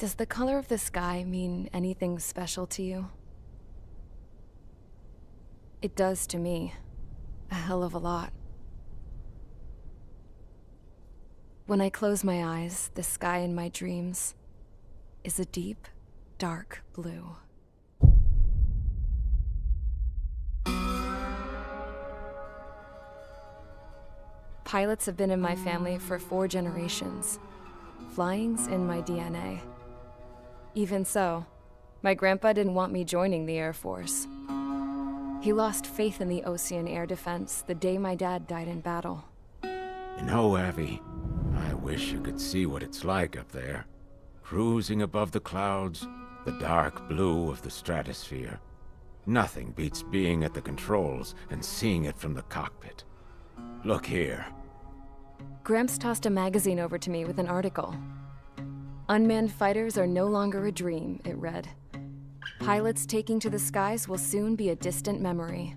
Does the color of the sky mean anything special to you? It does to me. A hell of a lot. When I close my eyes, the sky in my dreams is a deep, dark blue. Pilots have been in my family for 4 generations. Flying's in my DNA. Even so, my grandpa didn't want me joining the Air Force. He lost faith in the Ocean Air Defense the day my dad died in battle. You know, Abby, I wish you could see what it's like up there. Cruising above the clouds, the dark blue of the stratosphere. Nothing beats being at the controls and seeing it from the cockpit. Look here. Gramps tossed a magazine over to me with an article. Unmanned fighters are no longer a dream, it read. Pilots taking to the skies will soon be a distant memory.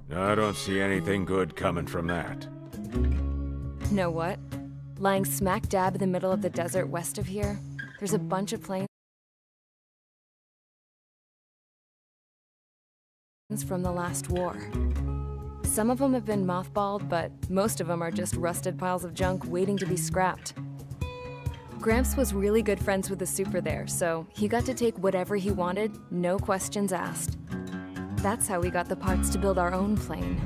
I don't see anything good coming from that. Know what? Lying smack dab in the middle of the desert west of here, there's a bunch of planes from the last war. Some of them have been mothballed, but most of them are just rusted piles of junk waiting to be scrapped. Gramps was really good friends with the super there, so he got to take whatever he wanted, no questions asked. That's how we got the parts to build our own plane.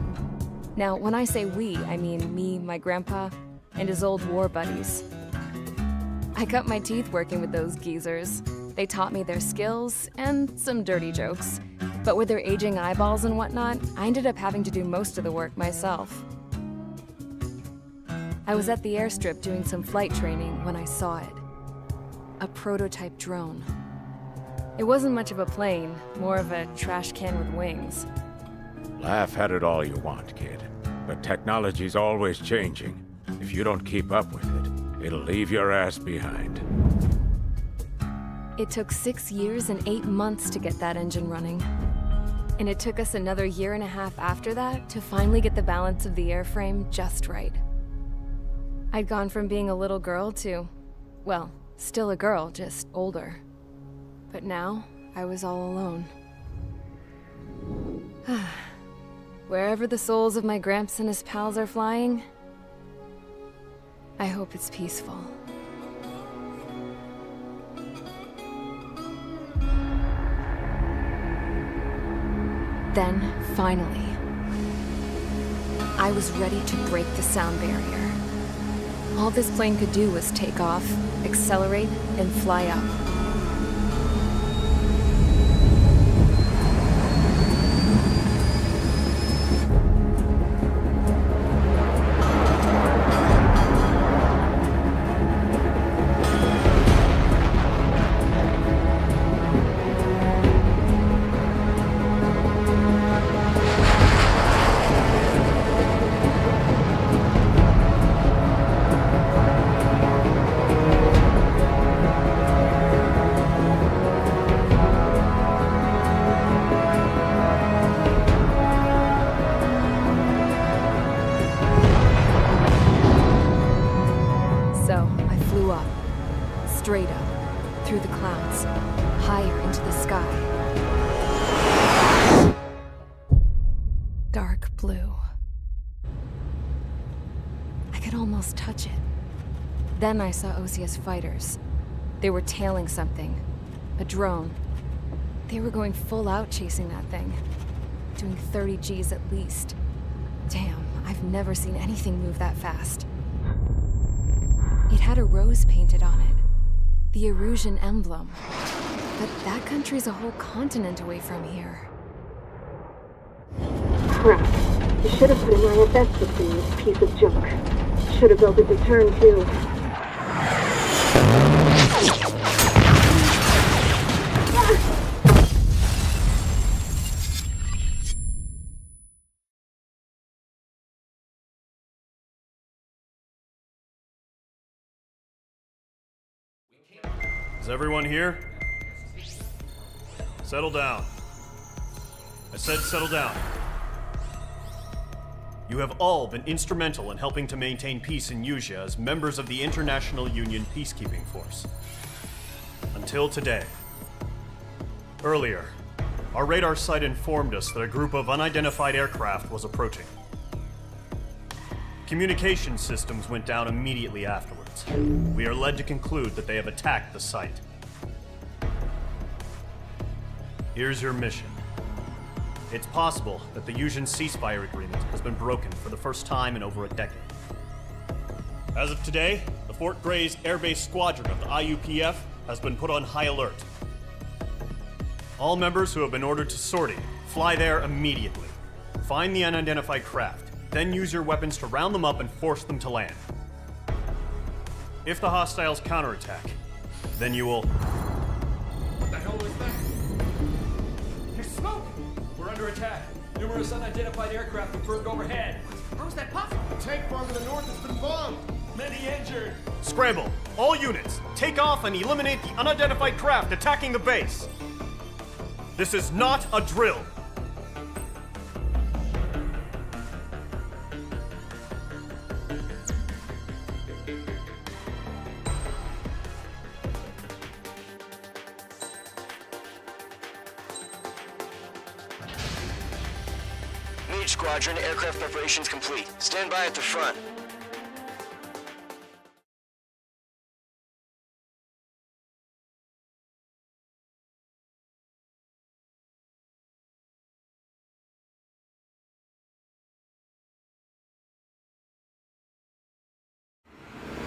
Now, when I say we, I mean me, my grandpa, and his old war buddies. I cut my teeth working with those geezers. They taught me their skills and some dirty jokes. But with their aging eyeballs and whatnot, I ended up having to do most of the work myself. I was at the airstrip doing some flight training when I saw it. A prototype drone. It wasn't much of a plane, more of a trash can with wings. Laugh at it all you want, kid. But technology's always changing. If you don't keep up with it, it'll leave your ass behind. It took 6 years and 8 months to get that engine running. And it took us another 1.5 years after that to finally get the balance of the airframe just right. I'd gone from being a little girl to, well, still a girl, just older. But now, I was all alone. Wherever the souls of my Gramps and his pals are flying, I hope it's peaceful. Then, finally, I was ready to break the sound barrier. All this plane could do was take off, accelerate, and fly up. Straight up, through the clouds, higher into the sky. Dark blue. I could almost touch it. Then I saw Osia's fighters. They were tailing something. A drone. They were going full out chasing that thing. Doing 30 Gs at least. Damn, I've never seen anything move that fast. It had a rose painted on it. The Erusian emblem. But that country's a whole continent away from here. Crap. You should have put an IFS system in this piece of junk. Should have built a deterrent too. Is everyone here? Settle down. I said settle down. You have all been instrumental in helping to maintain peace in Usea as members of the International Union Peacekeeping Force. until today. Earlier, our radar site informed us that a group of unidentified aircraft was approaching. Communication systems went down immediately afterwards. We are led to conclude that they have attacked the site. Here's your mission. It's possible that the Yuzhan ceasefire agreement has been broken for the first time in over a decade. As of today, the Fort Gray's Air Base Squadron of the IUPF has been put on high alert. All members who have been ordered to sortie, fly there immediately. Find the unidentified craft, then use your weapons to round them up and force them to land. If the hostiles counterattack, then you will... What the hell was that? There's smoke! We're under attack. Numerous unidentified aircraft confirmed overhead. How is that possible? The tank farm in the north has been bombed. Many injured. Scramble! All units, take off and eliminate the unidentified craft attacking the base! This is not a drill! Mage Squadron, aircraft preparations complete. Stand by at the front.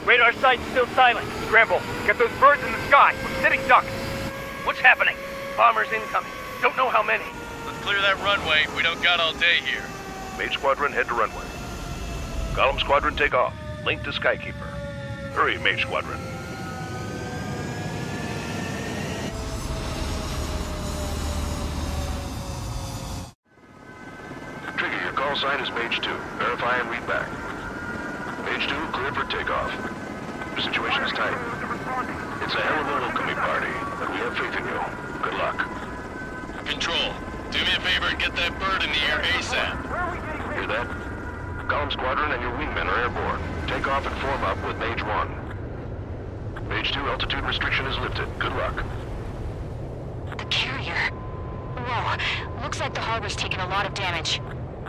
Radar site's still silent. Scramble. Get those birds in the sky. We're sitting ducks. What's happening? Bombers incoming. Don't know how many. Let's clear that runway. We don't got all day here. Mage Squadron, head to runway. Column Squadron, take off. Link to Skykeeper. Hurry, Mage Squadron. Trigger, your call sign is Mage 2. Verify and read back. Mage 2, clear for takeoff. The situation is tight. It's a hell of a welcoming party, but we have faith in you. Good luck. Control, do me a favor and get that bird in the air ASAP. Hear that? Column Squadron and your wingmen are airborne. Take off and form up with Mage 1. Mage 2, altitude restriction is lifted. Good luck. The carrier. Whoa, looks like the harbor's taken a lot of damage.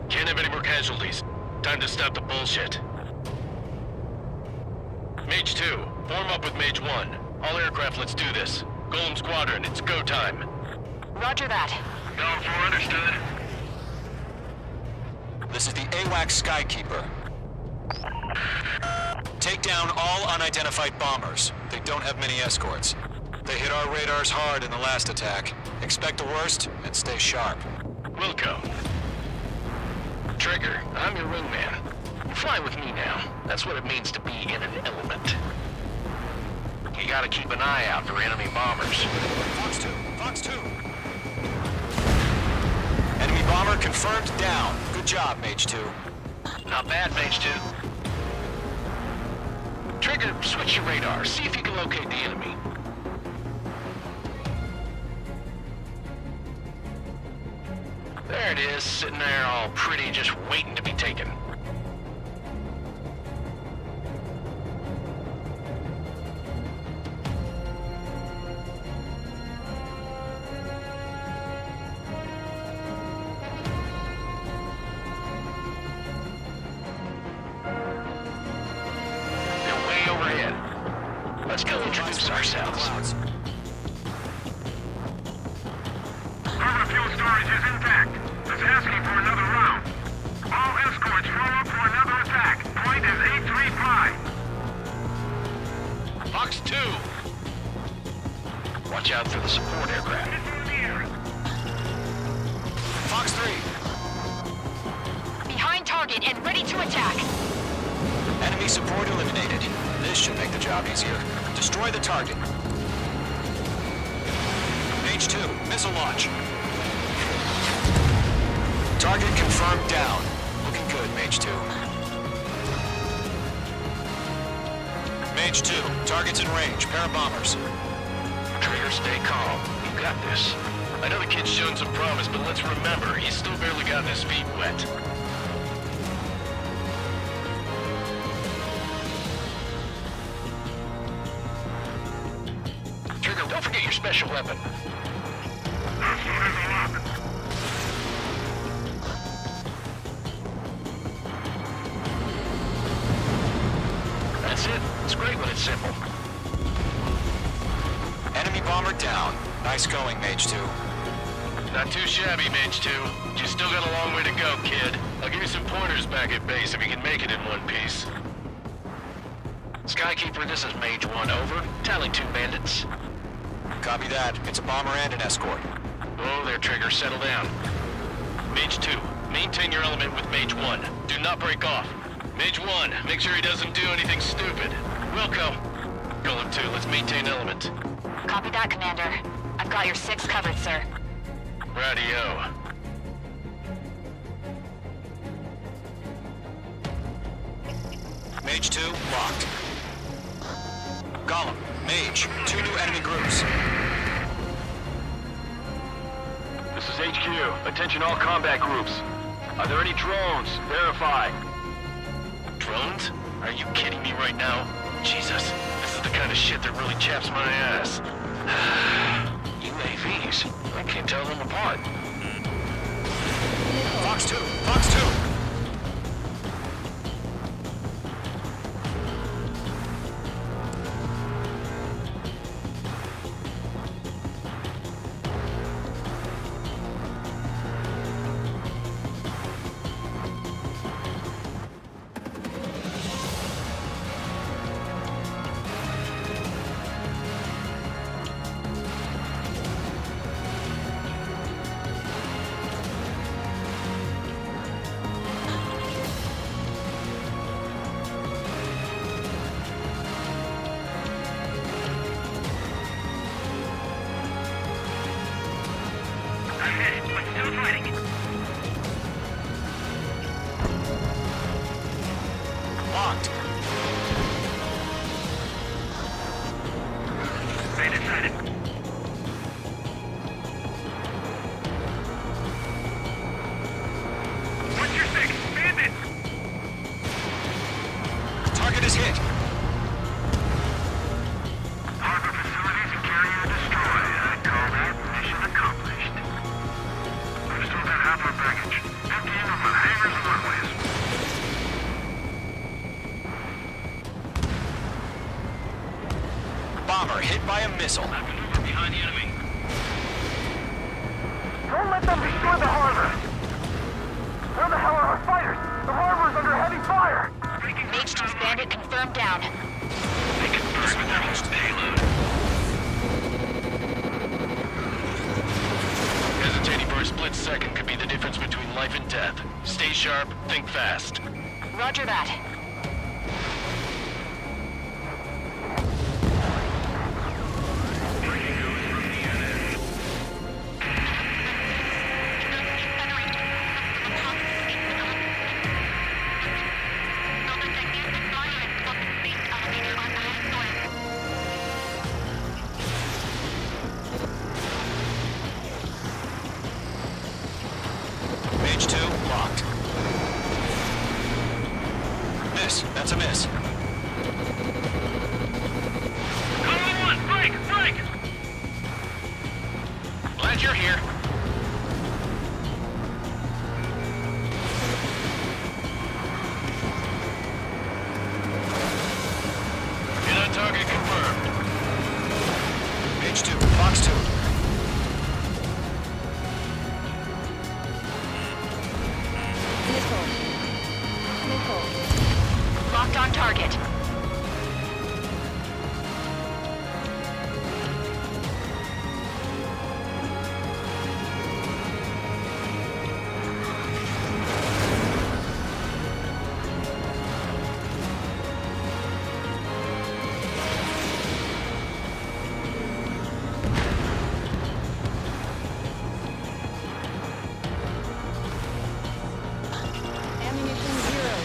Can't have any more casualties. Time to stop the bullshit. Mage 2, form up with Mage 1. All aircraft, let's do this. Golem Squadron, it's go time. Roger that. Going for understood. This is the AWAC Skykeeper. Take down all unidentified bombers. They don't have many escorts. They hit our radars hard in the last attack. Expect the worst and stay sharp. Wilco. Trigger, I'm your wingman. Fly with me now. That's what it means to be in an element. You gotta keep an eye out for enemy bombers. Fox 2, Fox 2. Enemy bomber confirmed down. Good job, Mage 2. Not bad, Mage 2. Trigger, switch your radar. See if you can locate the enemy. There it is, sitting there all pretty, just waiting to be taken. They're way overhead. Let's go introduce ourselves. Harbor fuel storage is intact. It's asking for another round. All escorts form up for another attack. Point is 835. Fox 2! Watch out for the support aircraft. Fox 3. Behind target and ready to attack. Enemy support eliminated. This should make the job easier. Destroy the target. Mage 2, missile launch. Target confirmed down. Looking good, Mage 2. Mage 2, target's in range. Pair of bombers. Trigger, stay calm. You got this. I know the kid's shown some promise, but let's remember, he's still barely gotten his feet wet. Trigger, don't forget your special weapon. That's it. It's great when it's simple. Enemy bomber down. Nice going, Mage 2. Not too shabby, Mage 2. You still got a long way to go, kid. I'll give you some pointers back at base if you can make it in one piece. Skykeeper, this is Mage 1, over. Tally 2 bandits. Copy that. It's a bomber and an escort. Oh, there, Trigger. Settle down. Mage 2, maintain your element with Mage 1. Do not break off. Mage 1, make sure he doesn't do anything stupid. Wilco. Golem 2, let's maintain element. Copy that, Commander. I've got your 6 covered, sir. Radio. Mage 2, locked. Golem, Mage, 2 new enemy groups. This is HQ. Attention all combat groups. Are there any drones? Verify. Drones? Are you kidding me right now? Jesus, this is the kind of shit that really chaps my ass. UAVs? I can't tell them apart. Fox 2, Fox 2! Locked. What's your 6? Bandit! Target is hit. Harbor facilities and carrier destroyed. I call that mission accomplished. We still got half our baggage. Emptying them on hangars and runways. Bomber hit by a missile. Maneuver behind the enemy. Don't let them destroy the harbor! Where the hell are our fighters? The harbor's under heavy fire! Mage 2's bandit confirmed down. They can burn damage the payload. Hesitating for a split second could be the difference between life and death. Stay sharp, think fast. Roger that. Mage 2, locked. Miss. That's a miss. Column 1, break! Break! Glad you're here. Hit on target confirmed. Mage 2, Fox 2. Locked on target. Ammunition 0.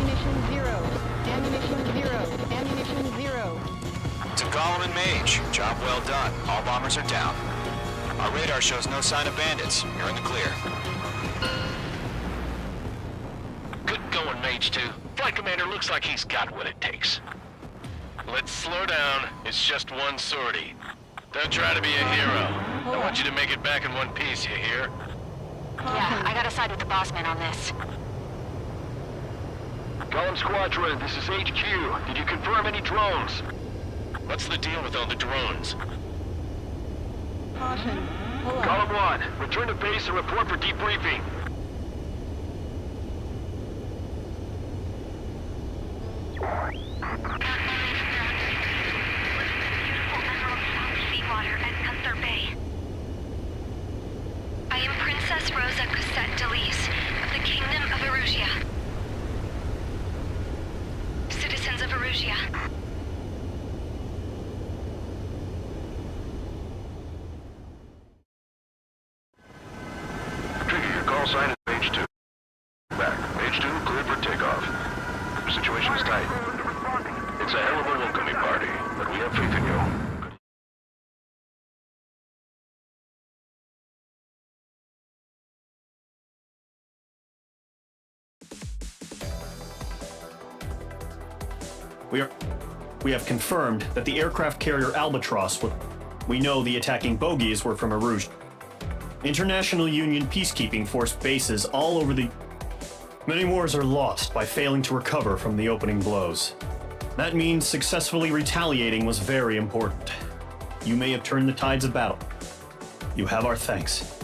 Ammunition 0. Ammunition 0. Ammunition 0. To Golem and Mage. Job well done. All bombers are down. Our radar shows no sign of bandits. You're in the clear. Good going, Mage 2. Flight Commander looks like he's got what it takes. let's slow down. It's just one sortie. Don't try to be a hero. I want you to make it back in one piece, you hear? Yeah, I gotta side with the boss man on this. Column Squadron, this is HQ. Did you confirm any drones? What's the deal with all the drones? Column 1, return to base and report for debriefing. Seawater at Gunther Bay. I am Princess Rosa Cosette Delise of the Kingdom of Erusia. Citizens of Erusia. Trigger, your call sign is Page 2. Back. Page 2, clear for takeoff. Situation is tight. It's a hell of a welcoming party, but we have faith in you. We have confirmed that the aircraft carrier Albatross we know the attacking bogies were from Erusia. International Union peacekeeping force bases all over the... Many wars are lost by failing to recover from the opening blows. That means successfully retaliating was very important. You may have turned the tides of battle. You have our thanks.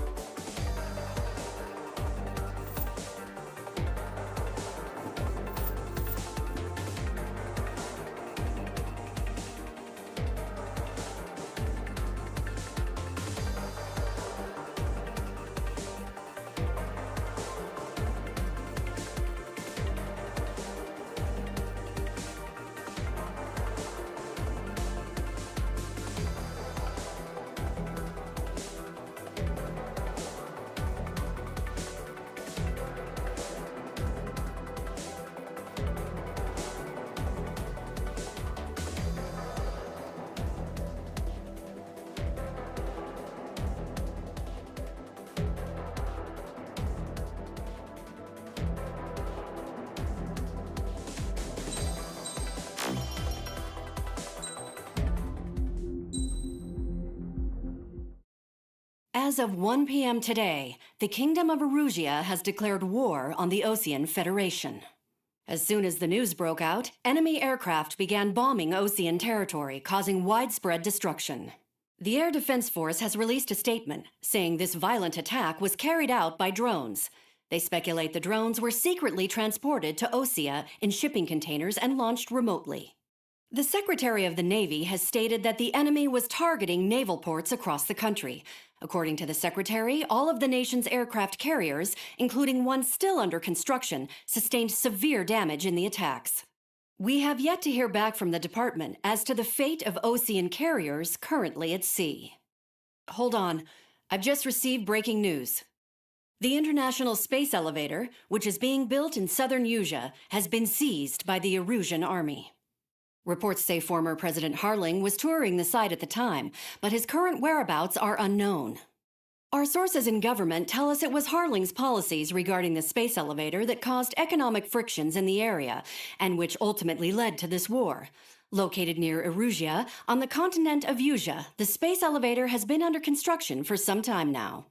As of 1 p.m. today, the Kingdom of Erusia has declared war on the Osean Federation. As soon as the news broke out, enemy aircraft began bombing Osean territory, causing widespread destruction. The Air Defense Force has released a statement saying this violent attack was carried out by drones. They speculate the drones were secretly transported to Osea in shipping containers and launched remotely. The Secretary of the Navy has stated that the enemy was targeting naval ports across the country. According to the Secretary, all of the nation's aircraft carriers, including one still under construction, sustained severe damage in the attacks. We have yet to hear back from the department as to the fate of Osean carriers currently at sea. Hold on, I've just received breaking news. The International Space Elevator, which is being built in southern Usea, has been seized by the Erusian Army. Reports say former President Harling was touring the site at the time, but his current whereabouts are unknown. Our sources in government tell us it was Harling's policies regarding the space elevator that caused economic frictions in the area, and which ultimately led to this war. Located near Erusia, on the continent of Usea, the space elevator has been under construction for some time now.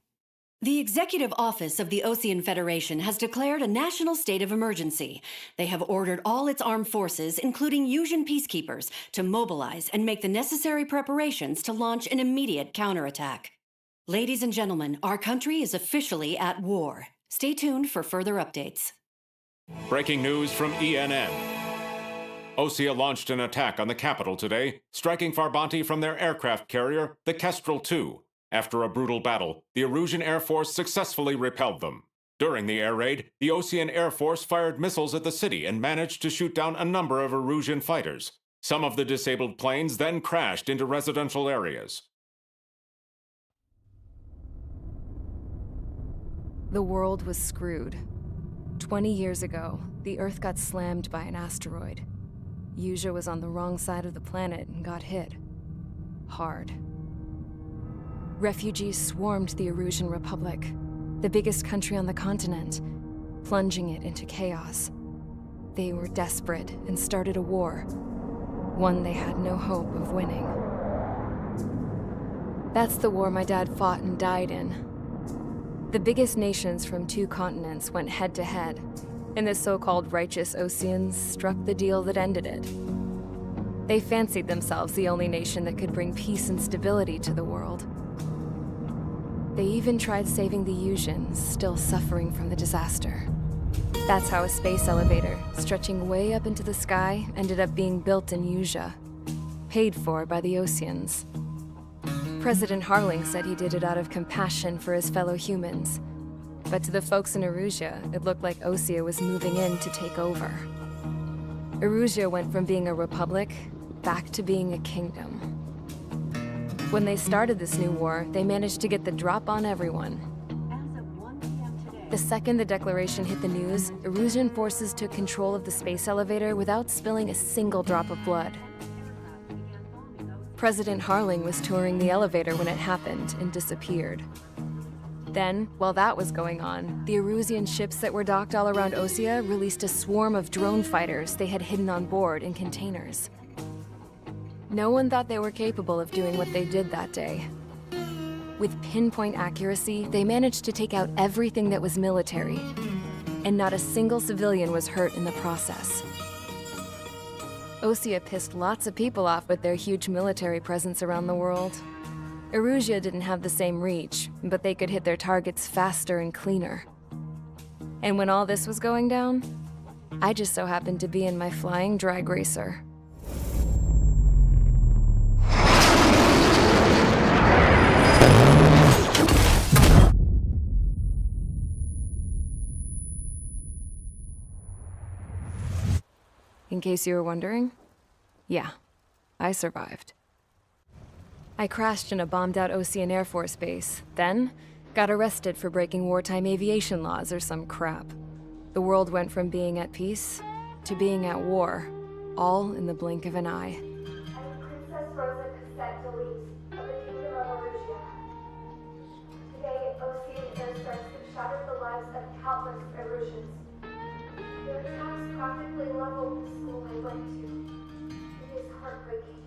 The Executive Office of the Osean Federation has declared a national state of emergency. They have ordered all its armed forces, including Usian peacekeepers, to mobilize and make the necessary preparations to launch an immediate counterattack. Ladies and gentlemen, our country is officially at war. Stay tuned for further updates. Breaking news from ENN. Osea launched an attack on the capital today, striking Farbanti from their aircraft carrier, the Kestrel II. After a brutal battle, the Erusian Air Force successfully repelled them. During the air raid, the Osean Air Force fired missiles at the city and managed to shoot down a number of Erusian fighters. Some of the disabled planes then crashed into residential areas. The world was screwed. 20 years ago, the Earth got slammed by an asteroid. Usea was on the wrong side of the planet and got hit. Hard. Refugees swarmed the Erusian Republic, the biggest country on the continent, plunging it into chaos. They were desperate and started a war. one they had no hope of winning. That's the war my dad fought and died in. The biggest nations from 2 continents went head-to-head, and the so-called righteous Oseans struck the deal that ended it. They fancied themselves the only nation that could bring peace and stability to the world. They even tried saving the Yuuzhans, still suffering from the disaster. That's how a space elevator, stretching way up into the sky, ended up being built in Yuzha, paid for by the Oseans. President Harling said he did it out of compassion for his fellow humans. But to the folks in Erusea, it looked like Osea was moving in to take over. Erusea went from being a republic back to being a kingdom. When they started this new war, they managed to get the drop on everyone. The second the declaration hit the news, Erusian forces took control of the space elevator without spilling a single drop of blood. President Harling was touring the elevator when it happened and disappeared. Then, while that was going on, the Erusian ships that were docked all around Osea released a swarm of drone fighters they had hidden on board in containers. No one thought they were capable of doing what they did that day. With pinpoint accuracy, they managed to take out everything that was military, and not a single civilian was hurt in the process. Osea pissed lots of people off with their huge military presence around the world. Erusea didn't have the same reach, but they could hit their targets faster and cleaner. And when all this was going down, I just so happened to be in my flying drag racer. In case you were wondering, yeah, I survived. I crashed in a bombed-out Osean Air Force base, then got arrested for breaking wartime aviation laws or some crap. The world went from being at peace to being at war, all in the blink of an eye. I am Princess Rosa Cassette Delete of the Kingdom of Erusea. Today, Osean airstrikes have shattered the lives of countless Erusians. Their attacks practically leveled the school I went to. It is heartbreaking.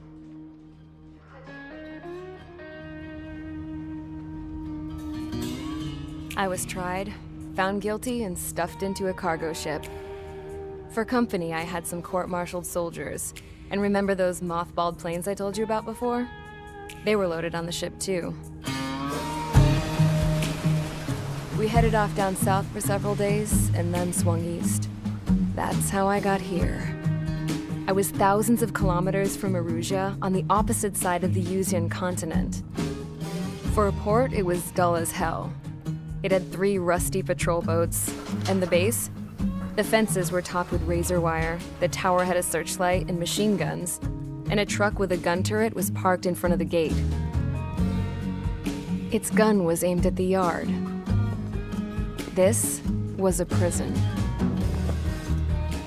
I was tried, found guilty, and stuffed into a cargo ship. For company, I had some court-martialed soldiers. And remember those mothballed planes I told you about before? They were loaded on the ship, too. We headed off down south for several days, and then swung east. That's how I got here. I was thousands of kilometers from Erusea, on the opposite side of the Yuuzhan continent. For a port, it was dull as hell. It had 3 rusty patrol boats, and the base? The fences were topped with razor wire, the tower had a searchlight and machine guns, and a truck with a gun turret was parked in front of the gate. Its gun was aimed at the yard. This was a prison.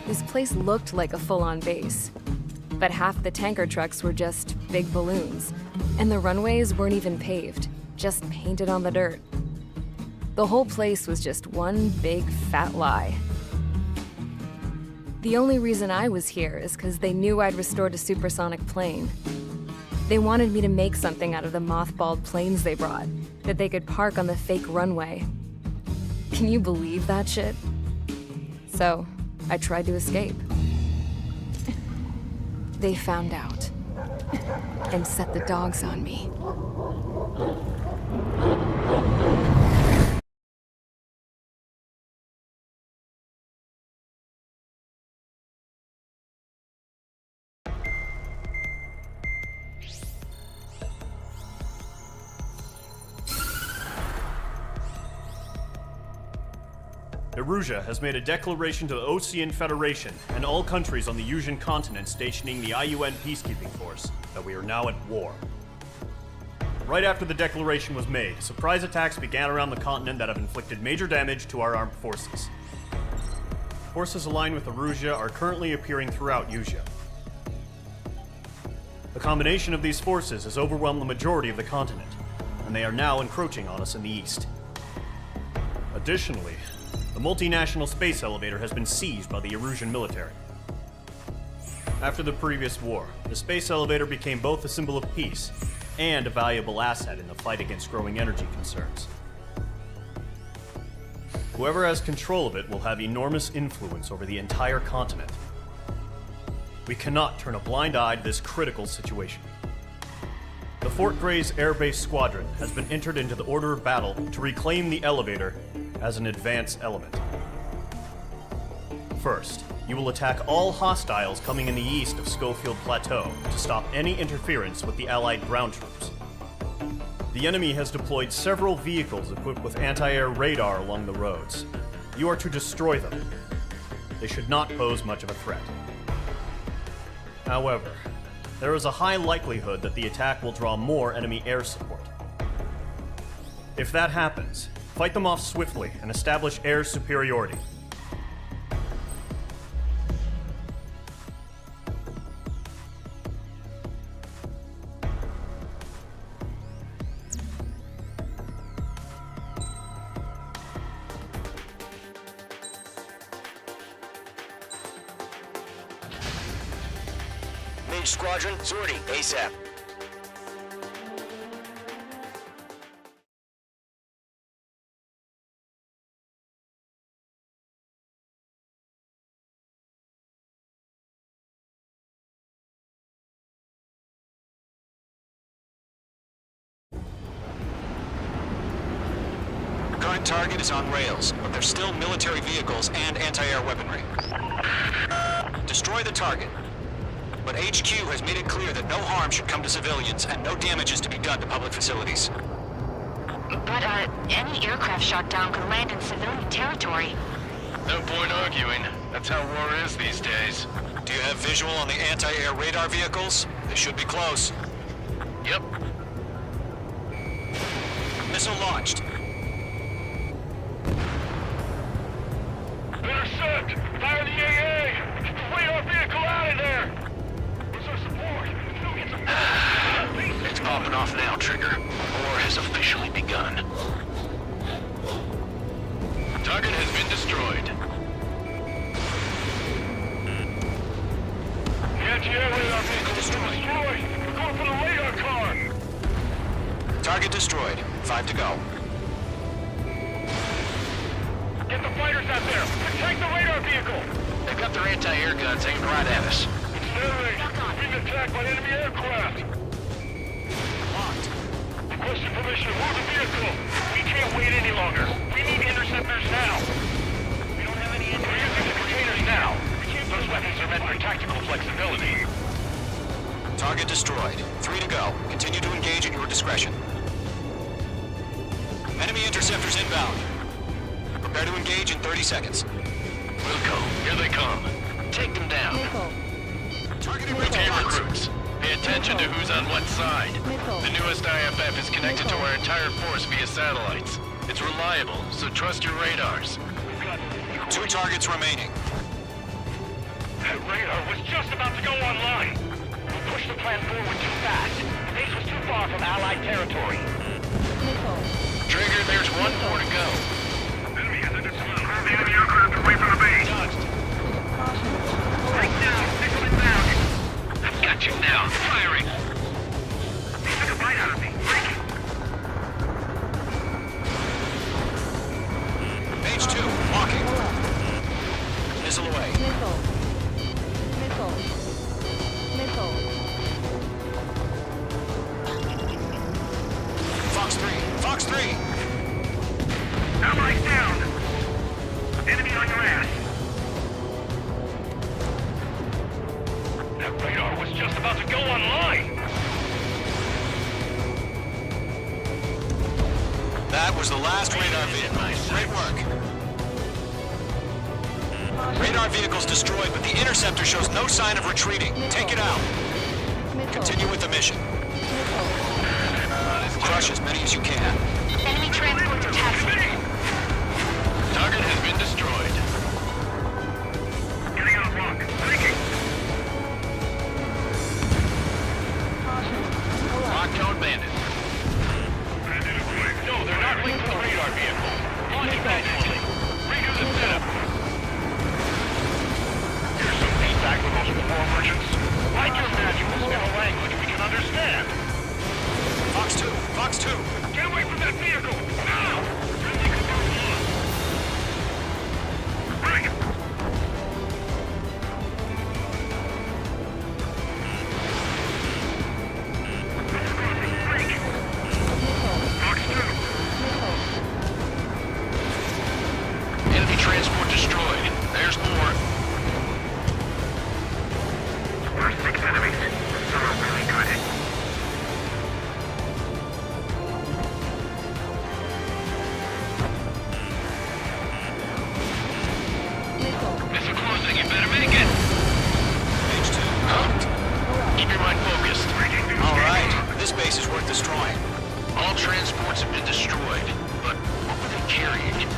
This place looked like a full-on base, but half the tanker trucks were just big balloons, and the runways weren't even paved, just painted on the dirt. The whole place was just one big fat lie. The only reason I was here is because they knew I'd restored a supersonic plane. They wanted me to make something out of the mothballed planes they brought, that they could park on the fake runway. Can you believe that shit? So, I tried to escape. They found out, and set the dogs on me. Erusea has made a declaration to the Osean Federation and all countries on the Yuuzhan continent stationing the IUN peacekeeping force that we are now at war. Right after the declaration was made, surprise attacks began around the continent that have inflicted major damage to our armed forces. Forces aligned with Erusea are currently appearing throughout Yuuzha. The combination of these forces has overwhelmed the majority of the continent, and they are now encroaching on us in the east. Additionally, the multinational space elevator has been seized by the Erusian military. After the previous war, the space elevator became both a symbol of peace and a valuable asset in the fight against growing energy concerns. Whoever has control of it will have enormous influence over the entire continent. We cannot turn a blind eye to this critical situation. The Fort Gray's Air Base Squadron has been entered into the order of battle to reclaim the elevator as an advance element. First, you will attack all hostiles coming in the east of Schofield Plateau to stop any interference with the Allied ground troops. The enemy has deployed several vehicles equipped with anti-air radar along the roads. You are to destroy them. They should not pose much of a threat. However, there is a high likelihood that the attack will draw more enemy air support. If that happens, fight them off swiftly and establish air superiority. Mage Squadron, sortie, ASAP. Current target is on rails, but there's still military vehicles and anti-air weaponry. Destroy the target. But HQ has made it clear that no harm should come to civilians and no damage is to be done to public facilities. But, any aircraft shot down could land in civilian territory. No point arguing. That's how war is these days. Do you have visual on the anti-air radar vehicles? They should be close. Yep. Missile launched. Intercept! Fire the AA! Get the radar vehicle out of there! Where's our support? It's popping off now, Trigger. War has officially begun. Target has been destroyed. The anti-air radar vehicle is destroyed! We're going for the radar car! Target destroyed. 5 to go. Get the fighters out there! Protect the radar vehicle! They've got their anti-air guns aimed right at us. We're being attacked by enemy aircraft! Locked. Requesting permission to move the vehicle! We can't wait any longer! We need interceptors now! We don't have any interceptors. We're using the containers now! Those weapons are meant for tactical flexibility. Target destroyed. 3 to go. Continue to engage at your discretion. Enemy interceptors inbound. Prepare to engage in 30 seconds. Wilco, here they come. Take them down. Targeting Okay, radar. recruits. Pay attention to who's on what side. The newest IFF is connected to our entire force via satellites. It's reliable, so trust your radars. 2 targets remaining. That radar was just about to go online. We pushed the plan forward too fast. The base was too far from Allied territory. Trigger, there's one more to go. Enemy has entered some of the enemy aircraft away from the base. Take down, missile inbound. I've got you now. Firing. He took a bite out of me. Breaking. Mage 2, walking. Missile away. Fox 3, Fox 3. Allies down. Enemy on your ass. That radar was just about to go online. That was the last radar vehicle. Great work. Radar vehicle's destroyed, but the interceptor shows no sign of retreating. Take it out. Continue with the mission. Crush as many as you can. Enemy transports are taxiing. Target has been destroyed. Getting on a rock. Breaking. Lockdown bandit. No, they're not linked to the radar vehicle. Launch manually. Redo the setup. Here's some feedback with those war merchants. 2. Get away from that vehicle! Now! Friendly confirmed lost. Bring it! Enemy transport destroyed. There's more. We're 6 enemies. Some are really good. Missile closing, you better make it! Page 2. Keep your mind focused. All right. This base is worth destroying. All transports have been destroyed, but what were they carrying?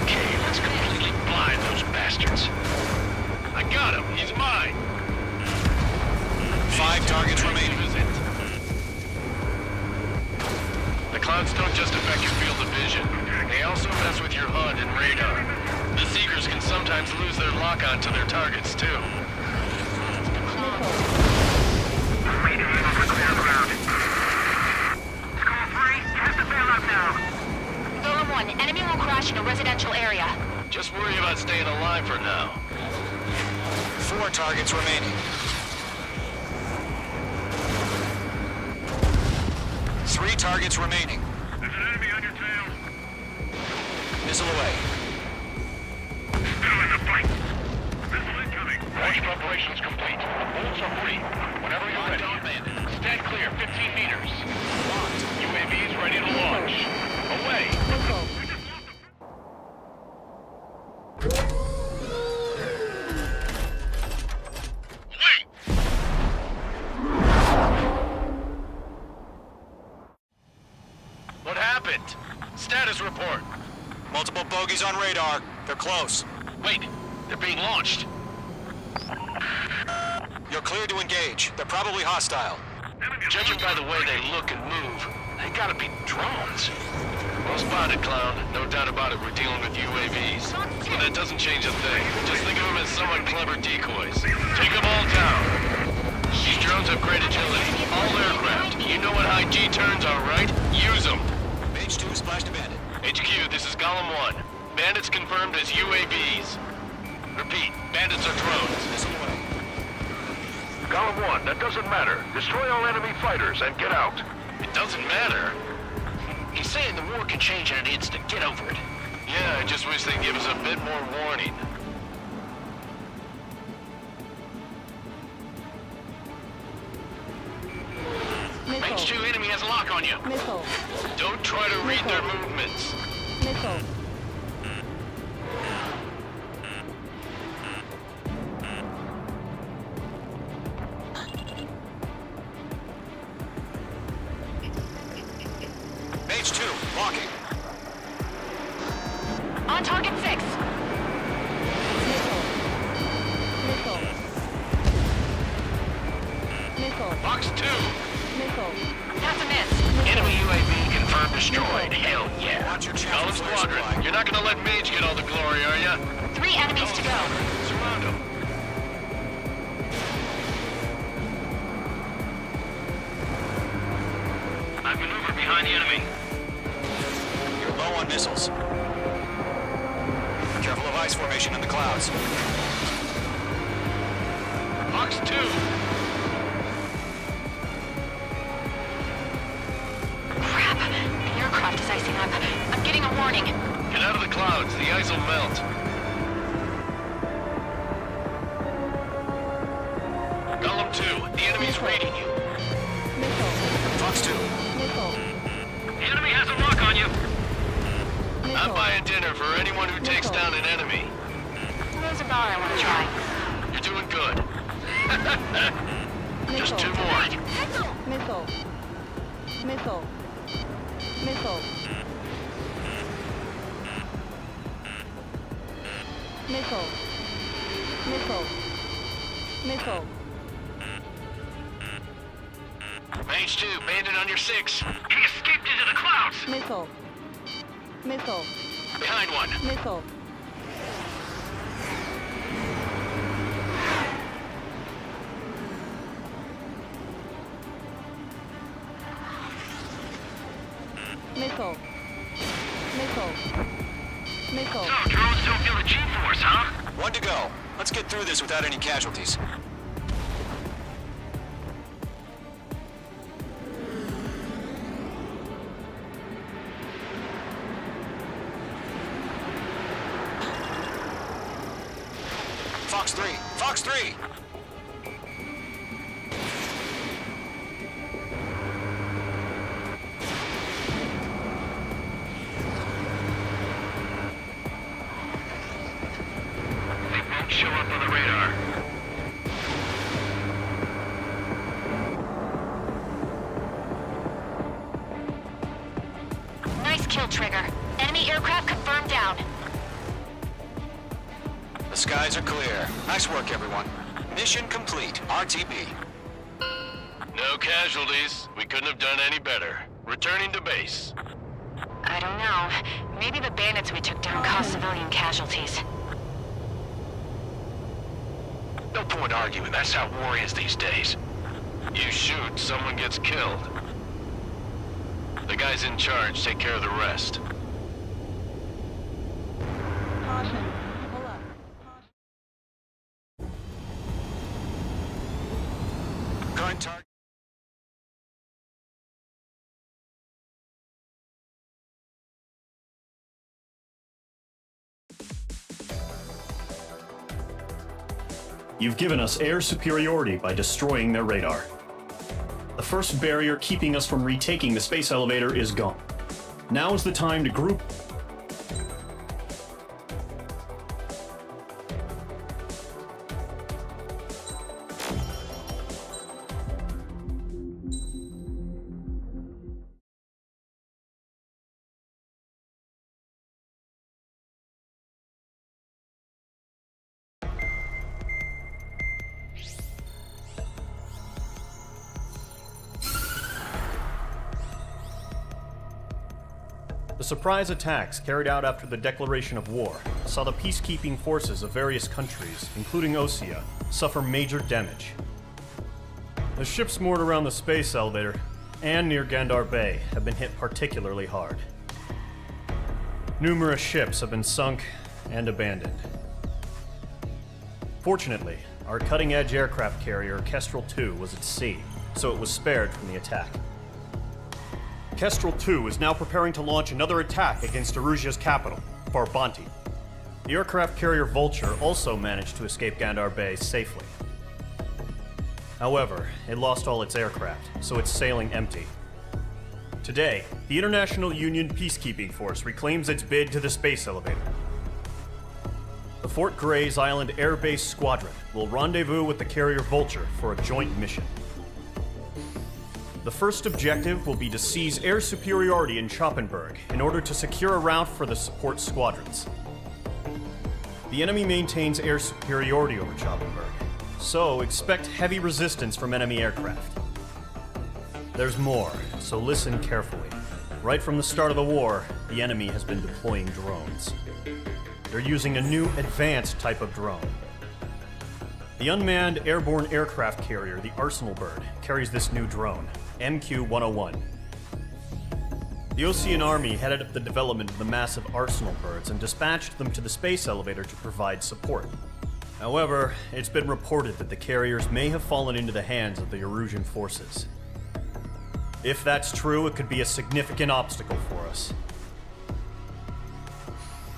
Okay, let's completely blind those bastards. I got him. He's mine. 5 targets remaining. The clouds don't just affect your field of vision. They also mess with your HUD and radar. The Seekers can sometimes lose their lock-on to their targets, too. Golem 1, enemy will crash in a residential area. Just worry about staying alive for now. 4 targets remaining. 3 targets remaining. There's an enemy on your tail. Missile away. Still in the fight. Missile incoming. Launch preparations complete. Bolts are free. Whenever you're ready. Stand clear, 15 meters. UAVs ready to launch. Away. What happened? Status report. Multiple bogies on radar. They're close. Wait, they're being launched. You're cleared to engage. They're probably hostile. Judging by the way they look and move, they gotta be drones. Well spotted, clown. No doubt about it, we're dealing with UAVs. But that doesn't change a thing. Just think of them as somewhat clever decoys. Take them all down. These drones have great agility. All aircraft. You know what high G turns are, right? Use them. Page 2 splashed a bandit. HQ, this is Golem 1. Bandits confirmed as UAVs. Repeat, bandits are drones. Missile away. Golem 1, that doesn't matter. Destroy all enemy fighters and get out. It doesn't matter. He's saying the war can change in an instant. Get over it. Yeah, I just wish they'd give us a bit more warning. Range 2 enemy has a lock on you. Missile. Don't try to read their movements. Missile. Page 2, walking. On target 6. Missile. Missile. Box 2. Missile. That's a miss. Enemy UAV confirmed destroyed. Hell yeah. Watch your chance. Golem Squadron, you're not gonna let Mage get all the glory, are ya? 3 enemies to go. Surround him. I've maneuvered behind the enemy. You're low on missiles. Careful of ice formation in the clouds. Box 2. Crap. The aircraft is icing up. I'm getting a warning. Get out of the clouds. The ice will melt. Golem 2, the enemy's raiding you. Fox 2. Missile. The enemy has a lock on you. I'm buying dinner for anyone who takes down an enemy. There's a bar I want to try. You're doing good. Just 2 more. Missile. Missile. Missile. Missile. Missile. Missile. Range 2, bandit on your 6. He escaped into the clouds. Missile. Missile. Behind one. Missile. Nickel. Nickel. Nickel. So, drones still feel the G-force, huh? One to go. Let's get through this without any casualties. Fox 3! Fox 3! They won't show up on the radar. Nice kill, Trigger. Enemy aircraft confirmed down. The skies are clear. Nice work, everyone. Mission complete. RTB. No casualties. We couldn't have done any better. Returning to base. I don't know. Maybe the bandits we took down caused civilian casualties. No point arguing. That's how war is these days. You shoot, someone gets killed. The guys in charge take care of the rest. Caution. Pull up. Current target. You've given us air superiority by destroying their radar. The first barrier keeping us from retaking the space elevator is gone. Now is the time to group. The surprise attacks carried out after the declaration of war saw the peacekeeping forces of various countries, including Osea, suffer major damage. The ships moored around the space elevator and near Gandar Bay have been hit particularly hard. Numerous ships have been sunk and abandoned. Fortunately, our cutting-edge aircraft carrier Kestrel 2 was at sea, so it was spared from the attack. Kestrel 2 is now preparing to launch another attack against Erusia's capital, Farbanti. The aircraft carrier Vulture also managed to escape Gandar Bay safely. However, it lost all its aircraft, so it's sailing empty. Today, the International Union Peacekeeping Force reclaims its bid to the space elevator. The Fort Grays Island Air Base Squadron will rendezvous with the carrier Vulture for a joint mission. The first objective will be to seize air superiority in Schoppenberg in order to secure a route for the support squadrons. The enemy maintains air superiority over Schoppenberg, so expect heavy resistance from enemy aircraft. There's more, so listen carefully. Right from the start of the war, the enemy has been deploying drones. They're using a new advanced type of drone. The unmanned airborne aircraft carrier, the Arsenal Bird, carries this new drone, MQ-101. The Osean Army headed up the development of the massive Arsenal Birds and dispatched them to the space elevator to provide support. However, it's been reported that the carriers may have fallen into the hands of the Erusian forces. If that's true, it could be a significant obstacle for us.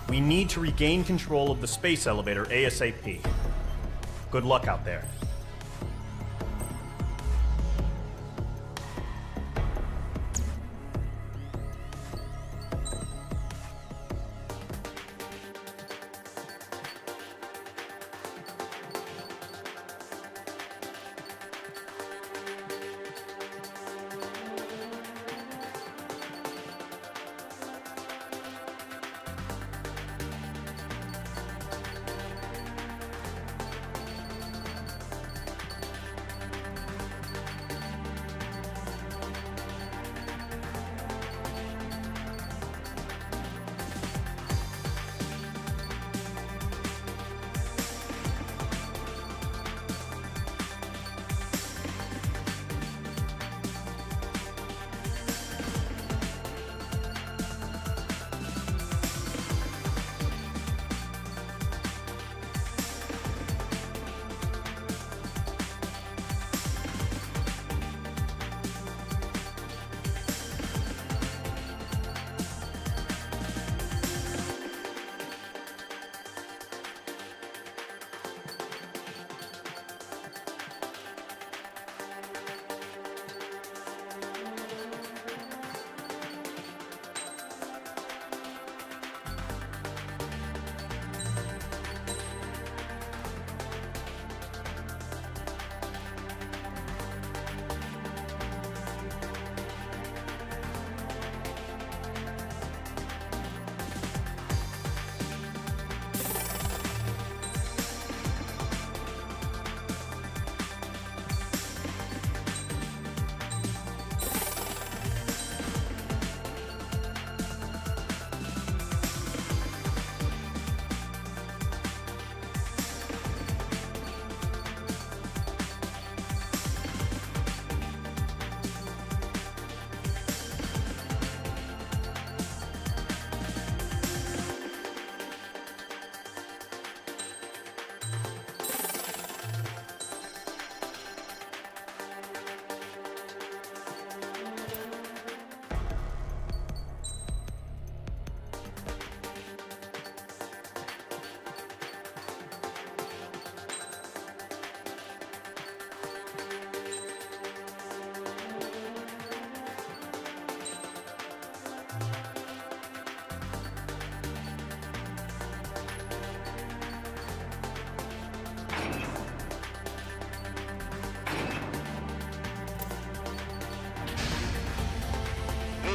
We need to regain control of the space elevator ASAP. Good luck out there.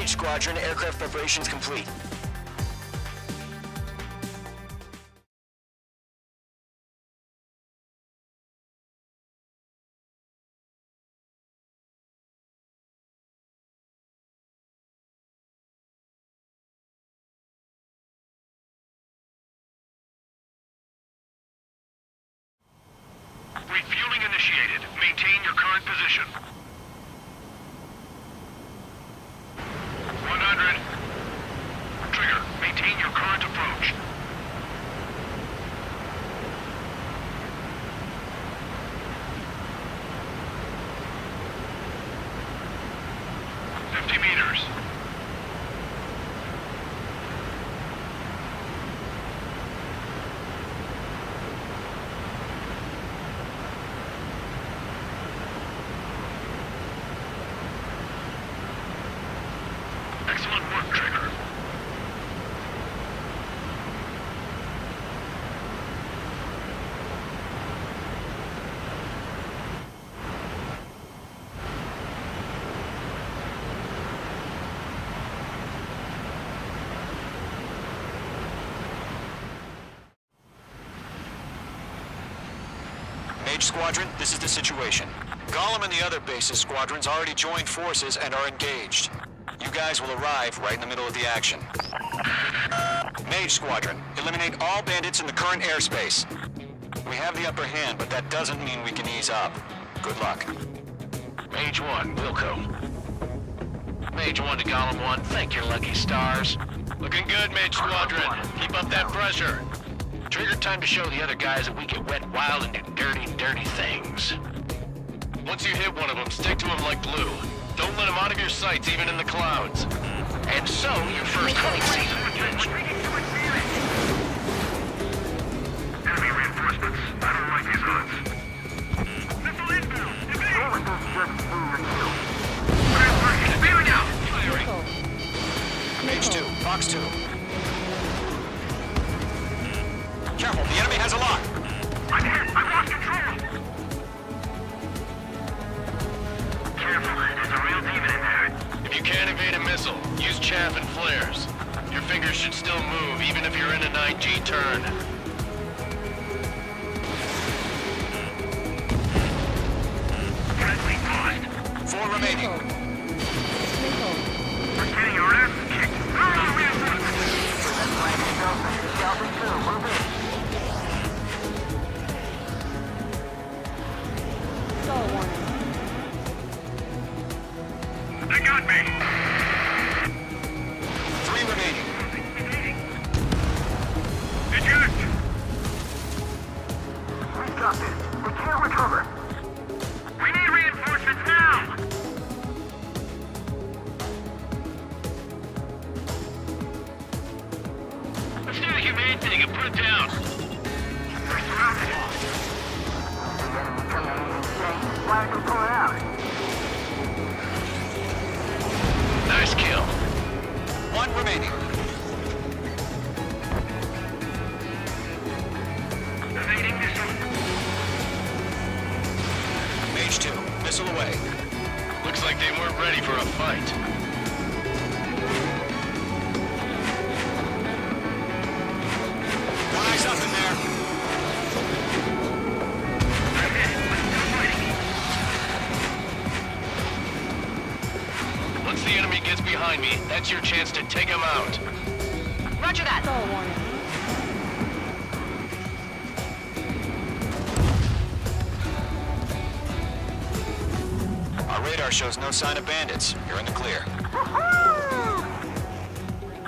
Mage Squadron, aircraft preparations complete. Refueling initiated. Maintain your current position. 100. Trigger, maintain your current approach. 50 meters. Excellent work, Trigger. Mage Squadron, this is the situation. Gollum and the other base's squadrons already joined forces and are engaged. You guys will arrive right in the middle of the action. Mage Squadron, eliminate all bandits in the current airspace. We have the upper hand, but that doesn't mean we can ease up. Good luck. Mage 1, Wilco. Mage 1 to Gollum 1, thank your lucky stars. Looking good, Mage Squadron. Keep up that pressure. Trigger time to show the other guys that we get wet wild and do dirty, dirty things. Once you hit one of them, stick to him like glue. Don't let him out of your sights, even in the clouds. And so, your first hunting season begins. Enemy reinforcements. I don't like these odds. Missile inbound. Bearing out. Firing. Mage 2, Fox 2. Careful, the enemy has a lock. I'm hit. I lost control. Careful, there's a real demon in there. If you can't evade a missile, use chaff and flares. Your fingers should still move, even if you're in a 9G turn. Friendly lost. 4 remaining. We're getting our ass kicked. Ah, reinforcements. They got me. 3 remaining. Eject. We got this. We can't recover. We need reinforcements now. Let's do the humane thing and put it down. We're surrounded. Why did we pull it out? Nice kill. 1 remaining. Evading missile. Mage 2, missile away. Looks like they weren't ready for a fight. Eyes up in there. Once the enemy gets behind me, that's your chance to take him out. Roger that. Our radar shows no sign of bandits. You're in the clear.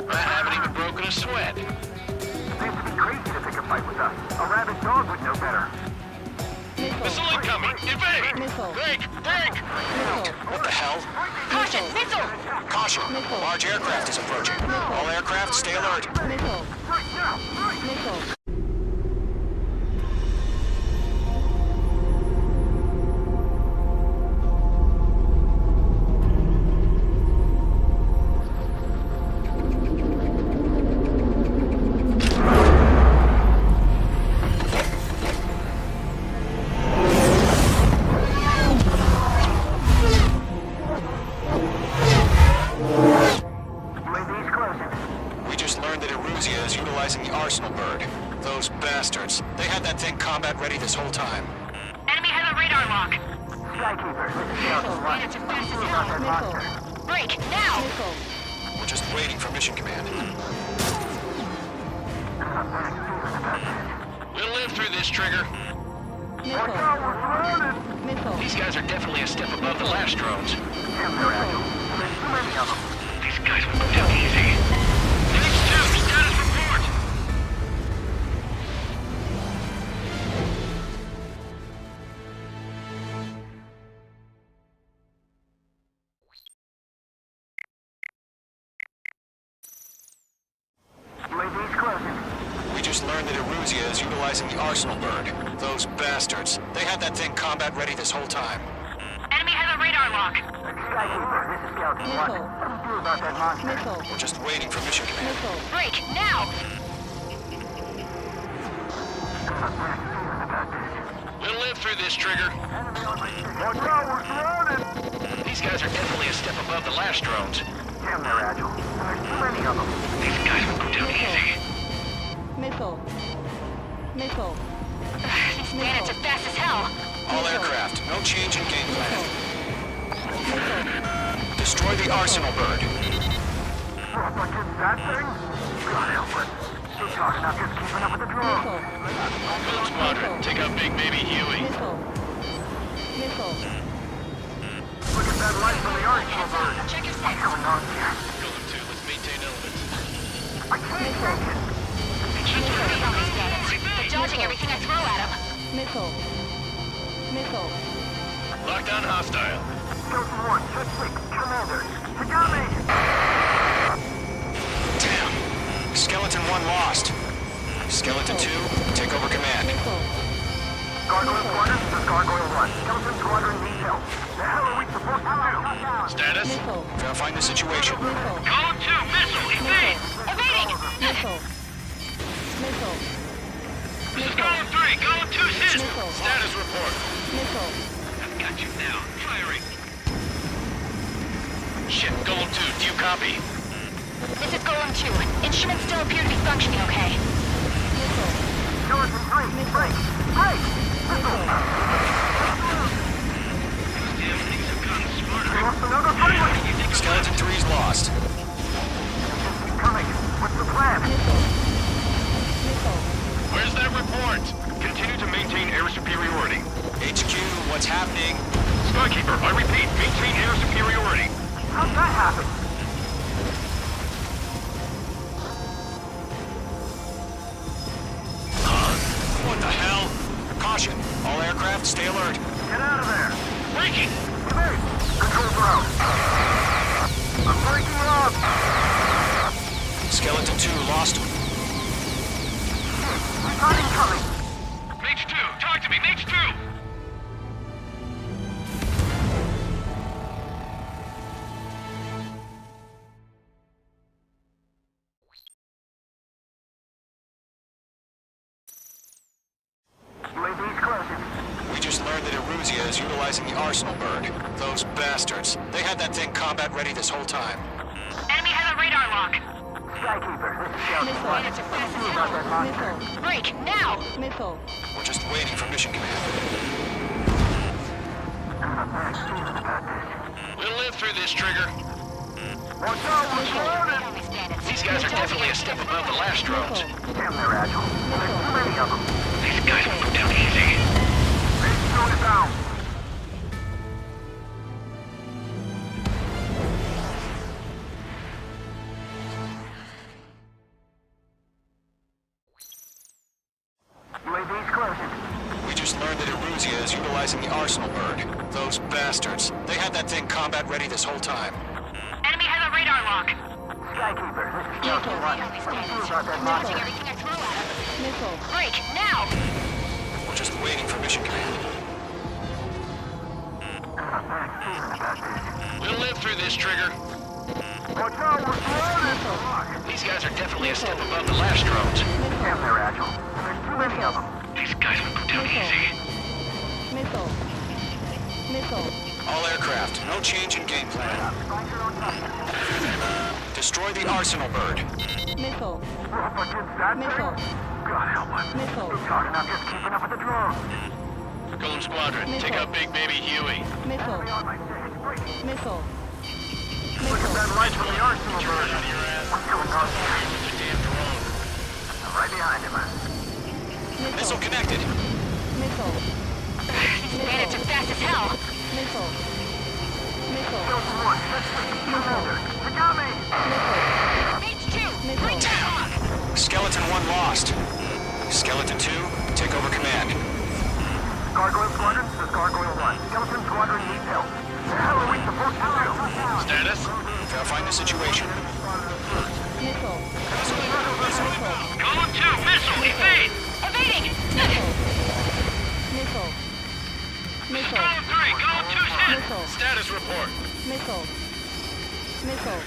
I haven't even broken a sweat. Seems to be crazy to pick a fight with us. A rabid dog would know better. Missile incoming! Evade! Break! Break! What the hell? Caution! Missile! Caution! A large aircraft is approaching. All aircraft, stay alert. Eruzia is utilizing the Arsenal bird. Those bastards. They had that thing combat ready this whole time. Enemy has a radar lock. Skykeeper, this is Delta 1. Bandits are fast as Who about that hell. monster? Break, now! We're just waiting for mission command. We'll live through this, Trigger. Watch out, we're surrounded! These guys are definitely a step above the last drones. Damn, they're agile. There's too many of them. These guys won't go down easy. Mage 2, status report! UAV's closing. We just learned that Eruzia is utilizing the Arsenal bird. Those bastards. They had that thing combat ready this whole time. Enemy has a radar lock. Skykeeper, this is Delta 1. What do you do about that monster? We're just waiting for mission command. Break, now! We'll live through this, Trigger. Watch out, we're surrounded! These guys are definitely a step above the last drones. Damn, they're agile. There's too many of them. These guys won't go down easy. These bandits are fast as hell. All aircraft, no change in game plan. Destroy the Arsenal bird. But just that thing? God help us. He's talking about just keeping up with the drone. Philip Squadron, take out Big Baby Huey. Look at that light from the Arsenal bird. Check your What's sights. going on here? Philip 2, let's maintain elements. I can't take it. Keep your feet on these bandits. They're dodging everything I throw at them. Lockdown hostile. Delta 1, check 6, Commander. Tagami! Damn. Skeleton 1 lost. Skeleton 2, take over command. Gargoyle Squadron, this is Gargoyle 1. Skeleton Squadron needs help. The hell are we supposed to do? Status? Verifying the situation. Column 2, missile, evade! Evading! This is Column 3, Column 2, assist! Status report. I've got you now. Firing. Shit, Column 2, do you copy? This is Golem 2. Instruments still appear to be functioning okay. Skeleton 3, break! Break! Damn things have gotten We smarter. lost another friendly! Skeleton 3's lost. Keep coming. What's the plan? Where's that report? Continue to maintain air superiority. HQ, what's happening? Skykeeper, I repeat, maintain air superiority. How'd that happen? What the hell? Caution. All aircraft, stay alert. Get out of there! Breaking! Evade! Controls are out! I'm breaking up! Skeleton 2 lost. Recon incoming! Mage 2, talk to me, Mage 2! UAV's closing. We just learned that Eruzia is utilizing the Arsenal bird. Those bastards. They had that thing combat ready this whole time. Enemy has a radar lock. Skykeeper, this is Delta 1. Bandits are What fast do you as do about that hell. monster? Break, now! We're just waiting for mission command. We'll live through this, Trigger. Watch out, we're surrounded! On these bandits. These guys are definitely a step above the last drones. Damn, they're agile. There's too many of them. These guys won't go down easy. Mage 2 is down. UAV's closing. We just learned that Eruzia is utilizing the Arsenal bird. Those bastards. They had that thing combat ready this whole time. Enemy has a radar lock. Skykeeper, this is Delta 1. What do you do about that Dodging monster? everything I throw at them. Break, now! We're just waiting for mission command. We'll live through this, Trigger. Watch out, we're surrounded! These guys are definitely a step above the last drones. Damn, they're agile. There's too many of them. These guys won't go down easy. All aircraft, no change in game plan. Destroy the Arsenal bird. Missile. We're up against that thing? God help us. Missile. Talking about just keeping up with the drones. Golem Squadron, take out Big Baby Huey. Missile. Missile. Look at that light from the arsenal bird. What's going on here? It's a damn drone. I'm right behind him. Missile connected. Missile. These bandits are fast as hell. Missile. Missile. Go for it. Let's take the commander. You got me. Mage 2, bring that up. Skeleton 1 lost. Skeleton 2, take over command. Gargoyle Squadron, this is Gargoyle 1. Skeleton Squadron needs help. The hell are we supposed to do? Status? Verifying the situation. Missile. Column 2, missile, evade! Evading! Missile. Missile. Column 3, column 2's hit! Missile. Status report. Missile. Missile.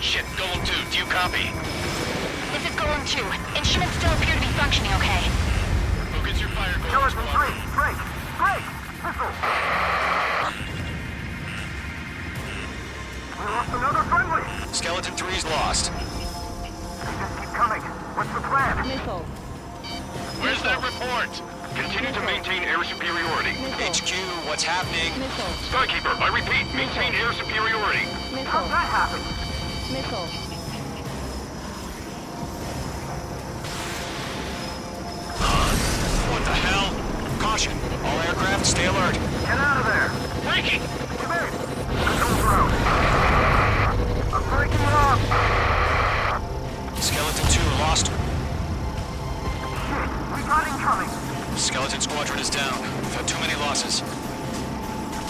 Shit, Golem 2, do you copy? This is Golem 2. Instruments still appear to be functioning okay. Focus your fire, Golem Skeleton Squadron. 3, break! Break! Missile! We lost another friendly! Skeleton 3's lost. They just keep coming. What's the plan? Missile. Where's that report? Continue to maintain air superiority. HQ, what's happening? Missile. Skykeeper, I repeat, maintain air superiority. How'd that happen? Missile. What the hell? Caution, all aircraft stay alert. Get out of there! Breaking! Come in! Missiles round. I'm breaking it off! Skeleton 2 lost. Shit! We got incoming! Skeleton Squadron is down. We've had too many losses.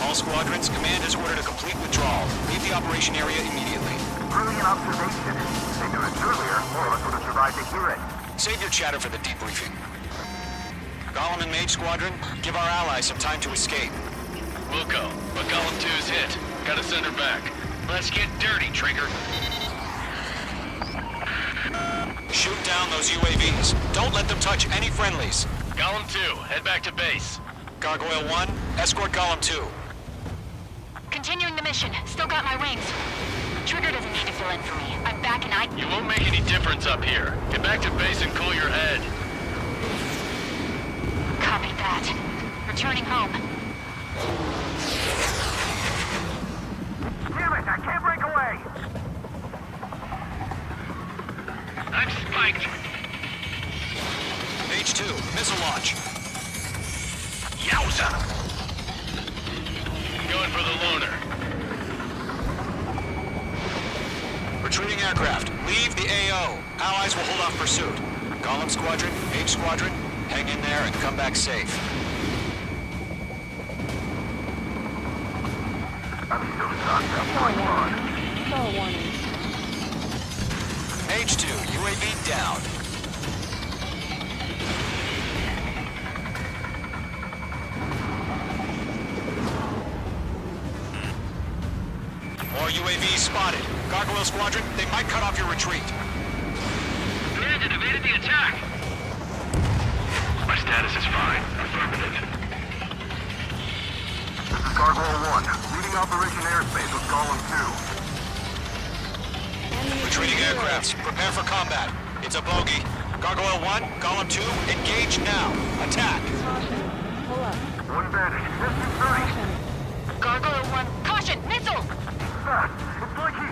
All squadrons, command has ordered a complete withdrawal. Leave the operation area immediately. Brilliant observation. If they knew this earlier, more of us would have survived to hear it. Save your chatter for the debriefing. Golem and Mage Squadron, give our allies some time to escape. We'll go, but Golem 2's hit. Gotta send her back. Let's get dirty, Trigger. Shoot down those UAVs. Don't let them touch any friendlies. Golem 2, head back to base. Gargoyle 1, escort Golem 2. Continuing the mission. Still got my wings. Trigger doesn't need to fill in for me. I'm back and I... You won't make any difference up here. Get back to base and cool your head. Copy that. Returning home. Damn it! I can't break away! I'm spiked! Mage 2, missile launch. Yowza! Going for the loner. Retreating aircraft, leave the AO. Allies will hold off pursuit. Golem Squadron, Mage Squadron, hang in there and come back safe. I'm so sucked up. Going on. Mage 2, UAV down. More UAVs spotted. Gargoyle Squadron, they might cut off your retreat. Command evaded the attack! My status is fine. Affirmative. This is Gargoyle 1. Leading Operation Airspace with Golem 2. Retreating aircrafts, prepare for combat. It's a bogey. Gargoyle 1, Golem 2, engage now. Attack. One bandit. Distance 30. Gargoyle 1, caution! Missile! Fast. It's like he...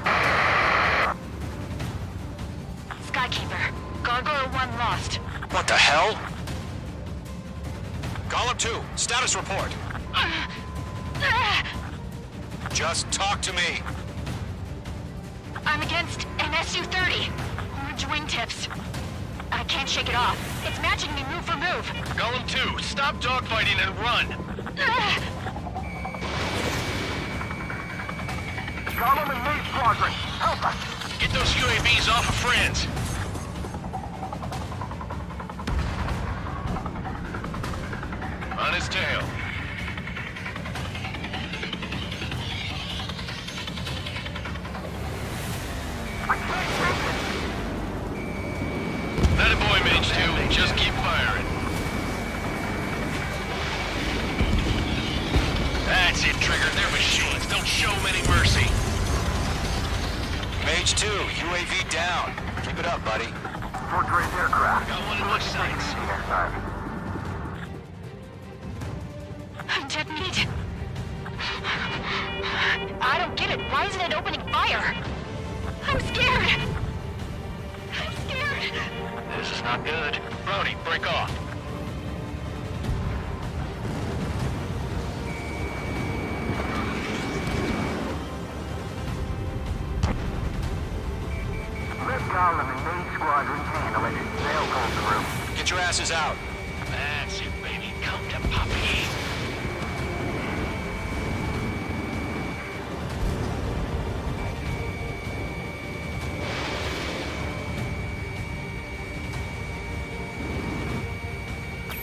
Skykeeper. Gargoyle 1 lost. What the hell? Golem 2, status report. Just talk to me. I'm against an Su-30. Orange wingtips. I can't shake it off. It's matching me move for move. Golem 2, stop dogfighting and run. Golem and Mage Squadron. Help us. Get those UAVs off of friends. On his tail. I can't take it. That a boy, Mage 2. Just keep firing. That's it, Trigger. They're machines. Don't show them any mercy. Mage Mage 2, UAV down. Keep it up, buddy. Fort Gray's aircraft. Got one in my sights. See you next time. I'm detonated. I don't get it. Why isn't it opening fire? I'm scared. I'm scared. This is not good. Brody, break off. Let Gollum and main squadron handle it. They'll go through. Get your asses out. That's it, baby. Come to Puppy.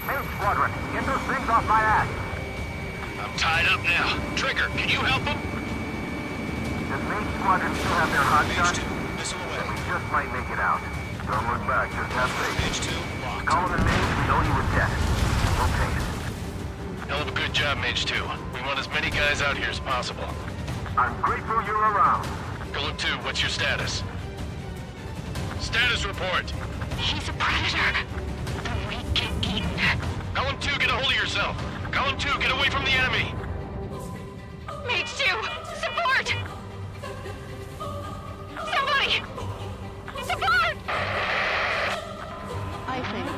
Main squadron, get those things off my ass. I'm tied up now. Trigger, can you help him? Does main squadron still have their hot Mage shots? 2, missile We away. just might make it out. Don't look back, just have faith. Mage 2, locked. Gollum and Mage, we know you were dead. Okay. Hell of a good job, Mage 2. We want as many guys out here as possible. I'm grateful you're around. Golem 2, what's your status? Status report. He's a predator. The weak get eaten. Golem 2, get a hold of yourself. Golem 2, get away from the enemy. Mage 2, support! Somebody! Support! I think.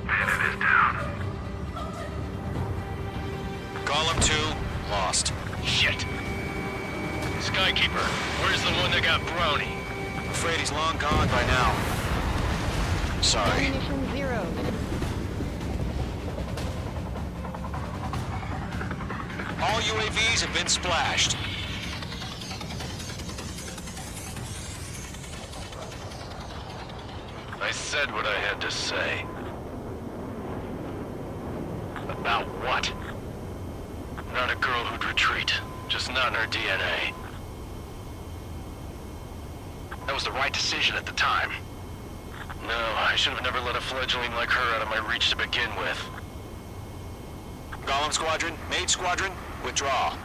It is down. Golem 2, lost. Shit. Skykeeper, where's the one that got Brony? I'm afraid he's long gone by now. Sorry. Ammunition 0. All UAVs have been splashed. I said what I had to say. About what? Not a girl who'd retreat. Just not in her DNA. That was the right decision at the time. No, I should have never let a fledgling like her out of my reach to begin with. Golem Squadron, Mage Squadron, withdraw.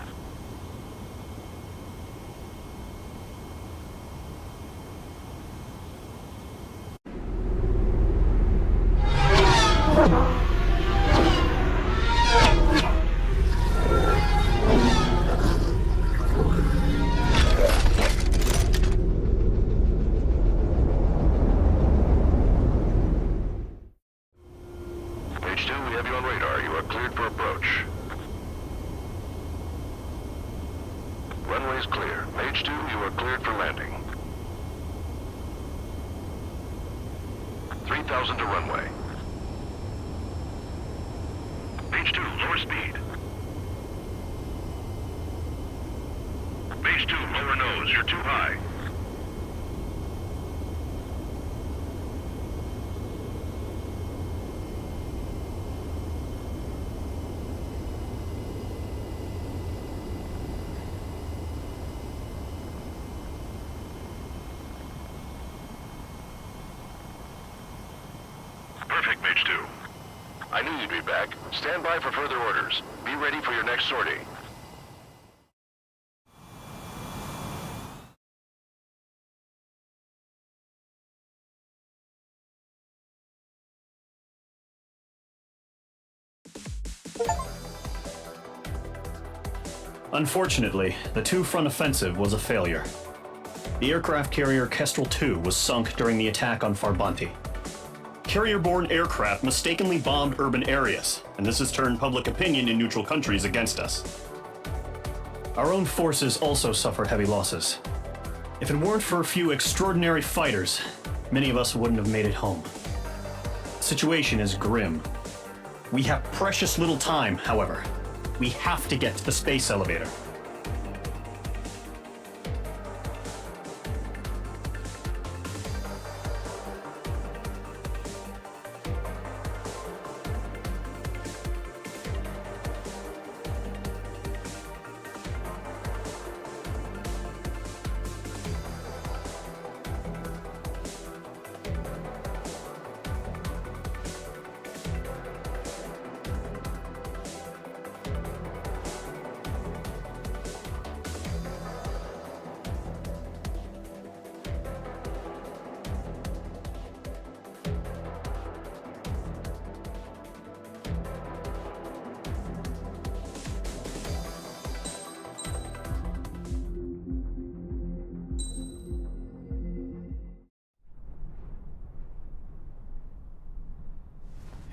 Mage 2, we have you on radar. You are cleared for approach. Runway's clear. Mage 2, you are cleared for landing. 3,000 to runway. Mage 2, lower speed. Mage 2, lower nose. You're too high. Perfect, Mage 2. I knew you'd be back. Stand by for further orders. Be ready for your next sortie. Unfortunately, the two-front offensive was a failure. The aircraft carrier Kestrel II was sunk during the attack on Farbanti. Carrier-borne aircraft mistakenly bombed urban areas, and this has turned public opinion in neutral countries against us. Our own forces also suffered heavy losses. If it weren't for a few extraordinary fighters, many of us wouldn't have made it home. The situation is grim. We have precious little time, however. We have to get to the space elevator.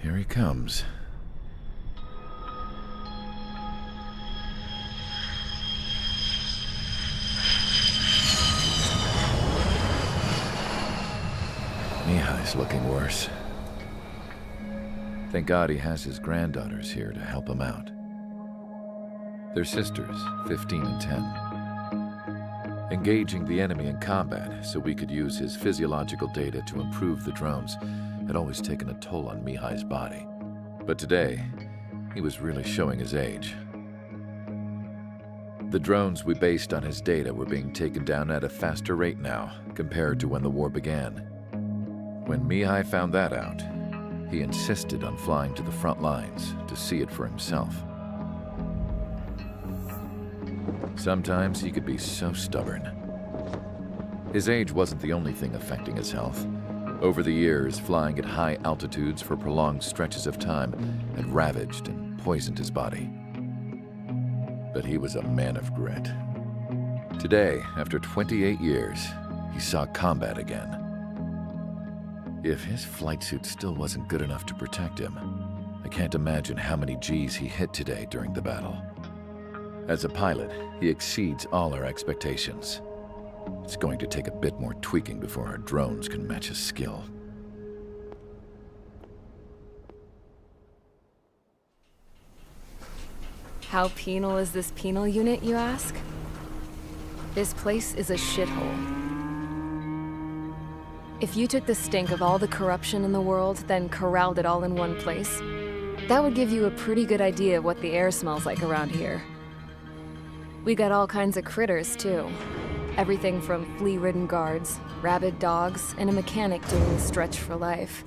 Here he comes. Mihai's looking worse. Thank God he has his granddaughters here to help him out. They're sisters, 15 and 10. Engaging the enemy in combat so we could use his physiological data to improve the drones had always taken a toll on Mihai's body. But today, he was really showing his age. The drones we based on his data were being taken down at a faster rate now compared to when the war began. When Mihai found that out, he insisted on flying to the front lines to see it for himself. Sometimes he could be so stubborn. His age wasn't the only thing affecting his health. Over the years, flying at high altitudes for prolonged stretches of time had ravaged and poisoned his body. But he was a man of grit. Today, after 28 years, he saw combat again. If his flight suit still wasn't good enough to protect him, I can't imagine how many Gs he hit today during the battle. As a pilot, he exceeds all our expectations. It's going to take a bit more tweaking before our drones can match his skill. How penal is this penal unit, you ask? This place is a shithole. If you took the stink of all the corruption in the world, then corralled it all in one place, that would give you a pretty good idea of what the air smells like around here. We got all kinds of critters, too. Everything from flea-ridden guards, rabid dogs, and a mechanic doing the stretch for life.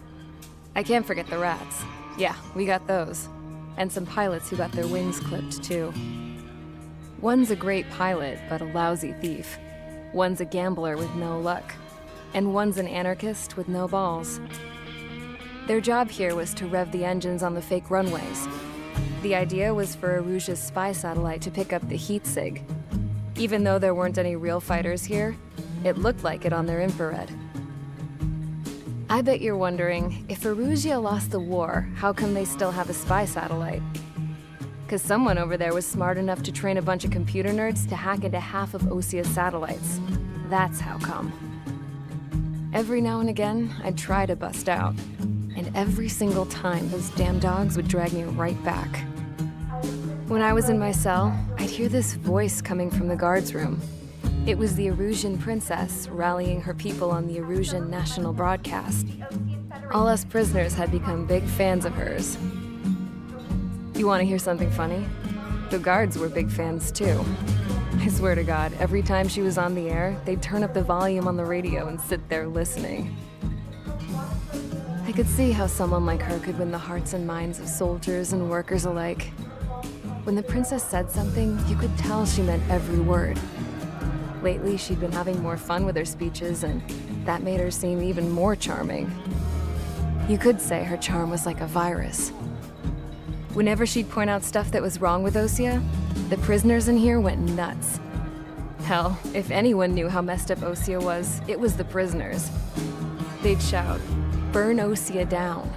I can't forget the rats. Yeah, we got those. And some pilots who got their wings clipped, too. One's a great pilot, but a lousy thief. One's a gambler with no luck. And one's an anarchist with no balls. Their job here was to rev the engines on the fake runways. The idea was for Aruja's spy satellite to pick up the heat sig. Even though there weren't any real fighters here, it looked like it on their infrared. I bet you're wondering, if Aruja lost the war, how come they still have a spy satellite? 'Cause someone over there was smart enough to train a bunch of computer nerds to hack into half of Osia's satellites. That's how come. Every now and again, I'd try to bust out. And every single time, those damn dogs would drag me right back. When I was in my cell, I'd hear this voice coming from the guards room. It was the Erusian princess rallying her people on the Erusian national broadcast. All us prisoners had become big fans of hers. You want to hear something funny? The guards were big fans too. I swear to God, every time she was on the air, they'd turn up the volume on the radio and sit there listening. I could see how someone like her could win the hearts and minds of soldiers and workers alike. When the princess said something, you could tell she meant every word. Lately, she'd been having more fun with her speeches, and that made her seem even more charming. You could say her charm was like a virus. Whenever she'd point out stuff that was wrong with Osia, the prisoners in here went nuts. Hell, if anyone knew how messed up Osia was, it was the prisoners. They'd shout, "Burn Osia down."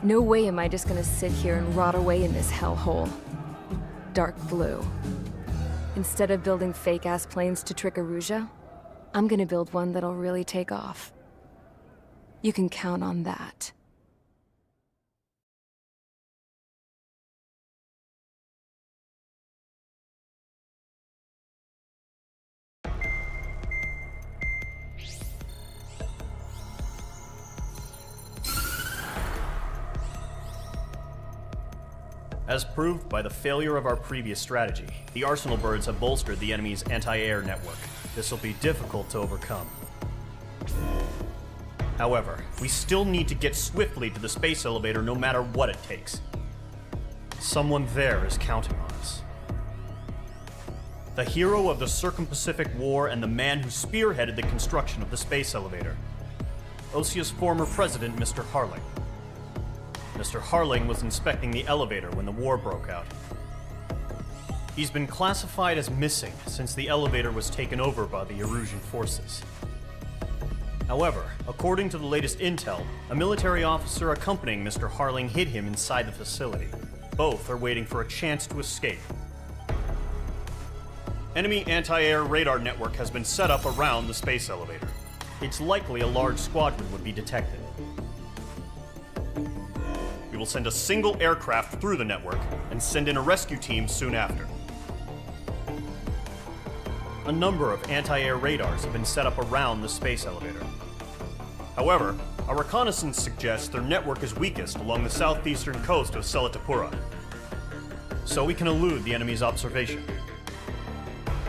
No way am I just gonna sit here and rot away in this hellhole. Dark blue. Instead of building fake-ass planes to trick Aruja, I'm gonna build one that'll really take off. You can count on that. As proved by the failure of our previous strategy, the Arsenal birds have bolstered the enemy's anti-air network. This will be difficult to overcome. However, we still need to get swiftly to the space elevator no matter what it takes. Someone there is counting on us. The hero of the Circum-Pacific War and the man who spearheaded the construction of the space elevator. Osia's former president, Mr. Harling. Mr. Harling was inspecting the elevator when the war broke out. He's been classified as missing since the elevator was taken over by the Erusian forces. However, according to the latest intel, a military officer accompanying Mr. Harling hid him inside the facility. Both are waiting for a chance to escape. Enemy anti-air radar network has been set up around the space elevator. It's likely a large squadron would be detected. We will send a single aircraft through the network and send in a rescue team soon after. A number of anti-air radars have been set up around the space elevator. However, our reconnaissance suggests their network is weakest along the southeastern coast of Selatapura, so we can elude the enemy's observation.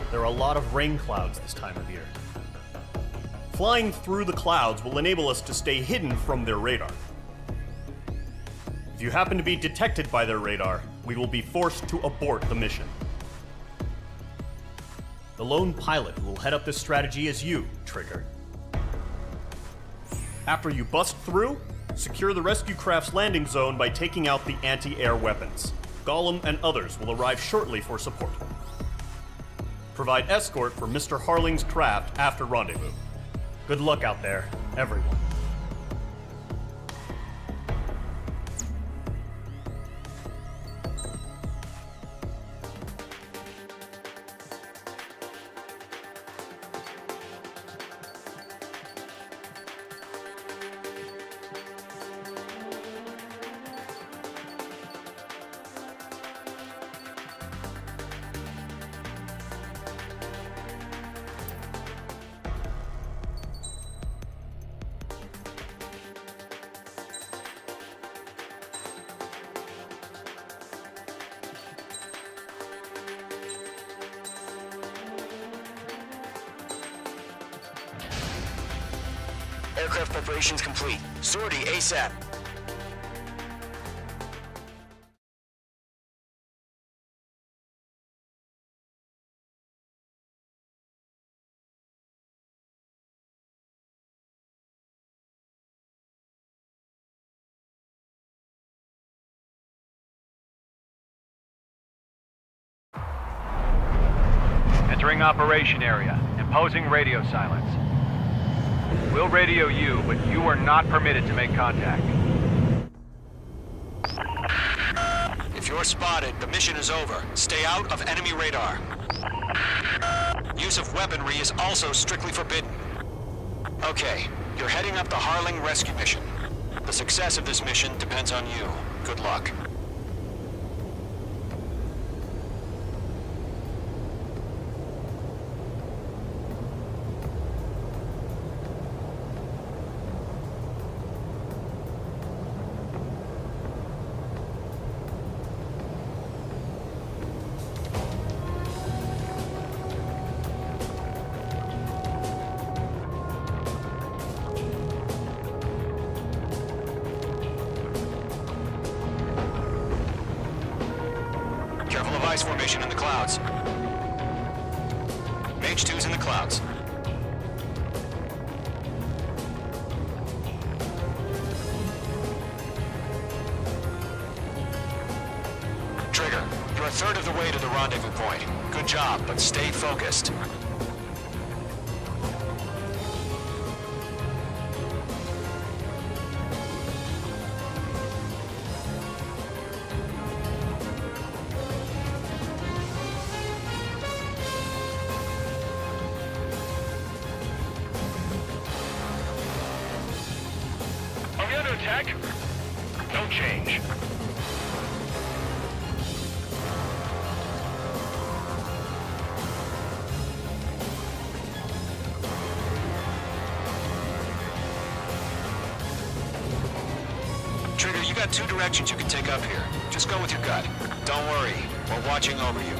There are a lot of rain clouds this time of year. Flying through the clouds will enable us to stay hidden from their radar. If you happen to be detected by their radar, we will be forced to abort the mission. The lone pilot who will head up this strategy is you, Trigger. After you bust through, secure the rescue craft's landing zone by taking out the anti-air weapons. Gollum and others will arrive shortly for support. Provide escort for Mr. Harling's craft after rendezvous. Good luck out there, everyone. Aircraft preparations complete. Sortie ASAP. Entering operation area. Imposing radio silence. We'll radio you, but you are not permitted to make contact. If you're spotted, the mission is over. Stay out of enemy radar. Use of weaponry is also strictly forbidden. Okay, you're heading up the Harling rescue mission. The success of this mission depends on you. Good luck. Device formation in the clouds. Mage 2's in the clouds. Trigger, you're a third of the way to the rendezvous point. Good job, but stay focused. Attack? No change. Trigger, you got two directions you can take up here. Just go with your gut. Don't worry, we're watching over you.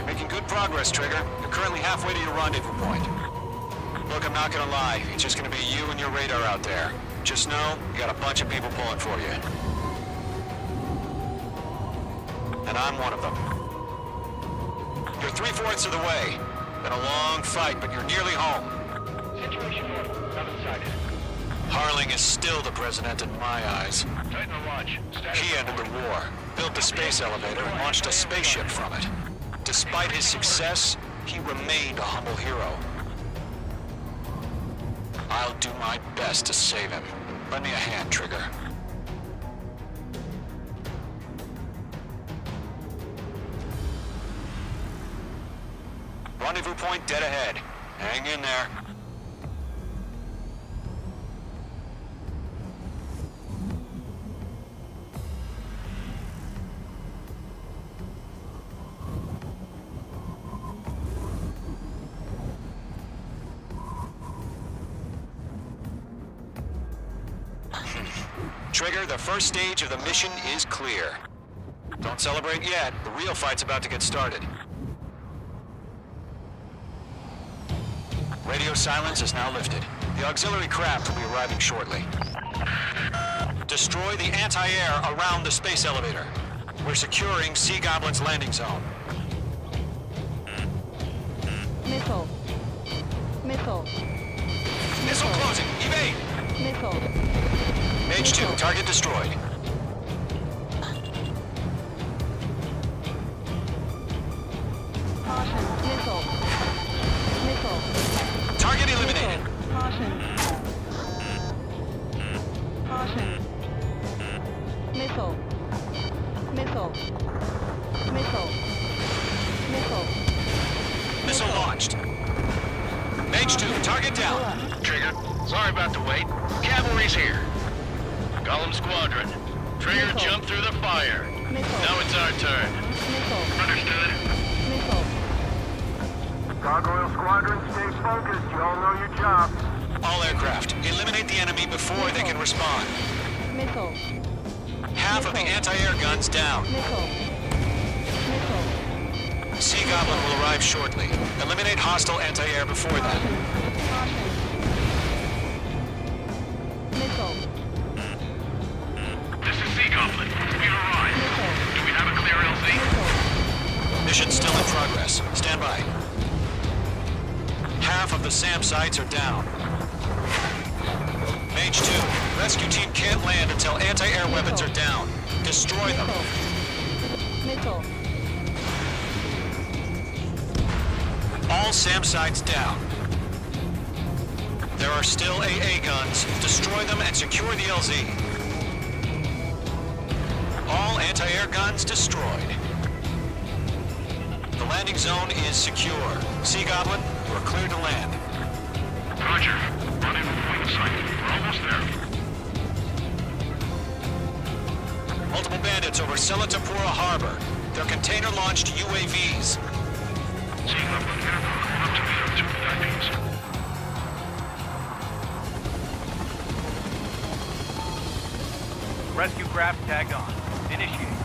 Making good progress, Trigger. You're currently halfway to your rendezvous point. Look, I'm not gonna lie. It's just gonna be you and your radar out there. Just know, you got a bunch of people pulling for you. And I'm one of them. You're 3/4 of the way. Been a long fight, but you're nearly home. Situation normal. Seven-sided. Harling is still the president in my eyes. Tighten the launch. He ended the war, built the space elevator, and launched a spaceship from it. Despite his success, he remained a humble hero. I'll do my best to save him. Lend me a hand, Trigger. Rendezvous point dead ahead. Hang in there. Trigger, the first stage of the mission is clear. Don't celebrate yet. The real fight's about to get started. Radio silence is now lifted. The auxiliary craft will be arriving shortly. Destroy the anti-air around the space elevator. We're securing Sea Goblin's landing zone. Missile. Missile. Missile closing. Evade! Missile. Mage 2, target destroyed. Caution. Missile. Missile. Target eliminated. Caution. Caution. Missile. Missile. Missile. Missile. Missile launched. Mage 2, target down. Trigger, sorry about the wait. Cavalry's here. Golem Squadron. Trigger, Missile. jump through the fire. Missile. Now it's our turn. Missile. Understood. Missile. Gargoyle Squadron, stay focused. You all know your jobs. All aircraft, eliminate the enemy before they can respond. Missile. Half of the anti-air guns down. Missile. Missile. Sea Goblin will arrive shortly. Eliminate hostile anti-air before that. Caution. Missile. This is Sea Goblin. We've arrived. Missile. Do we have a clear LZ? Missile. Mission still in progress. Stand by. Half of the SAM sites are down. Mage 2, rescue team can't land until anti-air weapons are down. Destroy them. Missile. All SAM sites down. There are still AA guns. Destroy them and secure the LZ. All anti-air guns destroyed. The landing zone is secure. Sea Goblin, we're cleared to land. Roger. Rendezvous point in sight. We're almost there. Multiple bandits over Selatapura Harbor. They're container-launched UAVs. Sea Goblin, careful. Up to me on 2 IPs. Rescue craft tagged on. Initiate.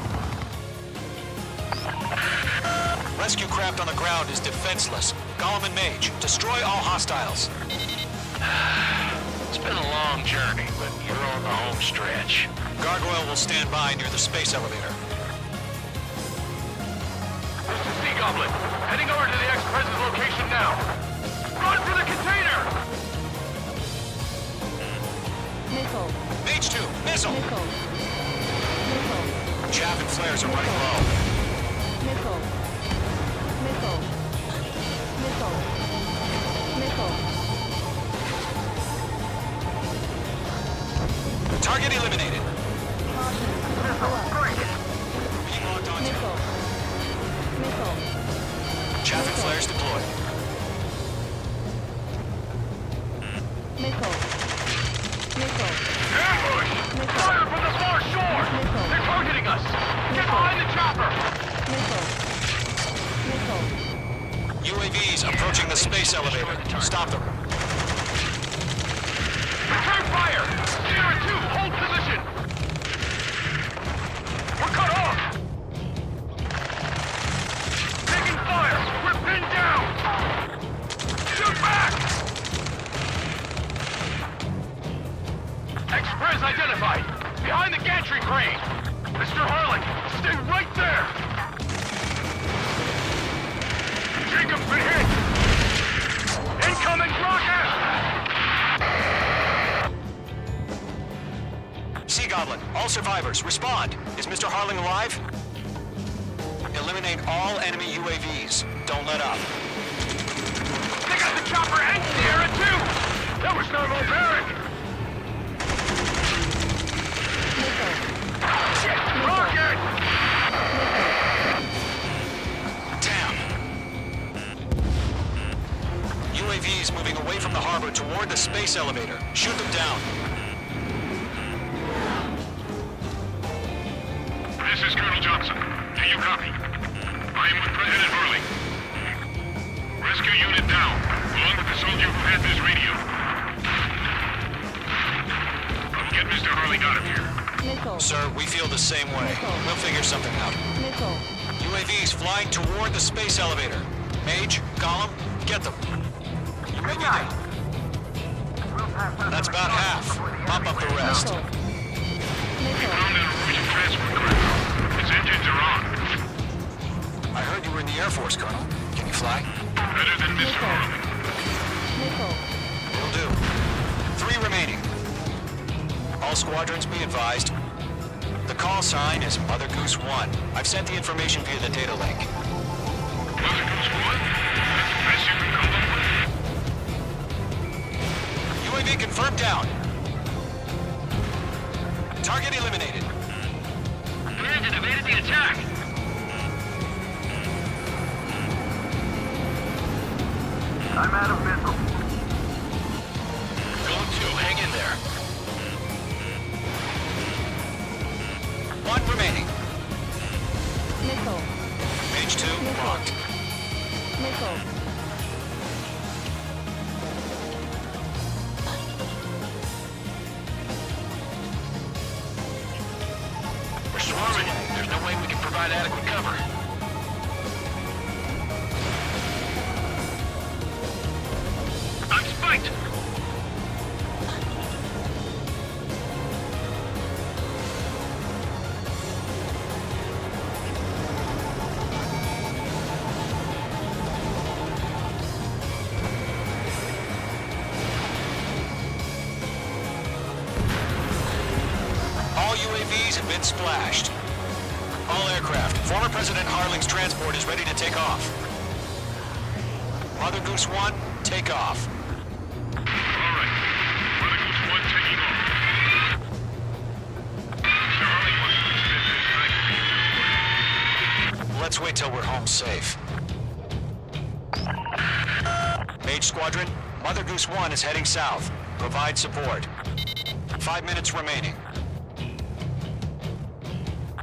Rescue craft on the ground is defenseless. Golem and Mage, destroy all hostiles. It's been a long journey, but you're on the home stretch. Gargoyle will stand by near the space elevator. This is Sea Goblin. Heading over to the ex-president's location now. Run for the container! Missile. Mage 2, missile! Missile. Missile. Chaff and flares are running low. Missile. Missile. Missile. Missile. Target eliminated. Caution. Being locked onto. Missile. Missile. Chaff and flares deployed. Missile. Missile. Ambush! Missile. Fire from the far shore! Missile. They're targeting us! Get behind the chopper! Missile. Missile. UAVs approaching the space elevator. Stop them. Return fire! Sierra 2, hold position! We're cut off! Taking fire! We're pinned down! Shoot back! Express identified! Behind the gantry crane! Mr. Harlan, stay right there! Jacob's been hit! Rebels, respond. Is Mr. Harling alive? Eliminate all enemy UAVs. Don't let up. They got the chopper and Sierra too! That was no more Barrack! Shit! Rocket! Down. UAVs moving away from the harbor toward the space elevator. Shoot them down. This is Colonel Johnson. Do you copy? I am with President Hurley. Rescue unit down, along with the soldier who had this radio. I'll get Mr. Hurley out of here. Missile. Sir, we feel the same way. We'll figure something out. Missile. UAVs flying toward the space elevator. Mage, Gollum, get them. UAV down. That's about half. Pop up the rest. Missile. We found an Norwegian transport craft. Its engines are on. I heard you were in the Air Force, Colonel. Can you fly? Better than Mr. Hurley. Missile. Will do. 3 remaining. All squadrons be advised. The call sign is Mother Goose 1. I've sent the information via the data link. Mother Goose 1? That's the best you can call them? UAV confirmed down. Target eliminated. Brandon evaded the attack. I'm out of missiles. Going 2, hang in there. 1 remaining. Missile. Mage 2 locked. Missile. We're swarming. There's no way we can provide adequate cover. I'm spiked. All UAVs have been splashed. All aircraft. Former President Harling's transport is ready to take off. Mother Goose 1, take off. All right. Mother Goose 1 taking off. Mr. Hurley wants to extend this night. Let's wait till we're home safe. Mage Squadron, Mother Goose 1 is heading south. Provide support. 5 minutes remaining.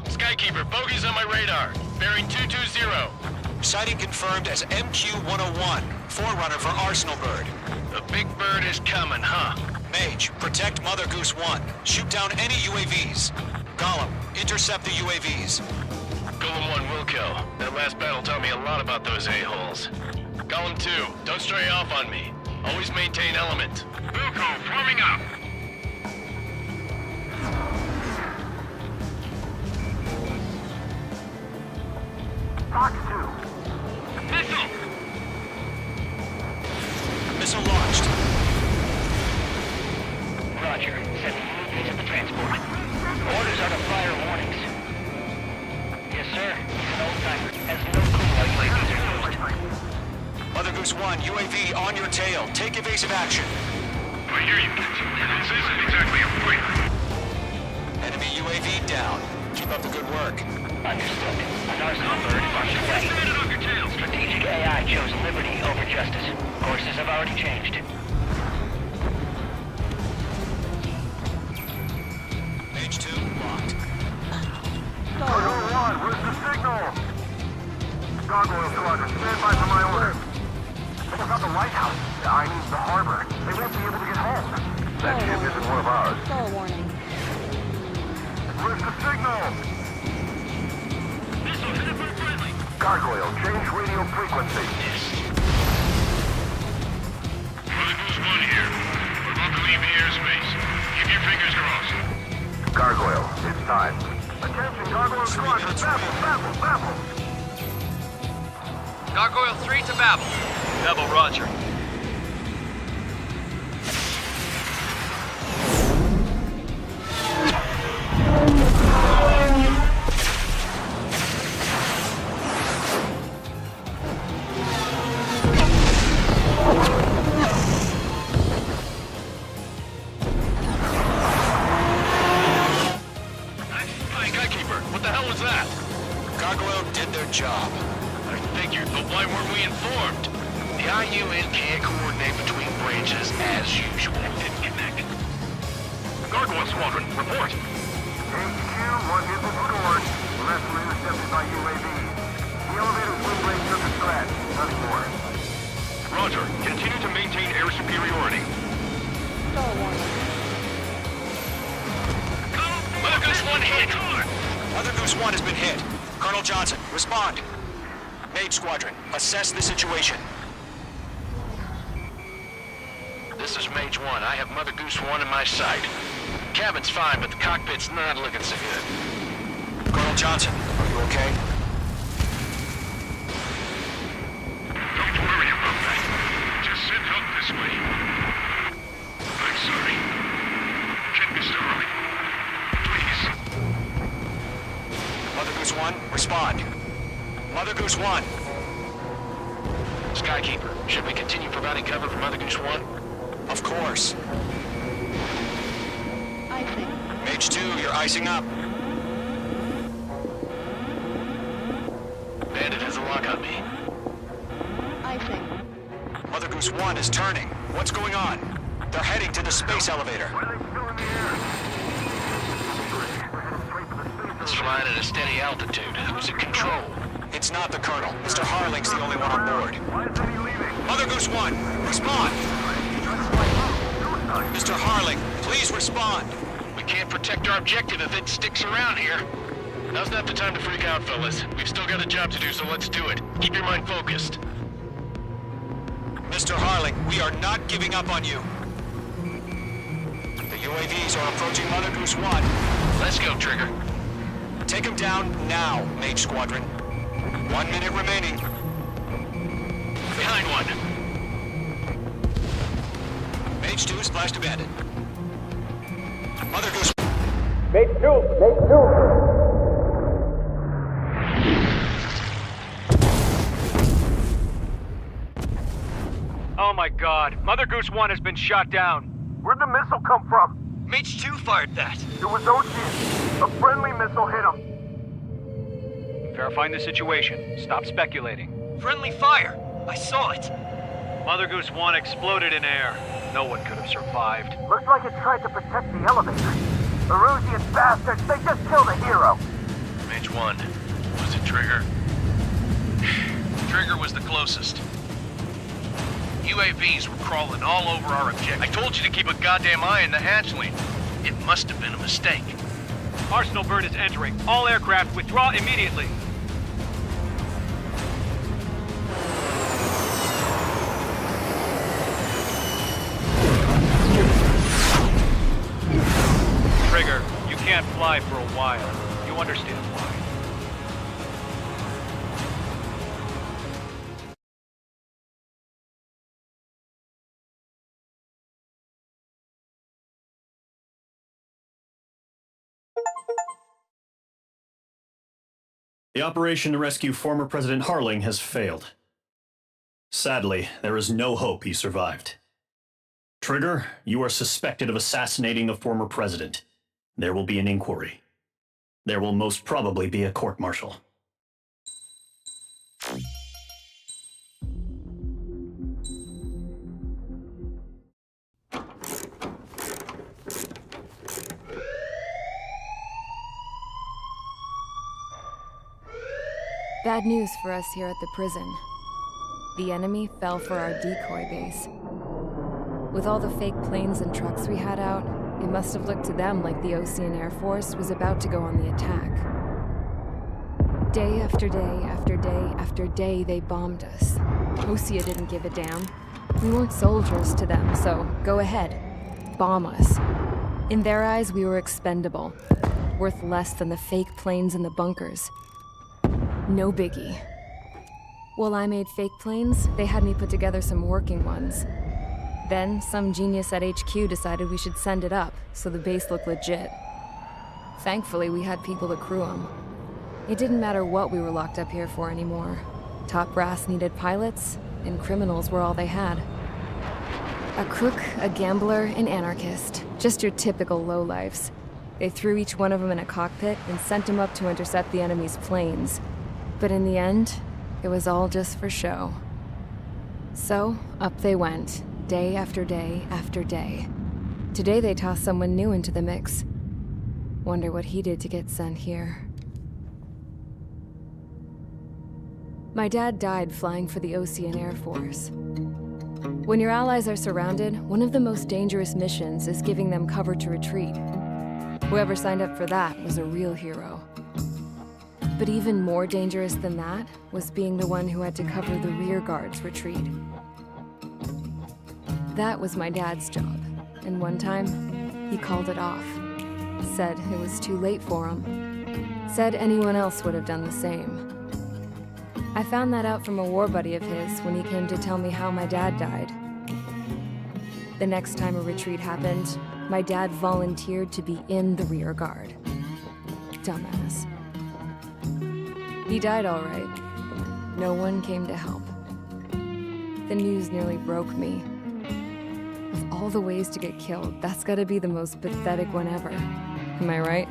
Skykeeper, bogeys on my radar. Bearing 220. Sighting confirmed as MQ-101, forerunner for Arsenal Bird. The big bird is coming, huh? Mage, protect Mother Goose 1. Shoot down any UAVs. Gollum, intercept the UAVs. Golem 1 will kill. That last battle taught me a lot about those a-holes. Golem 2, don't stray off on me. Always maintain element. Wilco, forming up. Fox 2. Missile! Missile launched. Roger. Sending UAVs at the transport. Orders are to fire warnings. Yes, sir. He's an old-timer. Has no clue how UAVs are used. Mother Goose 1, UAV on your tail. Take evasive action. I hear you. This isn't exactly a fight. Enemy UAV down. Keep up the good work. Understood. An Arsenal bird is on its way. Strategic AI chose liberty over justice. Courses have already changed. Mage 2 locked. Cargo 1, where's the signal? Gargoyle Squadron, stand by for my order. What about the lighthouse? I mean the harbor. They won't be able to get home. That ship isn't one of ours. Stall warning. Where's the signal? Gargoyle, change radio frequency. Mother Goose 1 here. We're about to leave the airspace. Keep your fingers crossed. Gargoyle, it's time. Attention, Gargoyle Squadron, Babel! Gargoyle 3 to Babel. Babel, roger. over! What the hell was that? Gargoyle did their job. I figured, but why weren't we informed? The IUN can't coordinate between branches as usual. Didn't connect. Gargoyle Squadron, report. HQ, one hit with doors. The rest were intercepted by UAV. The elevator's wind blade took a scratch. Nothing more. Roger. Continue to maintain air superiority. Star warning. Mother Goose 1 hit! Mother Goose 1 has been hit. Colonel Johnson, respond. Mage Squadron, assess the situation. This is Mage 1. I have Mother Goose 1 in my sight. Cabin's fine, but the cockpit's not looking so good. Colonel Johnson, are you okay? Don't worry about that. Just send help this way. I'm sorry. Get Mr. Harling. Please. Mother Goose 1, respond. Mother Goose 1. Skykeeper, should we continue providing cover for Mother Goose 1? Of course. Icing. Mage 2, you're icing up. Bandit has a lock on me. Icing. Mother Goose 1 is turning. What's going on? They're heading to the space elevator. It's flying at a steady altitude. Who's in control? It's not the Colonel. Mr. Harling's the only one on board. Mother Goose 1, respond! Mr. Harling, please respond! We can't protect our objective if it sticks around here. Now's not the time to freak out, fellas. We've still got a job to do, so let's do it. Keep your mind focused. Mr. Harling, we are not giving up on you. The UAVs are approaching Mother Goose 1. Let's go, Trigger. Take them down now, Mage Squadron. 1 minute remaining. Behind one. Mage 2 splashed a bandit. Mother Goose... Mage 2! Mage 2! Oh my god. Mother Goose 1 has been shot down. Where'd the missile come from? Mage 2 fired that. It was Ocean. A friendly missile hit him. Verifying the situation. Stop speculating. Friendly fire! I saw it! Mother Goose 1 exploded in air. No one could have survived. Looks like it tried to protect the elevator. Erusian bastards, they just killed a hero. Mage 1. Was it Trigger? Trigger was the closest. UAVs were crawling all over our objective. I told you to keep a goddamn eye on the hatchling. It must have been a mistake. Arsenal bird is entering. All aircraft withdraw immediately. Trigger, you can't fly for a while. You understand why. The operation to rescue former President Harling has failed. Sadly, there is no hope he survived. Trigger, you are suspected of assassinating the former president. There will be an inquiry. There will most probably be a court-martial. Bad news for us here at the prison. The enemy fell for our decoy base. With all the fake planes and trucks we had out, it must have looked to them like the Ocean Air Force was about to go on the attack. Day after day after day after day, they bombed us. Osea didn't give a damn. We weren't soldiers to them, so go ahead. Bomb us. In their eyes, we were expendable. Worth less than the fake planes in the bunkers. No biggie. While I made fake planes, they had me put together some working ones. Then, some genius at HQ decided we should send it up, so the base looked legit. Thankfully, we had people to crew them. It didn't matter what we were locked up here for anymore. Top brass needed pilots, and criminals were all they had. A crook, a gambler, an anarchist. Just your typical lowlifes. They threw each one of them in a cockpit and sent them up to intercept the enemy's planes. But in the end, it was all just for show. So, up they went, day after day after day. Today they tossed someone new into the mix. Wonder what he did to get sent here. My dad died flying for the Ocean Air Force. When your allies are surrounded, one of the most dangerous missions is giving them cover to retreat. Whoever signed up for that was a real hero. But even more dangerous than that was being the one who had to cover the rear guard's retreat. That was my dad's job, and one time, he called it off. Said it was too late for him. Said anyone else would have done the same. I found that out from a war buddy of his when he came to tell me how my dad died. The next time a retreat happened, my dad volunteered to be in the rear guard. Dumbass. He died all right. No one came to help. The news nearly broke me. Of all the ways to get killed, that's gotta be the most pathetic one ever. Am I right?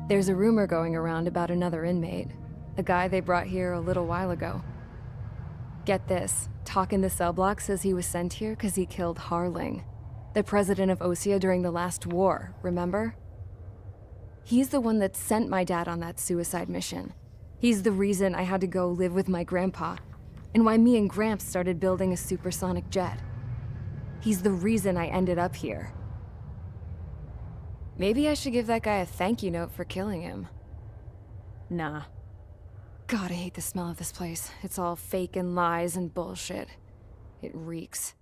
There's a rumor going around about another inmate. A guy they brought here a little while ago. Get this, talk in the cell block says he was sent here because he killed Harling, the president of Osea during the last war, remember? He's the one that sent my dad on that suicide mission. He's the reason I had to go live with my grandpa, and why me and Gramps started building a supersonic jet. He's the reason I ended up here. Maybe I should give that guy a thank you note for killing him. Nah. God, I hate the smell of this place. It's all fake and lies and bullshit. It reeks.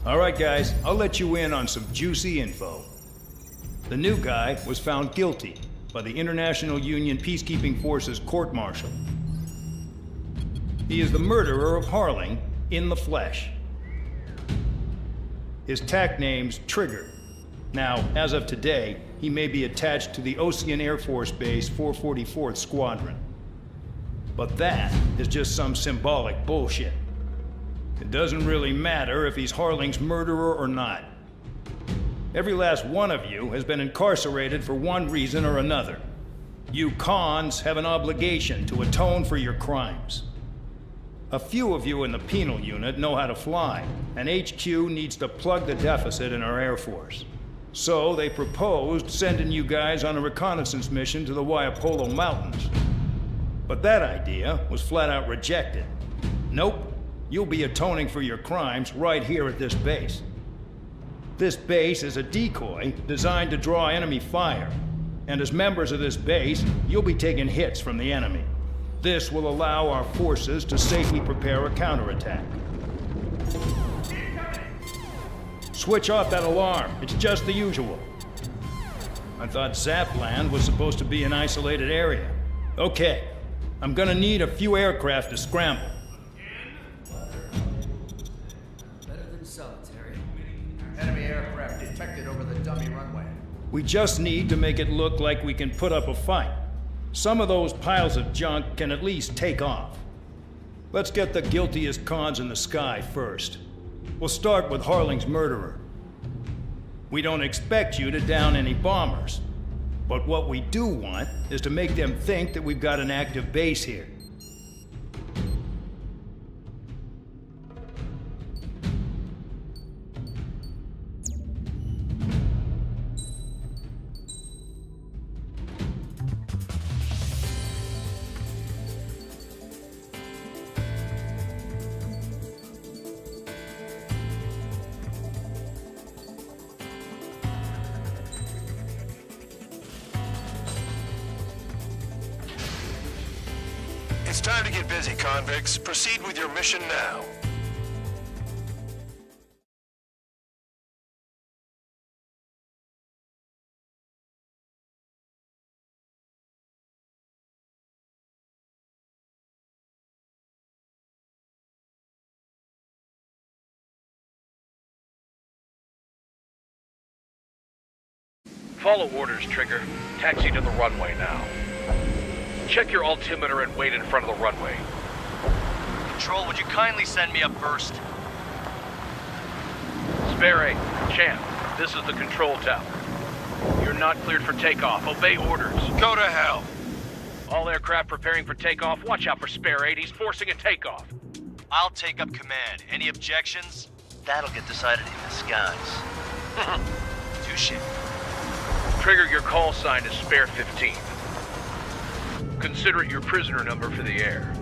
All right, guys, I'll let you in on some juicy info. The new guy was found guilty by the International Union Peacekeeping Forces court-martial. He is the murderer of Harling in the flesh. His TAC name's Trigger. Now, as of today, he may be attached to the Ocean Air Force Base 444th Squadron. But that is just some symbolic bullshit. It doesn't really matter if he's Harling's murderer or not. Every last one of you has been incarcerated for one reason or another. You cons have an obligation to atone for your crimes. A few of you in the penal unit know how to fly, and HQ needs to plug the deficit in our Air Force. So they proposed sending you guys on a reconnaissance mission to the Waiapolo Mountains. But that idea was flat out rejected. Nope. You'll be atoning for your crimes right here at this base. This base is a decoy designed to draw enemy fire. And as members of this base, you'll be taking hits from the enemy. This will allow our forces to safely prepare a counterattack. Switch off that alarm. It's just the usual. I thought Zapland was supposed to be an isolated area. Okay, I'm gonna need a few aircraft to scramble. Enemy aircraft detected over the dummy runway. We just need to make it look like we can put up a fight. Some of those piles of junk can at least take off. Let's get the guiltiest cons in the sky first. We'll start with Harling's murderer. We don't expect you to down any bombers. But what we do want is to make them think that we've got an active base here. It's time to get busy, convicts. Proceed with your mission now. Follow orders, Trigger. Taxi to the runway now. Check your altimeter and wait in front of the runway. Control, would you kindly send me up first? Spare 8, Champ, this is the control tower. You're not cleared for takeoff. Obey orders. Go to hell. All aircraft preparing for takeoff. Watch out for Spare 8. He's forcing a takeoff. I'll take up command. Any objections? That'll get decided in the skies. Touche. Trigger, your call sign is Spare 15. Consider it your prisoner number for the air.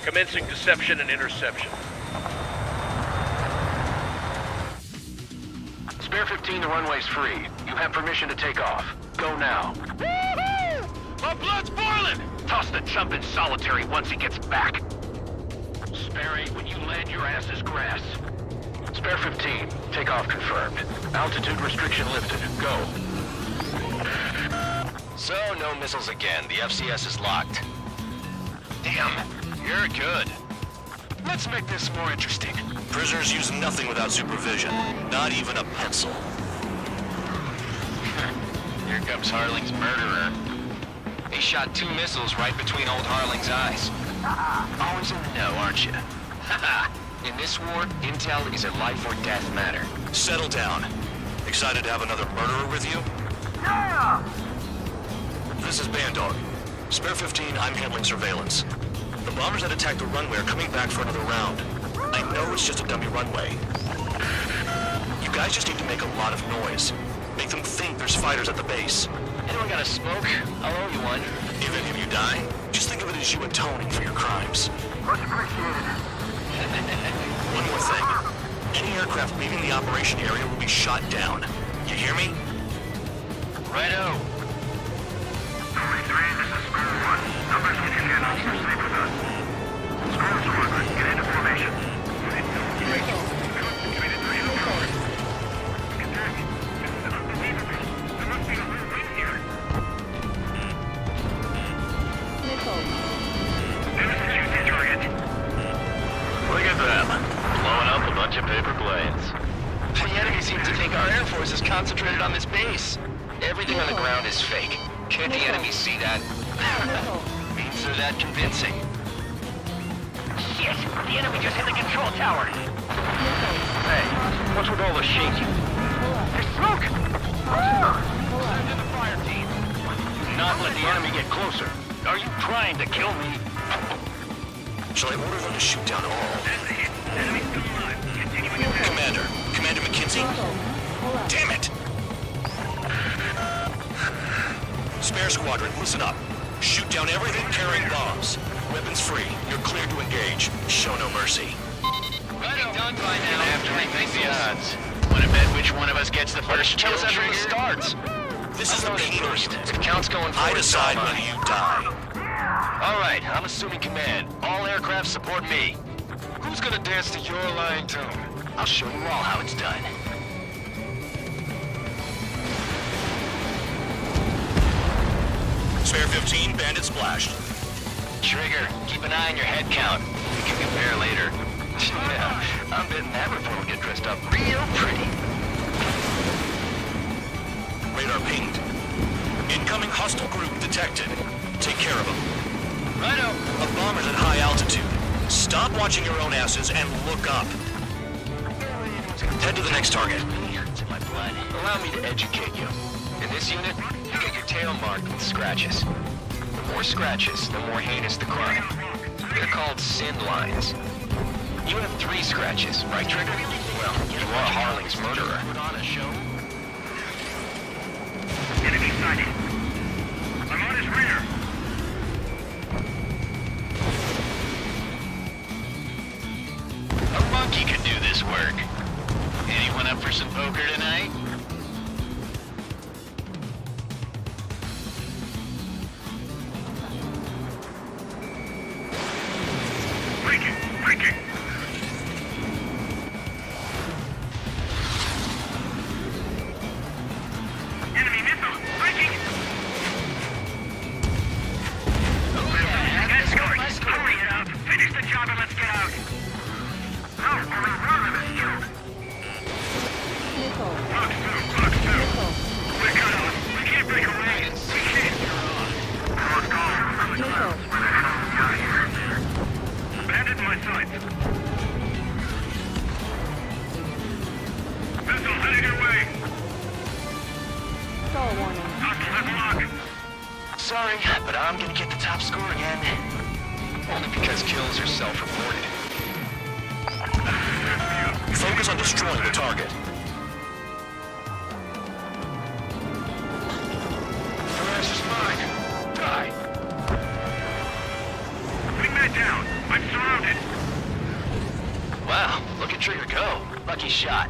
Commencing deception and interception. Spare 15, the runway's free. You have permission to take off. Go now. Woohoo! My blood's boiling! Toss the chump in solitary once he gets back. Spare 8, when you land, your ass is grass. Spare 15, takeoff confirmed. Altitude restriction lifted. Go. So, no missiles again. The FCS is locked. Damn, you're good. Let's make this more interesting. Prisoners use nothing without supervision. Not even a pencil. Here comes Harling's murderer. He shot 2 missiles right between old Harling's eyes. Always in the know, aren't you? In this war, intel is a life or death matter. Settle down. Excited to have another murderer with you? Yeah! This is Bandog. Spare 15, I'm handling surveillance. The bombers that attacked the runway are coming back for another round. I know it's just a dummy runway. You guys just need to make a lot of noise. Make them think there's fighters at the base. Anyone got a smoke? I'll owe you one. If any of you die, just think of it as you atoning for your crimes. Much appreciated. One more thing. Any aircraft leaving the operation area will be shot down. You hear me? Righto. Numbers when you can. You're safe with us. Squad squadron, get into formation. Concentrated reload. Attack. This is unbelievable. There must be a whole wing here. There's the shooting target. Look at them. Blowing up a bunch of paper planes. The enemy seems to think our Air Force is concentrated on this base. Everything on the ground is fake. Can't the enemy see that? Means they're that convincing. Shit! The enemy just hit the control tower! Hey, what's with all the shaking? There's smoke! Send in the fire team. Do not let the enemy get closer. Are you trying to kill me? Shall I order them to shoot down all? Commander McKinsey? Damn it! Spare squadron, listen up. Shoot down everything carrying bombs. Weapons free. You're cleared to engage. Show no mercy. Right done by now. Gonna have to rethink the odds. Wanna bet which one of us gets the first kill after trigger? the starts. This is the keenest. If counts going forward, I decide whether you die. Alright, I'm assuming command. All aircraft support me. Who's gonna dance to your lying tune? I'll show you all how it's done. Spare 15, bandit splashed. Trigger, keep an eye on your head count. We can compare later. Yeah, I'm betting that report will get dressed up real pretty. Radar pinged. Incoming hostile group detected. Take care of them. Righto. A bomber's at high altitude. Stop watching your own asses and look up. Head to the next target. It's in my blood. Allow me to educate you. In this unit, you get your tail marked with scratches. The more scratches, the more heinous the crime. They're called sin lines. You have 3 scratches, right, Trigger? Well, you are Harling's murderer. Put on a show. Enemy sighted. I'm on his rear. A monkey could do this work. Anyone up for some poker tonight? Breaking. Enemy missile. Breaking. Let's go. Hurry it up. Finish the job and let's get out. No, only one of us. Fox 2. We're cut off. Bandit in my sights. Missile heading your way. Stall warning. Sorry, but I'm gonna get the top score again. Only because kills are self-reported. Focus on destroying the target. The rest is mine. Die. Wingman down. I'm surrounded. Wow, look at Trigger go. Lucky shot.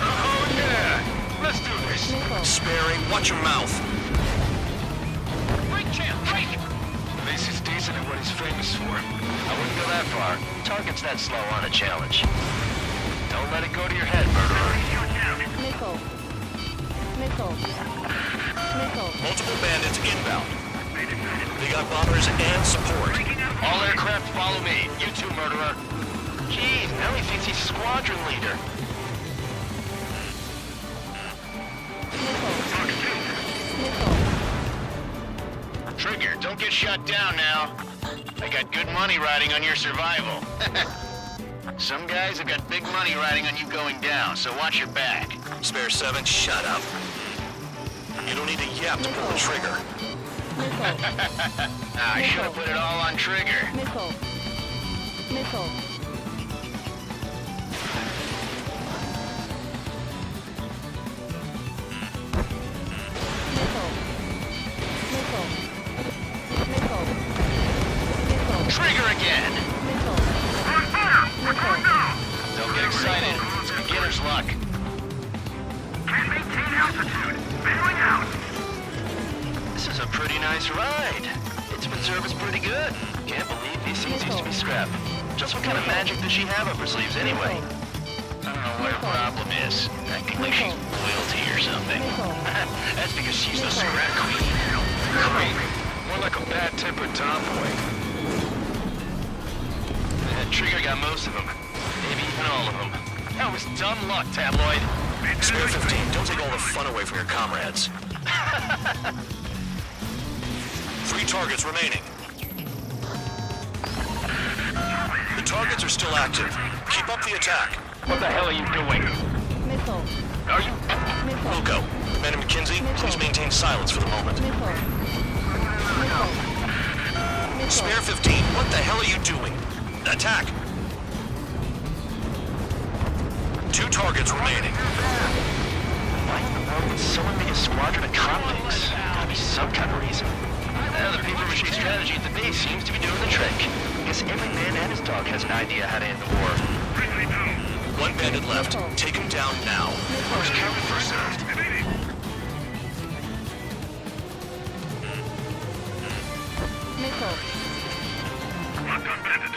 Oh yeah! Let's do this! Sparing, watch your mouth! Break, champ, break! At least he's decent at what he's famous for. I wouldn't go that far. Target's that slow on a challenge. Don't let it go to your head, murderer. Missile. Missile. Missile. Multiple bandits inbound. They got bombers and support. All aircraft follow me. You too, murderer. Jeez, now he thinks he's squadron leader. Trigger, don't get shot down now. I got good money riding on your survival. Some guys have got big money riding on you going down, so watch your back. Spare 7, shut up. You don't need a yap to pull the trigger. I should have put it all on Trigger. Missile. Missile. Trigger again! Don't get excited. It's beginner's luck. Can't maintain altitude. Bailing out. This is a pretty nice ride. Its reserve is pretty good. Can't believe these things used to be scrap. Just what kind of magic does she have up her sleeves anyway? I don't know what her problem is. Acting like she's royalty or something. That's because she's the scrap queen. Queen? More like a bad-tempered tomboy. Trigger got most of them. Maybe even all of them. That was dumb luck, Tabloid. Spare 15, don't take all the fun away from your comrades. 3 targets remaining. The targets are still active. Keep up the attack. What the hell are you doing? Missile. Are you... Wilco, Commander McKenzie, please maintain silence for the moment. Spare 15, what the hell are you doing? Attack! 2 targets remaining. Why in the world would someone make a squadron of convicts? Gotta be some kind of reason. The paper-mache strategy at the base seems to be doing the trick. Guess every man and his dog has an idea how to end the war. 1 bandit left. Take him down now. First come, first served. Missile. Locked on bandit.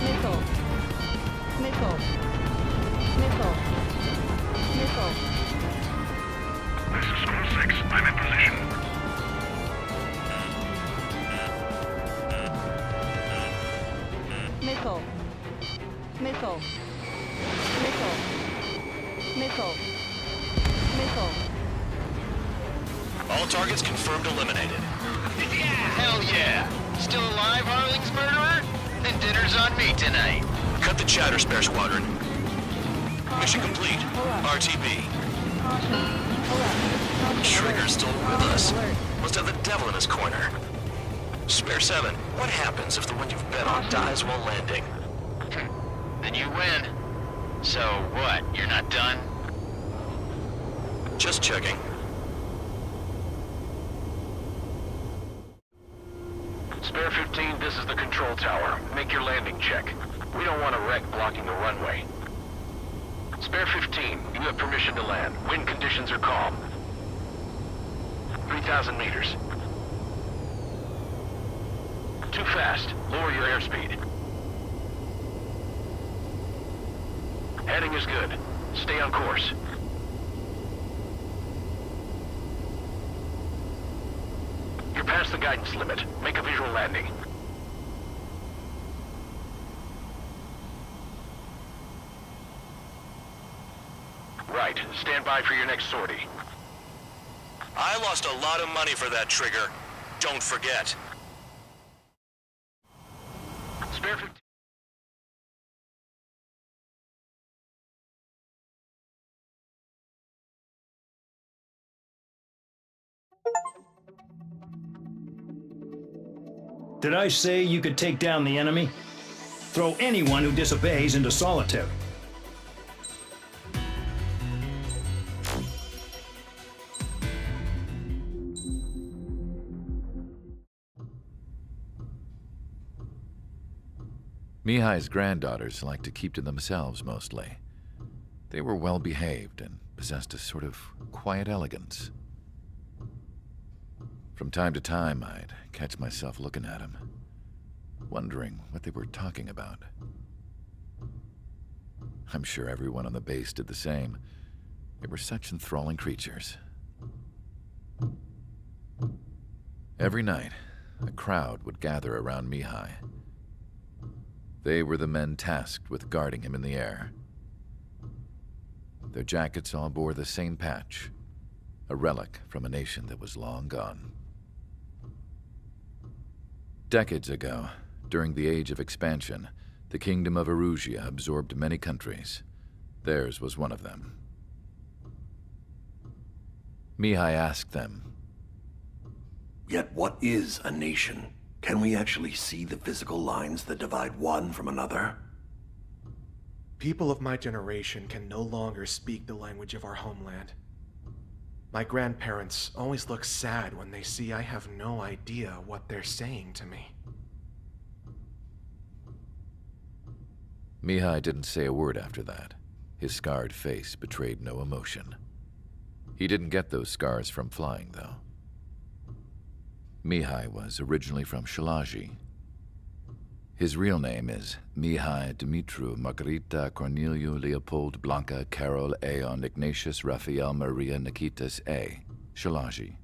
Missile. Missile. Missile. Missile. This is Score 6. I'm in position. Missile. Missile. Missile. Missile. Missile. All targets confirmed eliminated. Hell yeah! Still alive, Harling's murderer? Then dinner's on me tonight. Cut the chatter, Spare Squadron. Mission complete. RTB. Trigger's still with us. Must have the devil in his corner. Spare 7, what happens if the one you've bet on dies while landing? Then you win. So what, you're not done? Just checking. Spare 15, this is the control tower. Make your landing check. We don't want a wreck blocking the runway. Spare 15, you have permission to land. Wind conditions are calm. 3,000 meters. Too fast. Lower your airspeed. Heading is good. Stay on course. You're past the guidance limit. Make a visual landing. Right. Stand by for your next sortie. I lost a lot of money for that trigger. Don't forget. Spare 15. Did I say you could take down the enemy? Throw anyone who disobeys into solitary. Mihai's granddaughters liked to keep to themselves mostly. They were well behaved and possessed a sort of quiet elegance. From time to time, I'd catch myself looking at them, wondering what they were talking about. I'm sure everyone on the base did the same. They were such enthralling creatures. Every night, a crowd would gather around Mihai. They were the men tasked with guarding him in the air. Their jackets all bore the same patch, a relic from a nation that was long gone. Decades ago, during the Age of Expansion, the Kingdom of Erusia absorbed many countries. Theirs was one of them. Mihai asked them, "Yet what is a nation? Can we actually see the physical lines that divide one from another?" People of my generation can no longer speak the language of our homeland. My grandparents always look sad when they see I have no idea what they're saying to me. Mihai didn't say a word after that. His scarred face betrayed no emotion. He didn't get those scars from flying, though. Mihai was originally from Shalaji. His real name is Mihai Dumitru Margarita Corneliu Leopold Blanca Carol Aeon Ignatius Raphael Maria Nikitas A. Shalaji.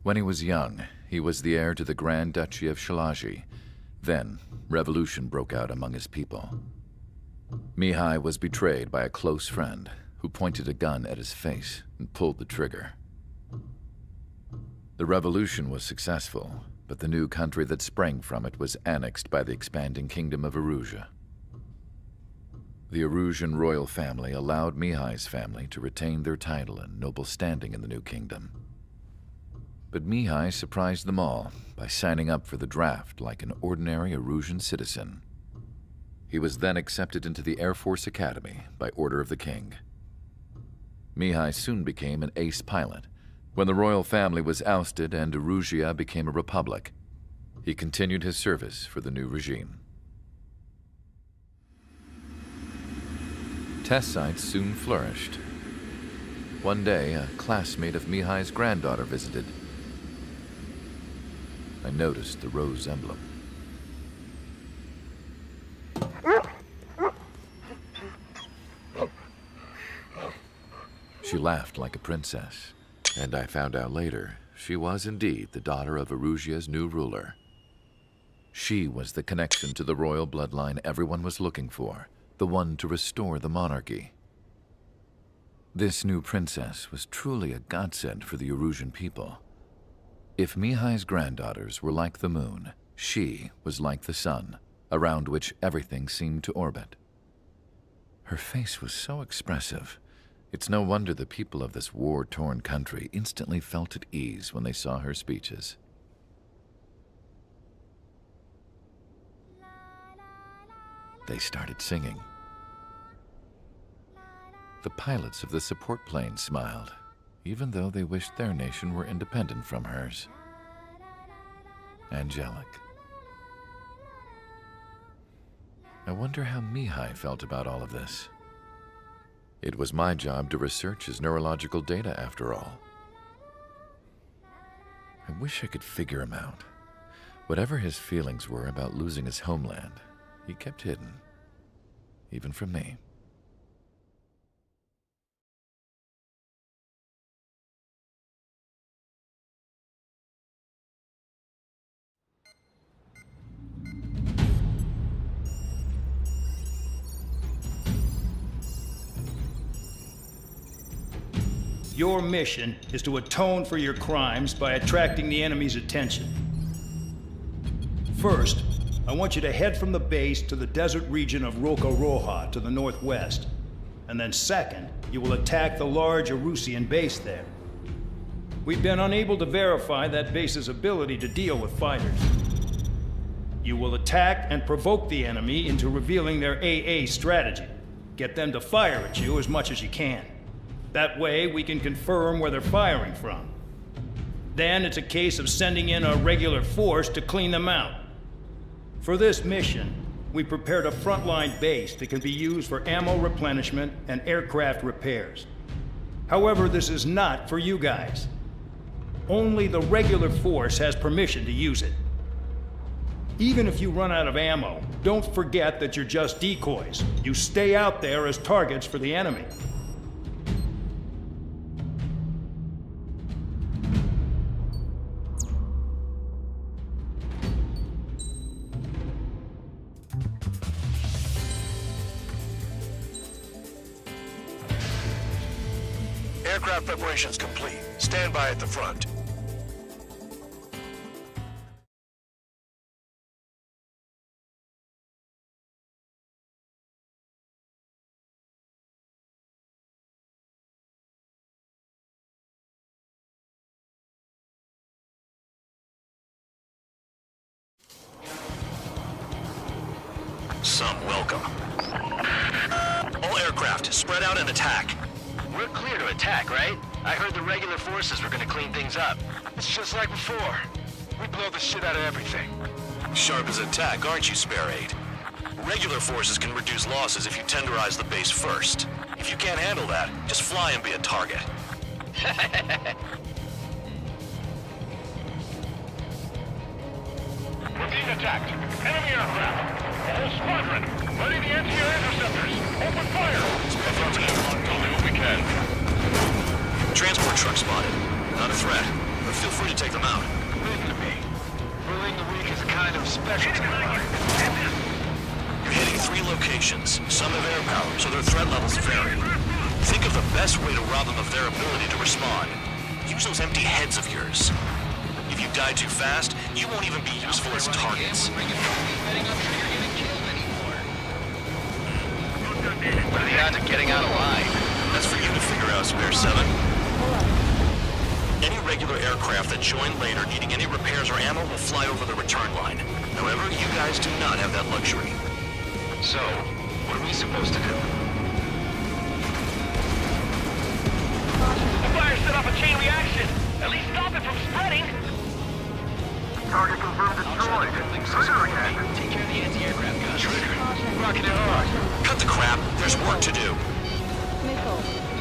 When he was young, he was the heir to the Grand Duchy of Shalaji. Then, revolution broke out among his people. Mihai was betrayed by a close friend who pointed a gun at his face and pulled the trigger. The revolution was successful, but the new country that sprang from it was annexed by the expanding Kingdom of Erusia. The Erusian royal family allowed Mihai's family to retain their title and noble standing in the new kingdom. But Mihai surprised them all by signing up for the draft like an ordinary Erusian citizen. He was then accepted into the Air Force Academy by order of the king. Mihai soon became an ace pilot. When the royal family was ousted and Erusia became a republic, he continued his service for the new regime. Test sites soon flourished. One day, a classmate of Mihai's granddaughter visited. I noticed the rose emblem. She laughed like a princess. And I found out later, she was indeed the daughter of Erusia's new ruler. She was the connection to the royal bloodline everyone was looking for, the one to restore the monarchy. This new princess was truly a godsend for the Erusian people. If Mihai's granddaughters were like the moon, she was like the sun, around which everything seemed to orbit. Her face was so expressive. It's no wonder the people of this war-torn country instantly felt at ease when they saw her speeches. They started singing. The pilots of the support plane smiled, even though they wished their nation were independent from hers. Angelic. I wonder how Mihai felt about all of this. It was my job to research his neurological data, after all. I wish I could figure him out. Whatever his feelings were about losing his homeland, he kept hidden, even from me. Your mission is to atone for your crimes by attracting the enemy's attention. First, I want you to head from the base to the desert region of Roca-Roja to the northwest. And then second, you will attack the large Erusian base there. We've been unable to verify that base's ability to deal with fighters. You will attack and provoke the enemy into revealing their AA strategy. Get them to fire at you as much as you can. That way, we can confirm where they're firing from. Then it's a case of sending in a regular force to clean them out. For this mission, we prepared a frontline base that can be used for ammo replenishment and aircraft repairs. However, this is not for you guys. Only the regular force has permission to use it. Even if you run out of ammo, don't forget that you're just decoys. You stay out there as targets for the enemy. Aircraft preparations complete. Stand by at the front. Some welcome. All aircraft, spread out and attack. We're clear to attack, right? I heard the regular forces were gonna clean things up. It's just like before. We blow the shit out of everything. Sharp as a tack, aren't you, Spare Aid? Regular forces can reduce losses if you tenderize the base first. If you can't handle that, just fly and be a target. We're being attacked. Enemy aircraft. A whole squadron. Ready the anti-air interceptors. Open fire. I'll do what we can. Transport truck spotted. Not a threat, but feel free to take them out. Listen to me. Ruling the weak is a kind of specialty of mine. You're hitting 3 locations. Some have air power, so their threat levels vary. Think of the best way to rob them of their ability to respond. Use those empty heads of yours. If you die too fast, you won't even be useful as targets. What are the odds of getting out alive? That's for you to figure out, Spare 7. Any regular aircraft that join later needing any repairs or ammo will fly over the return line. However, you guys do not have that luxury. So, what are we supposed to do? The fire set off a chain reaction. At least stop it from spreading. Target confirmed destroyed. Trigger again. Take care of the anti-aircraft guns. Trigger. Rocking it hard. Cut the crap. There's work to do.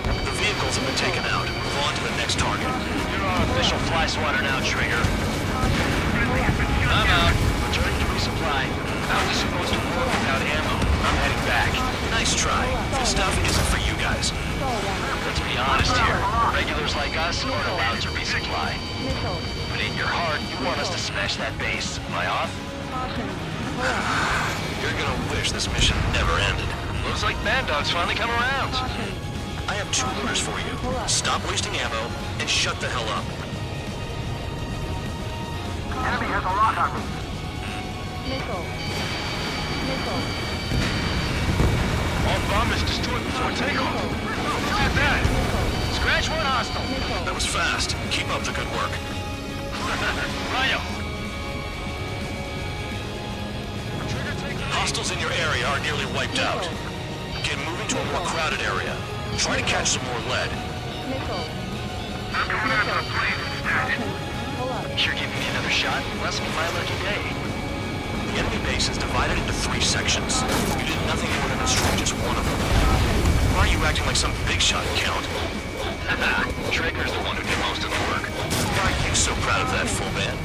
The vehicles have been taken out. Move on to the next target. You're our official fly swatter now, Trigger. I'm out. Returning to resupply. How are we supposed to work without ammo? I'm heading back. Nice try. This stuff isn't for you guys. Let's be honest here. Regulars like us aren't allowed to resupply. But in your heart, you want us to smash that base. Am I off? You're gonna wish this mission never ended. Looks like Mad Dog's finally come around. I have 2 orders for you. Stop wasting ammo and shut the hell up. Enemy has a lock on me. All bombers destroyed before takeoff. Look at that. Scratch one hostile. That was fast. Keep up the good work. Rhino. Hostiles in your area are nearly wiped out. Get moving to a more crowded area. Try to catch some more lead. I'm going out to the plane instead. You're giving me another shot? Must be my lucky day. The enemy base is divided into 3 sections. You did nothing more than destroy just one of them. Why are you acting like some big shot, Count? Trigger's the one who did most of the work. Why are you so proud of that, full man?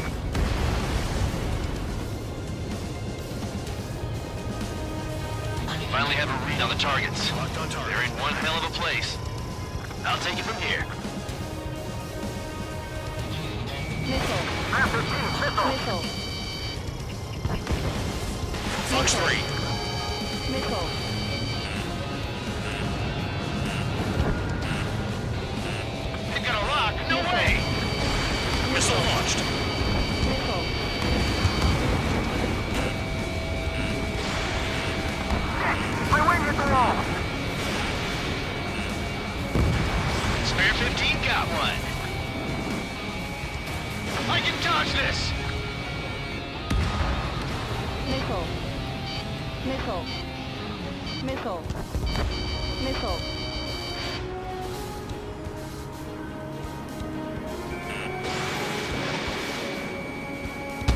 Finally have a read on the targets. They're in one hell of a place. I'll take it from here. Fox 3. I can dodge this! Missile. Missile. Missile. Missile.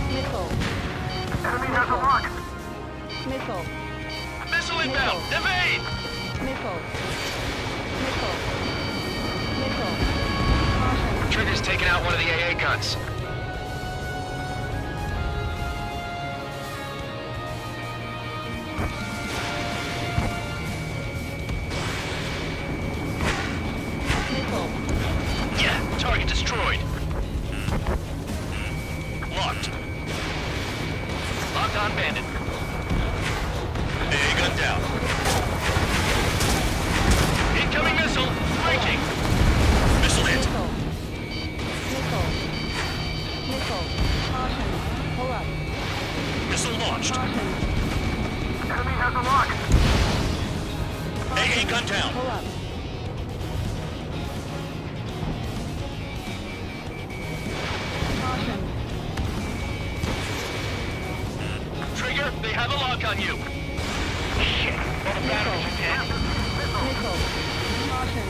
Missile. Enemy has a lock. Missile. Missile inbound! Evade! Missile. Missile. Missile. Caution. Trigger's taken out one of the AA guns. Missile. Yeah, target destroyed. Locked. Locked on bandit. AA gun down. Incoming missile! Breaking! Missile hit. Missile. Missile. Missile. Caution. Pull up. Missile launched. Caution. Enemy has a lock. AA gun down. Pull up. Caution. Trigger, they have a lock on you. Shit. All the batteries are dead. Missile. Caution.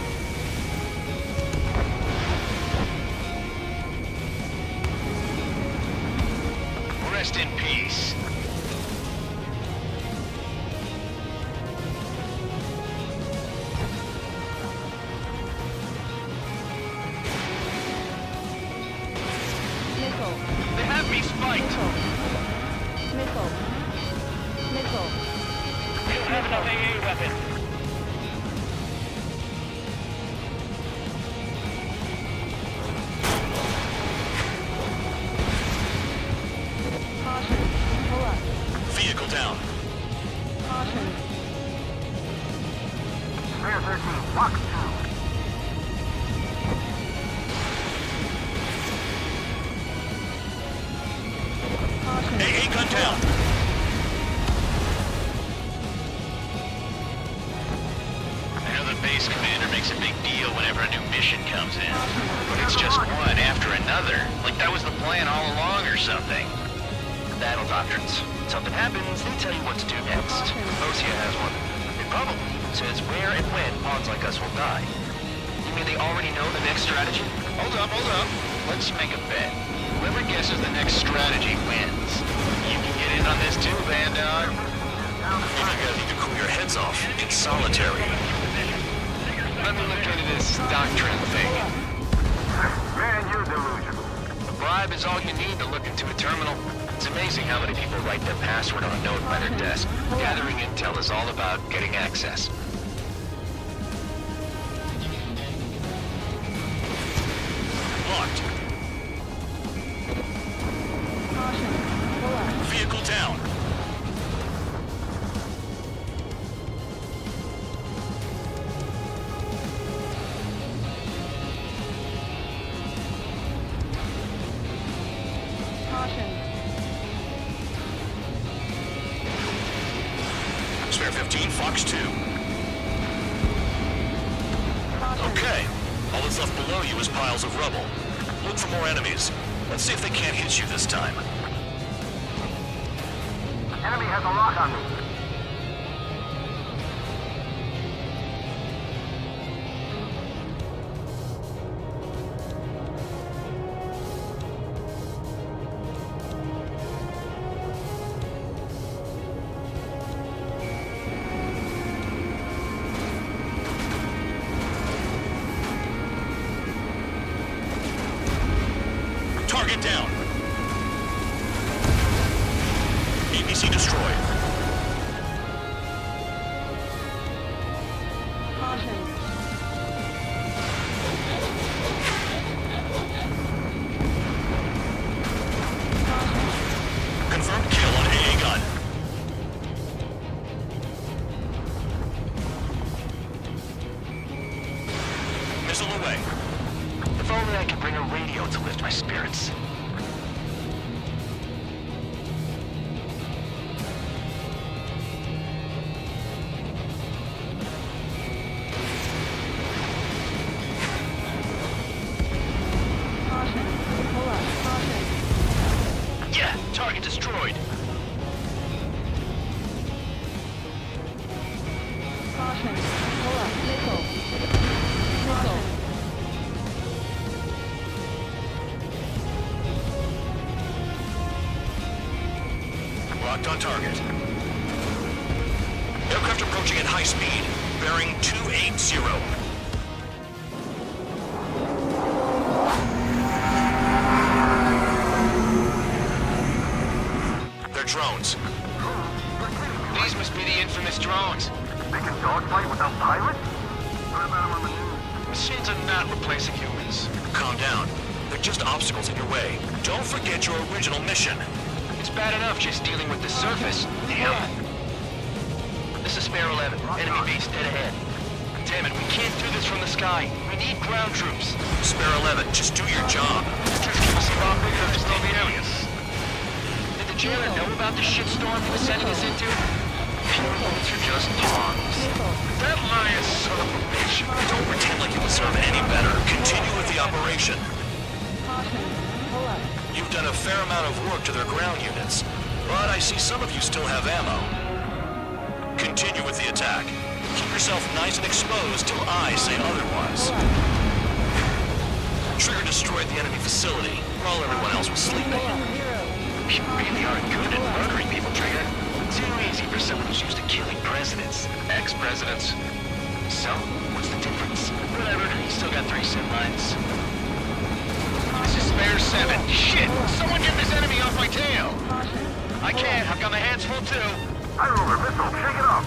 Rest in peace. Missile. They have me spiked. Missile. Missile. You don't have enough AA weapon. Caution. Pull up. Vehicle down. Caution. Player 13, lock 2. Caution. AA gun down. I know the base commander makes a big deal whenever a new mission comes in. But it's just one after another. Like that was the plan all along or something. Battle doctrines. Something happens, they tell you what to do next. Osia has one. It probably says where and when pawns like us will die. You mean they already know the next strategy? Hold up. Let's make a bet. Whoever guesses the next strategy wins. You can get in on this too, Vandog. You're gonna need to cool your heads off. It's solitary. Let me look into this doctrine thing. Man, you're delusional. A bribe is all you need to look into a terminal. It's amazing how many people write their password on a note by their desk. Gathering intel is all about getting access. Locked. Caution. Pull up. Vehicle down. Caution. Spare 15, Fox 2. Okay. All that's left below you is piles of rubble. Look for more enemies. Let's see if they can't hit you this time. Enemy has a lock on me. Target down. ABC destroyed. Caution. Confirmed kill on AA gun. Missile away. If only I could bring a radio to lift my spirits. Caution. Pull up. Caution. Caution. Pull up. Missile. Missile. Locked on target. Aircraft approaching at high speed. Bearing 280. They're drones. These must be the infamous drones. They can dogfight without pilots? Machines are not replacing humans. Calm down. They're just obstacles in your way. Don't forget your original mission. It's bad enough just dealing with the surface. Damn. This is Spare 11. Enemy base dead ahead. Damn it, we can't do this from the sky. We need ground troops. Spare 11, just do your job. Just keep us involved bigger than the aliens. Did the jailer know about the shitstorm he was sending us into? Humans are just pawns. That lion son of a bitch. Don't pretend like you deserve any better. Continue with the operation. Caution. Pull up. You've done a fair amount of work to their ground units, but I see some of you still have ammo. Continue with the attack. Keep yourself nice and exposed till I say otherwise. Trigger destroyed the enemy facility while everyone else was sleeping. You really are good at murdering people, Trigger. Too easy for someone who's used to killing presidents. Ex-presidents. So, what's the difference? Whatever, you still got 3 sim lines. This is Spare 7. Shit! Someone get this enemy off my tail! I can't, I've got my hands full too. High roller missile, shake it off.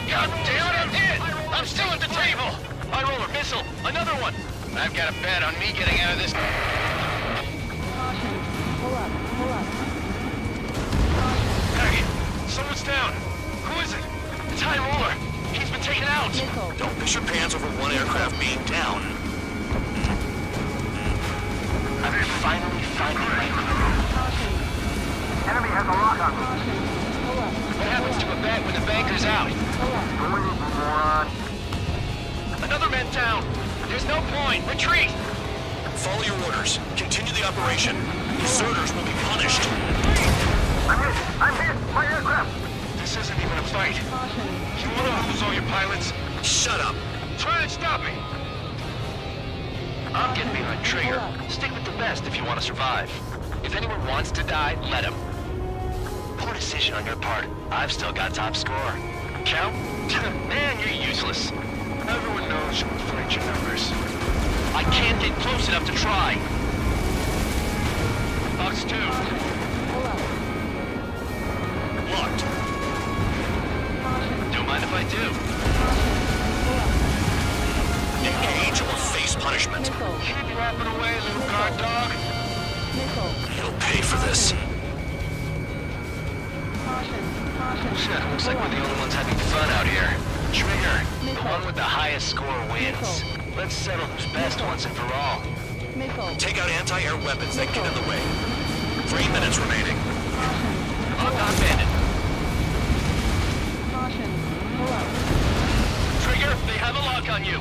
God damn it, I'm hit! I'm still at the table! High roller missile, another one! I've got a bet on me getting out of this. Caution. Pull up. Pull up. Target! Someone's down! Who is it? It's High Roller! He's been taken out! Missile. Don't piss your pants over one aircraft being down. I'm finally finding my groove. Caution. Enemy has a lock on me. Caution. Pull up. What happens to a bet when the banker's out? Pull up. Moron. Another man down! There's no point! Retreat! Follow your orders. Continue the operation. Deserters will be punished. I'm hit! I'm hit! My aircraft! This isn't even a fight. Caution. You wanna lose all your pilots? Shut up. Try and stop me! I'm getting behind Trigger. Stick with the best if you want to survive. If anyone wants to die, let him. Poor decision on your part. I've still got top score. Count? Man, you're useless. Everyone knows you inflate your numbers. I can't get close enough to try. Box 2. Pull up. Locked. Don't mind if I do. Pull up. Engage or face punishment. Missile. Keep yapping away, little guard dog. Missile. You'll pay for this. Caution. Caution. Looks like we're the only ones having fun out here. Trigger, the one with the highest score wins. Let's settle who's best once and for all. Missile. Take out anti-air weapons that get in the way. 3 minutes remaining. Locked on bandit. Caution. Pull up. Trigger, they have a lock on you.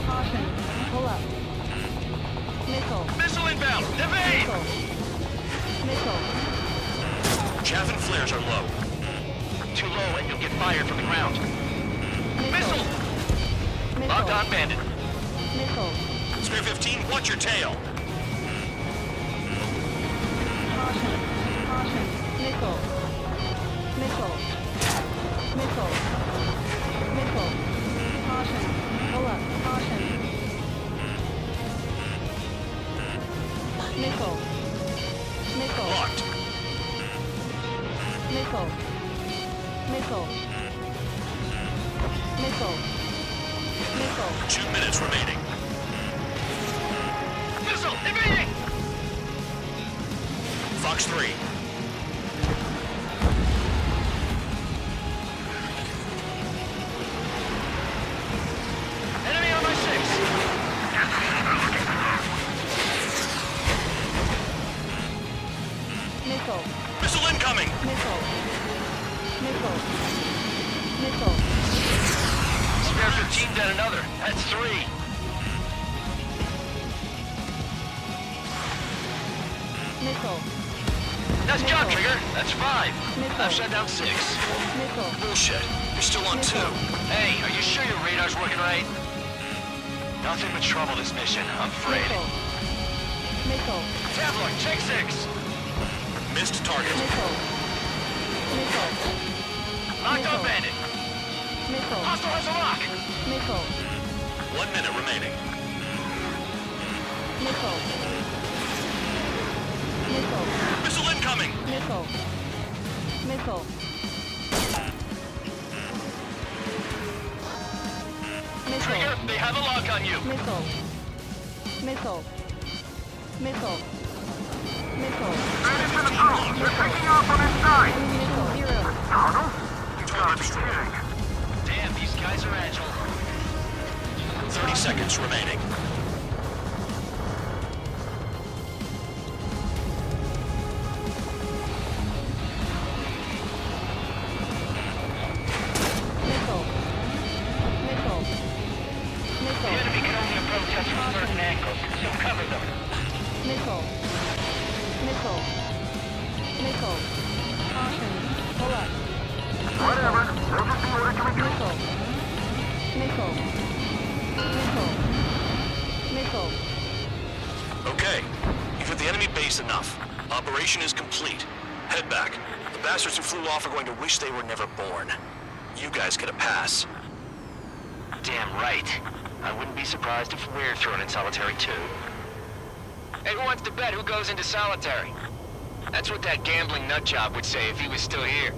Caution. Pull up. Missile. Missile inbound. Evade! Missile. Chaff and flares are low. Too low and you'll get fired from the ground. Missile! Locked on bandit. Missile. Spare 15, watch your tail. Caution. Caution. Missile. Missile. Missile. Missile. Caution. Pull up. Caution. Missile. Missile. Locked. Missile. Missile. Missile. Missile. 2 minutes remaining. Missile! Evading! Fox 3. Enemy on my 6. Missile. Missile incoming! Missile. Missile. Missile. Spare 15 down another. That's 3. Missile. Nice job, Trigger. That's 5. I've shut down 6. Bullshit. You're still on 2. Hey, are you sure your radar's working right? Nothing but trouble this mission, I'm afraid. Tabloid, check 6. Missed target. Knocked on bandit. Hostile has a lock. 1 minute remaining. Missile incoming! Trigger, they have a lock on you. Bandits in the tunnel. They're taking off on this side. Tunnel? You gotta be kidding. Damn, these guys are agile. 30 seconds remaining. The enemy can only approach us from certain angles, so cover them. Whatever. They'll just be ordered to retreat. Okay. You've hit the enemy base enough. Operation is complete. Head back. The bastards who flew off are going to wish they were never born. You guys get a pass. Damn right. I wouldn't be surprised if we're thrown in solitary too. Hey, who wants to bet who goes into solitary? That's what that gambling nutjob would say if he was still here.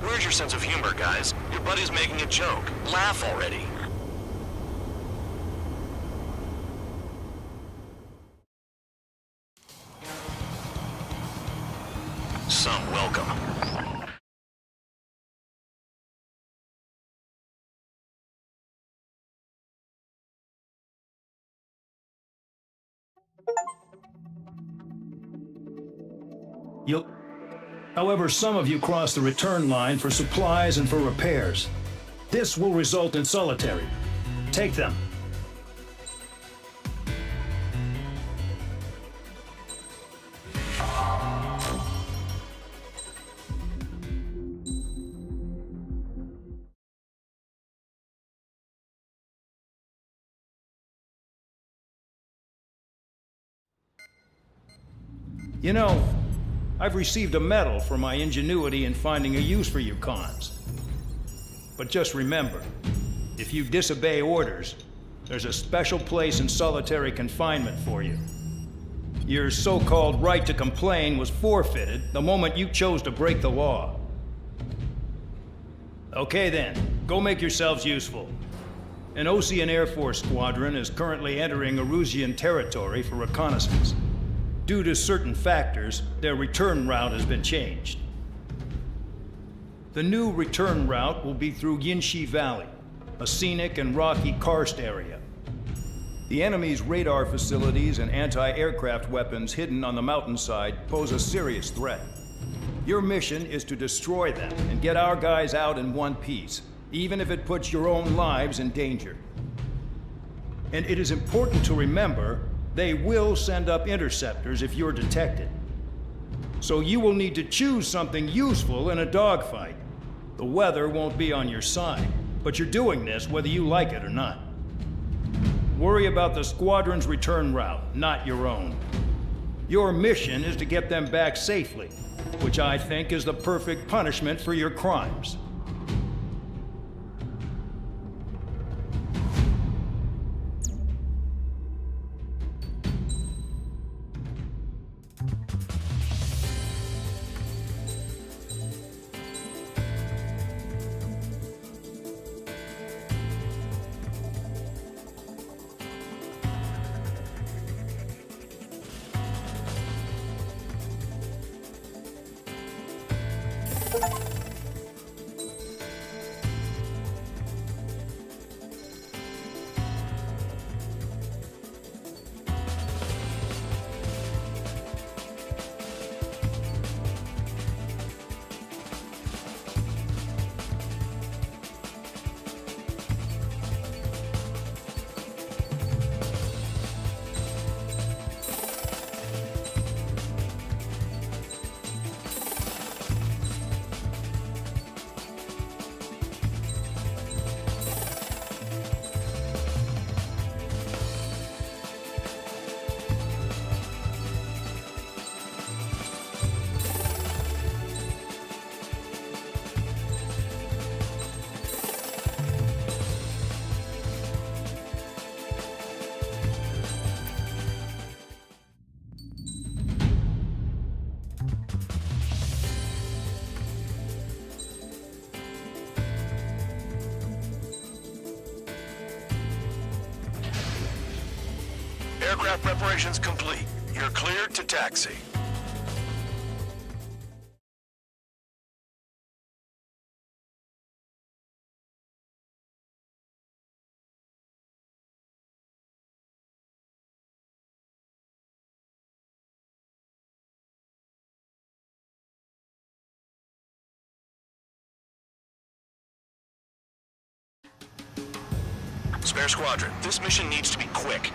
Where's your sense of humor, guys? Your buddy's making a joke. Laugh already. Some welcome. However, some of you cross the return line for supplies and for repairs. This will result in solitary. Take them. You know, I've received a medal for my ingenuity in finding a use for you cons. But just remember, if you disobey orders, there's a special place in solitary confinement for you. Your so-called right to complain was forfeited the moment you chose to break the law. Okay then, go make yourselves useful. An Osean Air Force squadron is currently entering Erusian territory for reconnaissance. Due to certain factors, their return route has been changed. The new return route will be through Yinshi Valley, a scenic and rocky karst area. The enemy's radar facilities and anti-aircraft weapons hidden on the mountainside pose a serious threat. Your mission is to destroy them and get our guys out in one piece, even if it puts your own lives in danger. And it is important to remember, they will send up interceptors if you're detected. So you will need to choose something useful in a dogfight. The weather won't be on your side, but you're doing this whether you like it or not. Worry about the squadron's return route, not your own. Your mission is to get them back safely, which I think is the perfect punishment for your crimes. Aircraft preparations complete. You're cleared to taxi. Spare Squadron, this mission needs to be quick.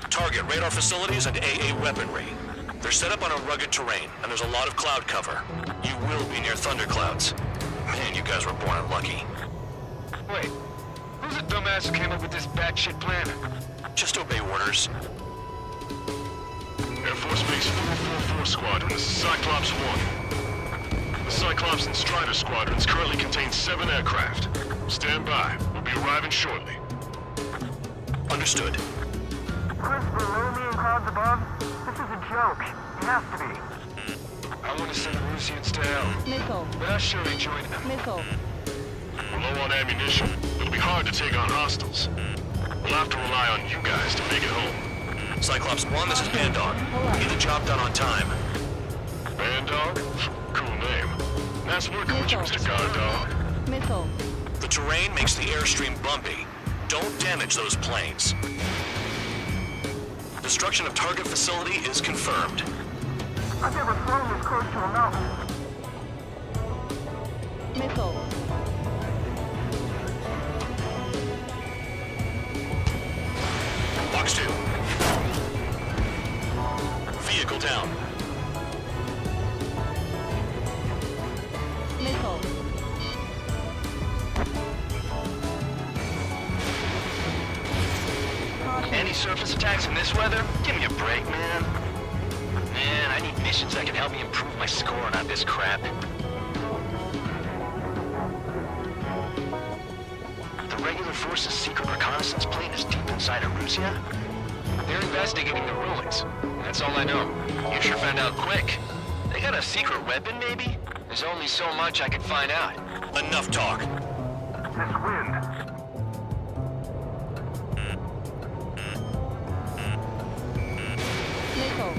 Target radar facilities and AA weaponry. They're set up on a rugged terrain, and there's a lot of cloud cover. You will be near thunderclouds. Man, you guys were born unlucky. Wait, who's the dumbass who came up with this batshit plan? Just obey orders. Air Force Base 444 Squadron, this is Cyclops 1. The Cyclops and Strider squadrons currently contain 7 aircraft. Stand by. We'll be arriving shortly. Understood. Chris, below me and clouds above? This is a joke. It has to be. I want to send the Rusians to hell. Missile. But I'll surely join them. Missile. We're low on ammunition. It'll be hard to take on hostiles. We'll have to rely on you guys to make it home. Cyclops 1, this is Bandog. Get the job done on time. Bandog? Cool name. Nice working with you, Mr. Guard Dog. Missile. The terrain makes the airstream bumpy. Don't damage those planes. Destruction of target facility is confirmed. I've never flown this close to a mountain. Missile. Box 2. Vehicle down. Missile. Any surface attacks in this weather? Give me a break, man. Man, I need missions that can help me improve my score, not this crap. The regular force's secret reconnaissance plane is deep inside Erusia? They're investigating the ruins. That's all I know. You sure found out quick. They got a secret weapon, maybe? There's only so much I can find out. Enough talk. This wind. Missile.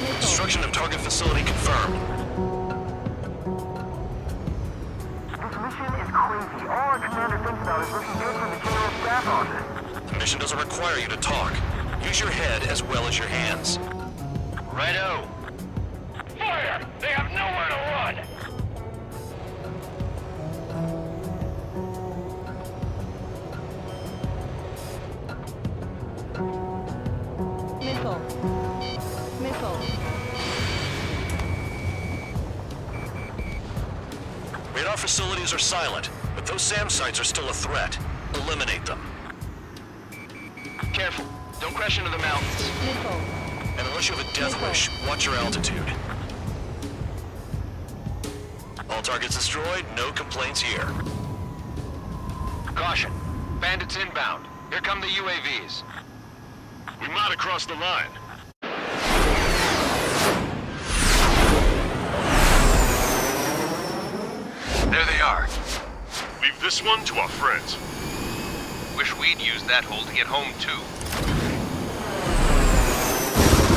Missile. Destruction of target facility confirmed. This mission is crazy. All our commander thinks about is looking good for the general staff office. The mission doesn't require you to talk. Use your head as well as your hands. Righto. Fire! They have nowhere to run! Missile. Missile. Radar facilities are silent, but those SAM sites are still a threat. Eliminate them. Careful. Don't crash into the mountains. Missile. And unless you have a death wish, watch your altitude. All targets destroyed, no complaints here. Caution. Bandits inbound. Here come the UAVs. We might have crossed the line. There they are. Leave this one to our friends. Wish we'd used that hole to get home, too.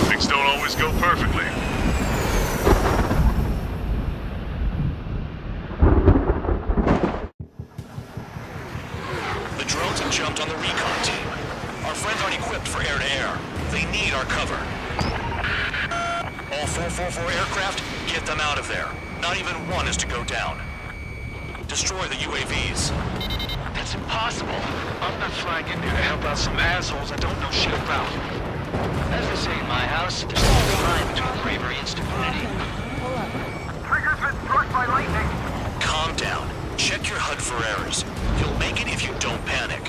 Things don't always go perfectly. The drones have jumped on the recon team. Our friends aren't equipped for air-to-air. They need our cover. All 444 aircraft, get them out of there. Not even one is to go down. Destroy the UAVs. That's impossible. I'm not flying in there to help out some assholes I don't know shit about. As they say in my house, there's no line between bravery and stupidity. Trigger's been struck by lightning. Calm down. Check your HUD for errors. You'll make it if you don't panic.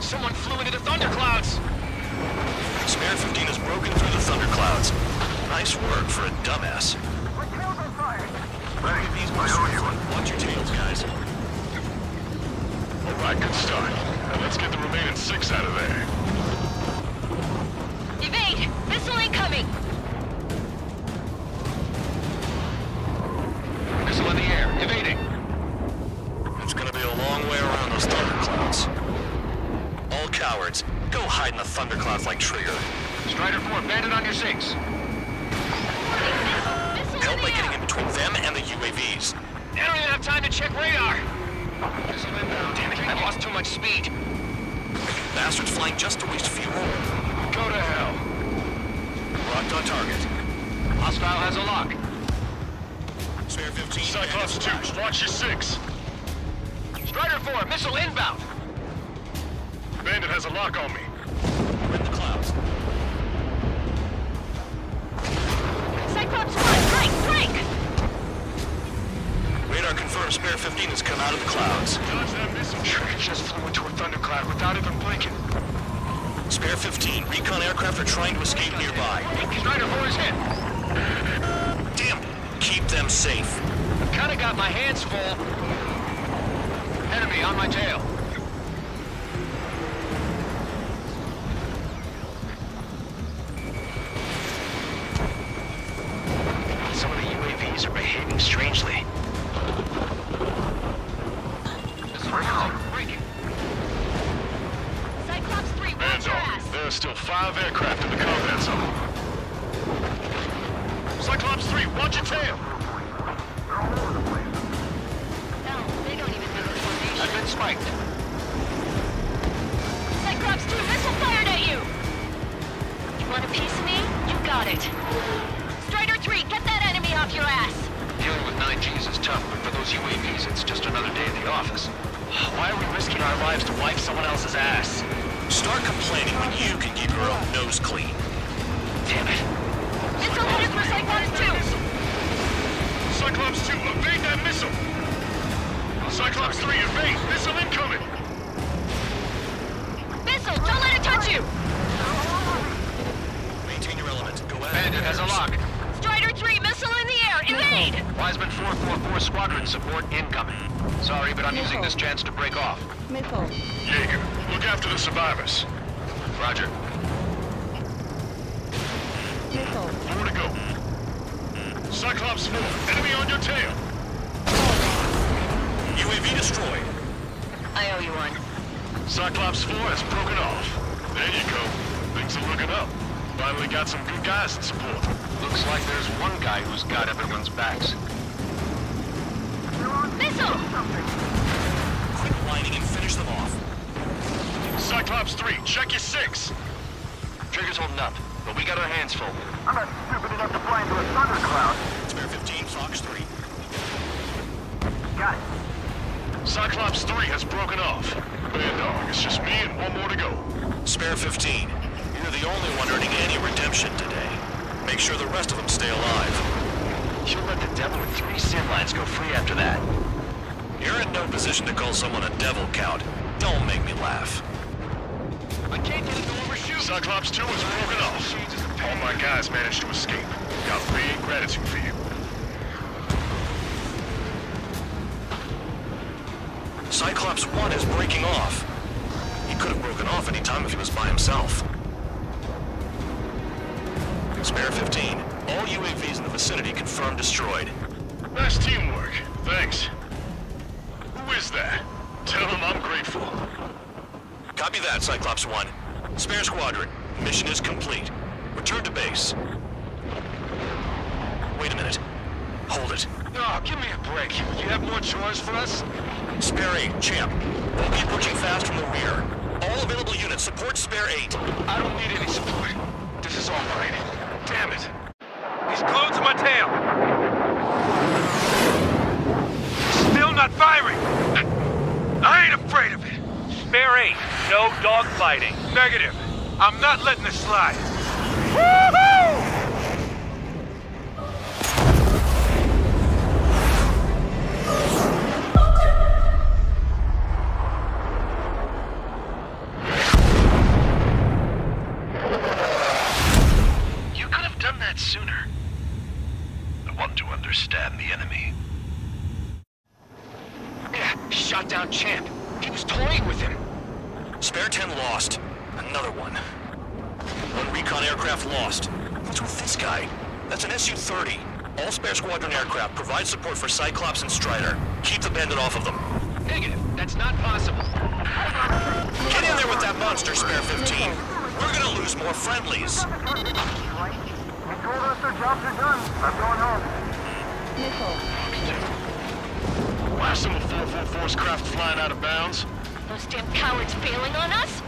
Someone flew into the thunderclouds! Spare 15 has broken through the thunderclouds. Nice work for a dumbass. My tail's on fire. These watch your tails, guys. All right, good start. Now let's get the remaining 6 out of there. Evade! Missile incoming! Missile in the air, evading. It's gonna be a long way around those thunderclouds. All cowards, go hide in the thunderclouds like Trigger. Strider 4, bandit on your 6. Help by getting in between them and the UAVs. I don't even have time to check radar. Damn it, I lost too much speed. Bastards flying just to waste fuel. Go to hell. Locked on target. Hostile has a lock. Spare 15. Cyclops 2, watch your 6. Strider 4, missile inbound. Bandit has a lock on me. We're in the clouds. Cyclops 1, break! Radar confirms Spare 15 has come out of the clouds. Dodge that missile. Trigger just flew into a thundercloud without even blinking. Spare 15, recon aircraft are trying to escape nearby. Strider 4 is hit. Damn! Keep them safe. Kinda got my hands full. Enemy on my tail. Some of the UAVs are behaving strangely. Cyclops 3, watch your ass! There are still 5 aircraft in the combat zone. Cyclops 3, watch your tail. No, they don't even know the formation. I've been spiked. Cyclops 2, missile fired at you! You want a piece of me? You got it. Strider 3, get that enemy off your ass! Dealing with 9Gs is tough, but for those UAVs, it's just another day at the office. Why are we risking our lives to wipe someone else's ass? Start complaining when you can keep your own nose clean. Damn it. Missile headed for Cyclops 2! Cyclops 2, evade that missile. Cyclops 3, evade. Missile incoming. Missile, don't let it touch you! Maintain your element. Go ahead. Bandit has a lock. Strider 3, missile in the air! Evade! Wiseman 444 squadron support incoming. Sorry, but I'm using this chance to break off. Missile. Jaeger, look after the survivors. Roger. Missile. 4 to go. Cyclops 4, enemy on your tail. UAV destroyed. I owe you one. Cyclops 4 has broken off. There you go. Things are looking up. Finally got some good guys in support. Looks like there's one guy who's got everyone's backs. Missile! Quit whining and finish them off. Cyclops 3, check your 6. Trigger's holding up, but we got our hands full. I'm not stupid enough to fly into a thundercloud. Spare 15, Fox 3. Got it. Cyclops 3 has broken off. Bad dog, it's just me and one more to go. Spare 15. You're the only one earning any redemption today. Make sure the rest of them stay alive. You'll let the devil with 3 sin lines go free after that. You're in no position to call someone a devil, Count. Don't make me laugh. I can't get it to overshoot. Cyclops 2 has broken off. All my guys managed to escape. Got big gratitude for you. Cyclops 1 is breaking off. He could have broken off any time if he was by himself. Spare 15. All UAVs in the vicinity confirmed destroyed. Nice teamwork. Thanks. Who is that? Tell him I'm grateful. Copy that, Cyclops 1. Spare squadron. Mission is complete. Return to base. Wait a minute. Hold it. Oh, give me a break. You have more chores for us? Spare 8, Champ. We'll be approaching fast from the rear. All available units support Spare 8. I don't need any support. This is all mine. Damn it. He's glued to my tail. Still not firing. I ain't afraid of it. Spare 8, no dogfighting. Negative. I'm not letting this slide. Woohoo! You could have done that sooner. I want to understand the enemy. Yeah, shot down Champ. He was toying with him. Spare 10 lost. Another one. One recon aircraft lost. What's with this guy? That's an Su-30. All Spare Squadron aircraft provide support for Cyclops and Strider. Keep the bandit off of them. Negative. That's not possible. Get in there with that monster, Spare 15. We're gonna lose more friendlies. They told us their jobs are done. I'm going home. Missile. Blast them with 444's craft flying out of bounds. Those damn cowards bailing on us?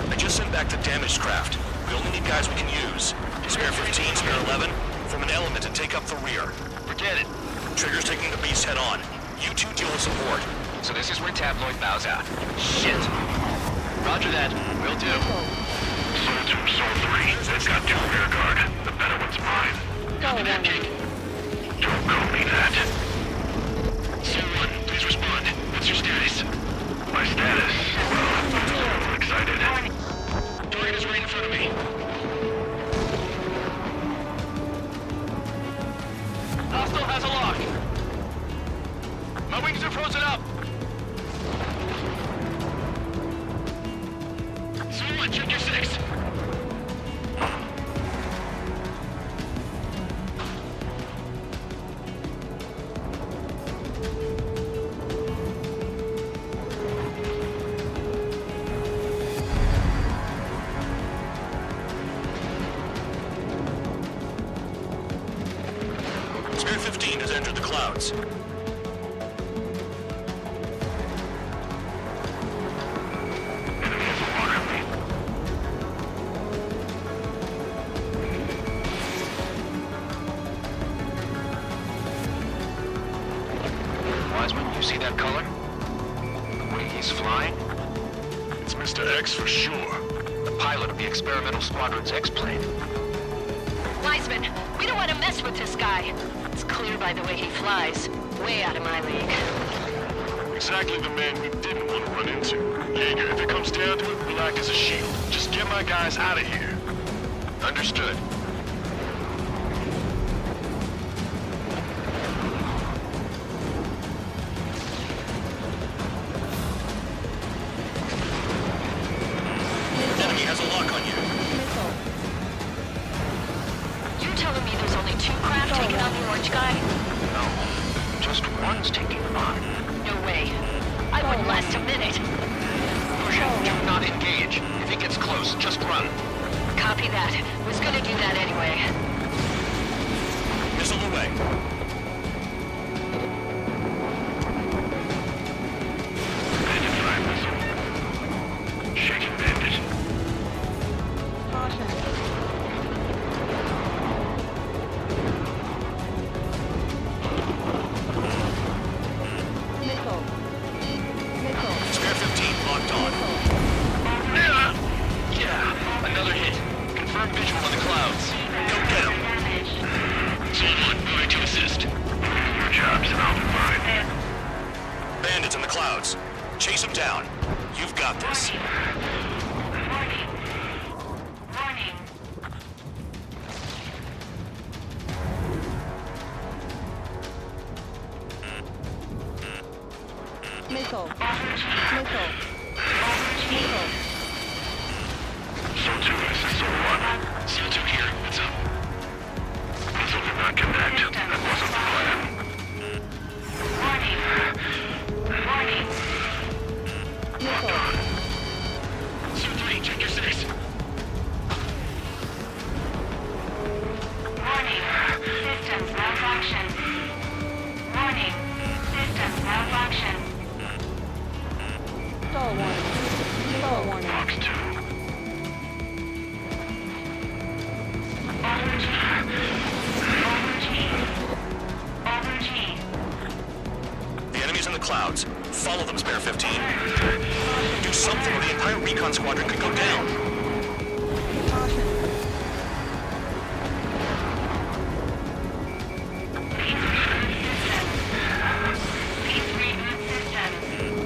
I just sent back the damaged craft. We only need guys we can use. Spare 15, spare 11, form an element and take up the rear. Forget it. Trigger's taking the beast head on. You two deal with support. So this is where Tabloid bows out. Shit. Roger that. Will do. Soul 2, Soul 3. They've got 2 rear guard. The better one's mine. Copy that, Jake. Don't call me that. Soul 1, please respond. What's your status? My status? Well, I'm a little excited. Target is right in front of me. Hostile has a lock. My wings are frozen up. Soul 1, check your 6. Spare 15 has entered the clouds. Wiseman, you see that color? The way he's flying? It's Mr. X for sure. The pilot of the experimental squadron's X-plane. Wiseman, we don't want to mess with this guy. It's clear by the way he flies. Way out of my league. Exactly the man we didn't want to run into. Jaeger, if it comes down to it, we'll act as a shield. Just get my guys out of here. Understood. Enemy has a lock on you. Missile. You telling me there's only 2 craft taking on the orange guy? No. Just one's taking them on. No way. I wouldn't last a minute. Persian, do not engage. If it gets close, just run. Copy that. Was gonna do that anyway. Missile away. Bandit 5 missile. Shaking bandit. Caution. Missile. Missile. Spare 15 locked on. Yeah, another hit. Confirm visual on the clouds. Go get him. Soul 1, moving to assist. Your job's out of mine. Bandits in the clouds. Chase them down. You've got this. Missile. Missile. Missile. Soul 2, this is Soul 1. Soul 2 here. What's up? Missile did not connect. That wasn't the plan. Missile. Soul 3, check your 6. Systems malfunction. Warning. Systems malfunction. Stall warning. Stall warning. Box 2. The enemy's in the clouds. Follow them, Spare 15. Do something or the entire recon squadron could go down. Caution.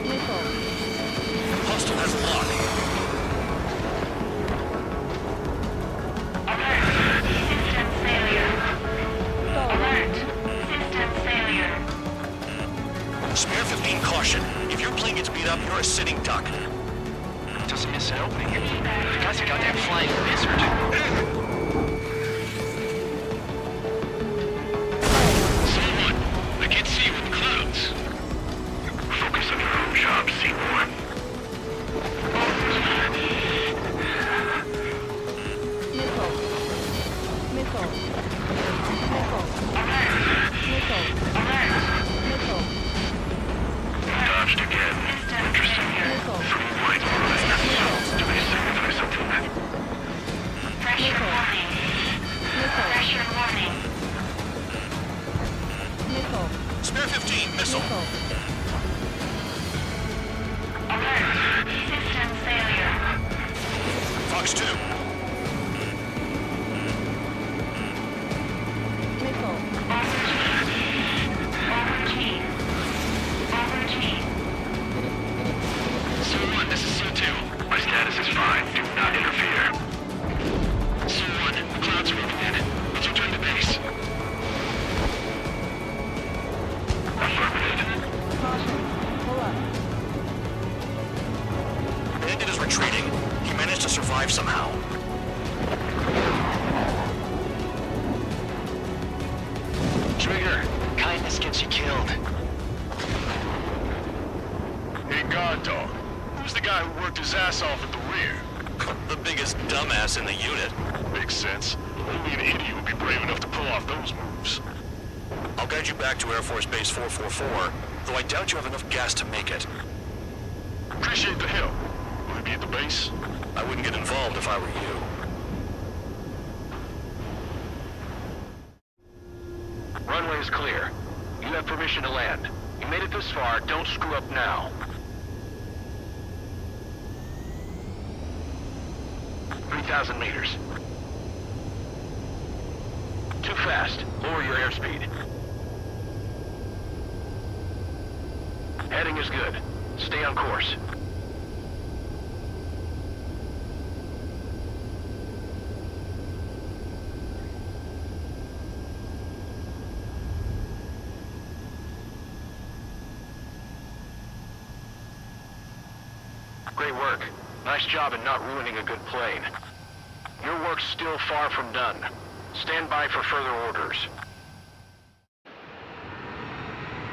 Missile. Hostile has a lock. Spare 15 caution. If your plane gets beat up, you're a sitting duck. Doesn't miss an opening. The guy's a goddamn flying lizard. Soul 1, I can't see you in the clouds. Focus on your own job, Seymour. Dodged again. Interesting. Three white lines. Do they signify something? Pressure warning. Pressure warning. Spare 15, missile. Alert. System failure. Fox 2. C1, this is C2. My status is fine. Do not interfere. C1, the clouds are moving in. Let's return to base. Affirmative. Bandit is retreating. He managed to survive somehow. Trigger, kindness gets you killed. Hey, guard dog. Who's the guy who worked his ass off at the rear? The biggest dumbass in the unit. Makes sense. Only an idiot would be brave enough to pull off those moves. I'll guide you back to Air Force Base 444, though I doubt you have enough gas to make it. Appreciate the help. Will he be at the base? I wouldn't get involved if I were you. Runway is clear. You have permission to land. You made it this far, don't screw up now. $3,000 meters. Too fast. Lower your airspeed. Heading is good. Stay on course. Great work. Nice job in not ruining a good plane. Your work's still far from done. Stand by for further orders.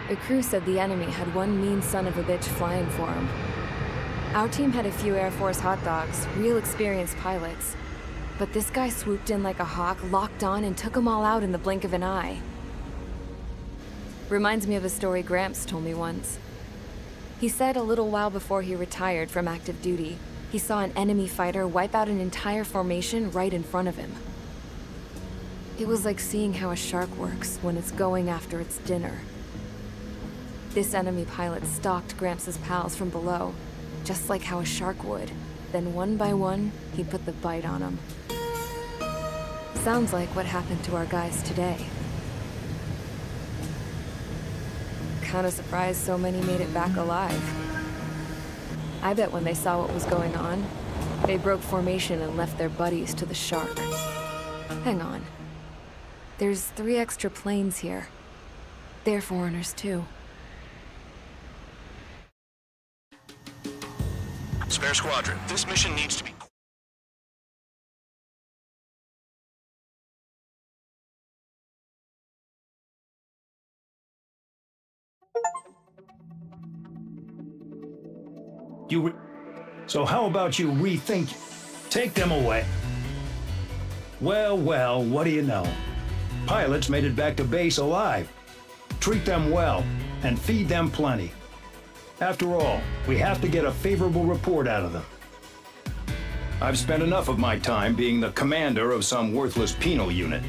The crew said the enemy had one mean son of a bitch flying for him. Our team had a few Air Force hot dogs, real experienced pilots. But this guy swooped in like a hawk, locked on, and took them all out in the blink of an eye. Reminds me of a story Gramps told me once. He said a little while before he retired from active duty, he saw an enemy fighter wipe out an entire formation right in front of him. It was like seeing how a shark works when it's going after its dinner. This enemy pilot stalked Gramps' pals from below, just like how a shark would. Then one by one, he'd put the bite on them. Sounds like what happened to our guys today. Kinda surprised so many made it back alive. I bet when they saw what was going on, they broke formation and left their buddies to the shark. Hang on. There's 3 extra planes here. They're foreigners too. Spare Squadron, this mission needs to be... So how about you rethink? Take them away. Well, well, what do you know? Pilots made it back to base alive. Treat them well, and feed them plenty. After all, we have to get a favorable report out of them. I've spent enough of my time being the commander of some worthless penal unit.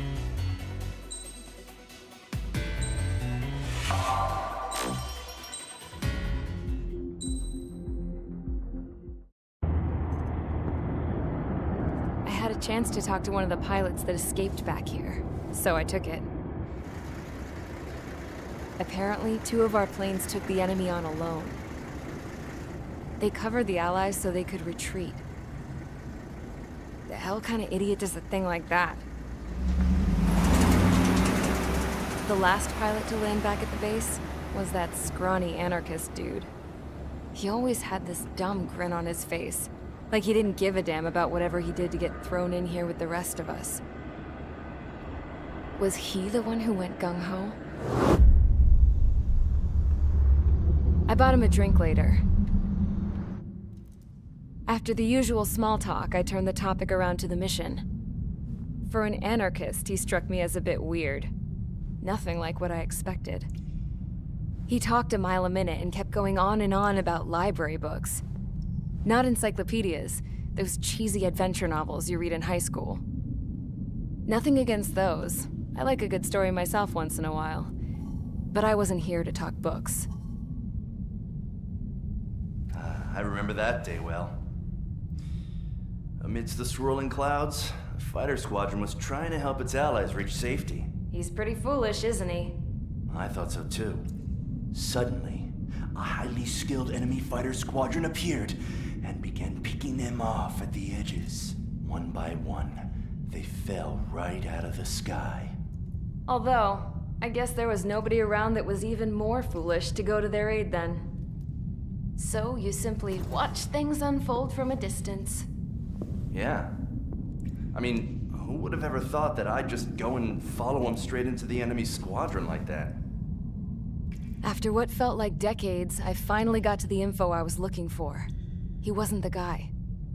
I had a chance to talk to one of the pilots that escaped back here, so I took it. Apparently, 2 of our planes took the enemy on alone. They covered the Allies so they could retreat. The hell kind of idiot does a thing like that? The last pilot to land back at the base was that scrawny anarchist dude. He always had this dumb grin on his face, like he didn't give a damn about whatever he did to get thrown in here with the rest of us. Was he the one who went gung-ho? I bought him a drink later. After the usual small talk, I turned the topic around to the mission. For an anarchist, he struck me as a bit weird. Nothing like what I expected. He talked a mile a minute and kept going on and on about library books. Not encyclopedias, those cheesy adventure novels you read in high school. Nothing against those. I like a good story myself once in a while. But I wasn't here to talk books. I remember that day well. Amidst the swirling clouds, the fighter squadron was trying to help its allies reach safety. He's pretty foolish, isn't he? I thought so too. Suddenly, a highly skilled enemy fighter squadron appeared and began picking them off at the edges. One by one, they fell right out of the sky. Although, I guess there was nobody around that was even more foolish to go to their aid then. So you simply watch things unfold from a distance. Yeah. I mean, who would have ever thought that I'd just go and follow him straight into the enemy squadron like that? After what felt like decades, I finally got to the info I was looking for. He wasn't the guy.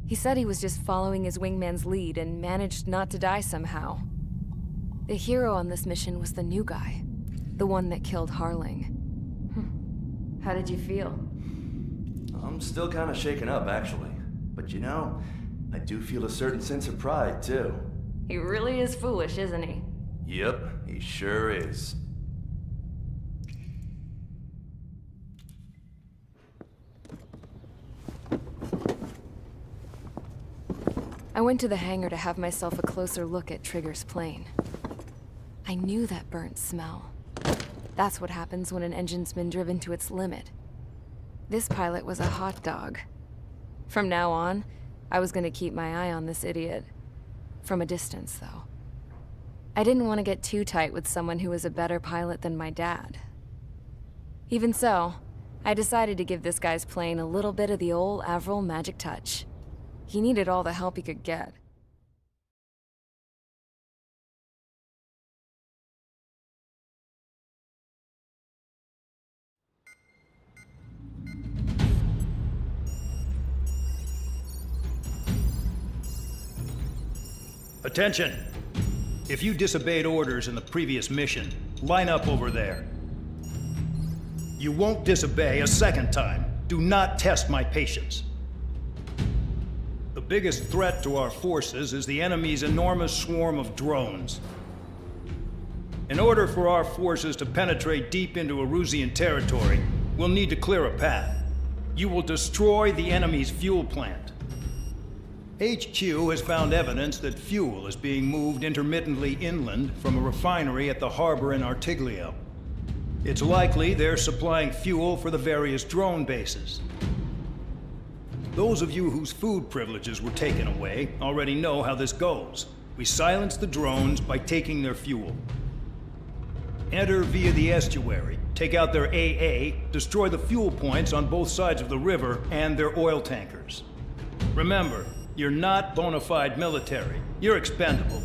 He said he was just following his wingman's lead and managed not to die somehow. The hero on this mission was the new guy. The one that killed Harling. How did you feel? I'm still kind of shaken up, actually. But you know, I do feel a certain sense of pride, too. He really is foolish, isn't he? Yep, he sure is. I went to the hangar to have myself a closer look at Trigger's plane. I knew that burnt smell. That's what happens when an engine's been driven to its limit. This pilot was a hot dog. From now on, I was gonna keep my eye on this idiot. From a distance, though. I didn't want to get too tight with someone who was a better pilot than my dad. Even so, I decided to give this guy's plane a little bit of the old Avril magic touch. He needed all the help he could get. Attention! If you disobeyed orders in the previous mission, line up over there. You won't disobey a second time. Do not test my patience. The biggest threat to our forces is the enemy's enormous swarm of drones. In order for our forces to penetrate deep into Erusian territory, we'll need to clear a path. You will destroy the enemy's fuel plant. HQ has found evidence that fuel is being moved intermittently inland from a refinery at the harbor in Artiglio. It's likely they're supplying fuel for the various drone bases. Those of you whose food privileges were taken away already know how this goes. We silence the drones by taking their fuel. Enter via the estuary, take out their AA, destroy the fuel points on both sides of the river and their oil tankers. Remember, you're not bona fide military. You're expendable.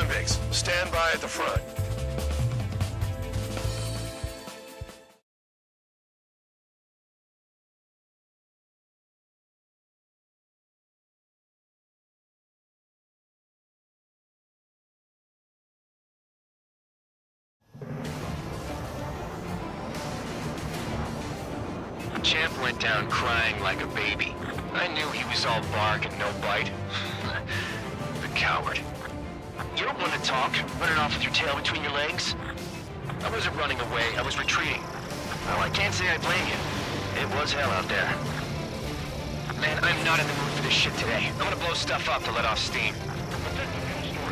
convicts. Stand by at the front. Champ went down crying like a baby. I knew he was all bark and no bite. The coward. You don't want to talk, running off with your tail between your legs. I wasn't running away, I was retreating. Well, I can't say I blame you. It was hell out there. Man, I'm not in the mood for this shit today. I'm gonna blow stuff up to let off steam.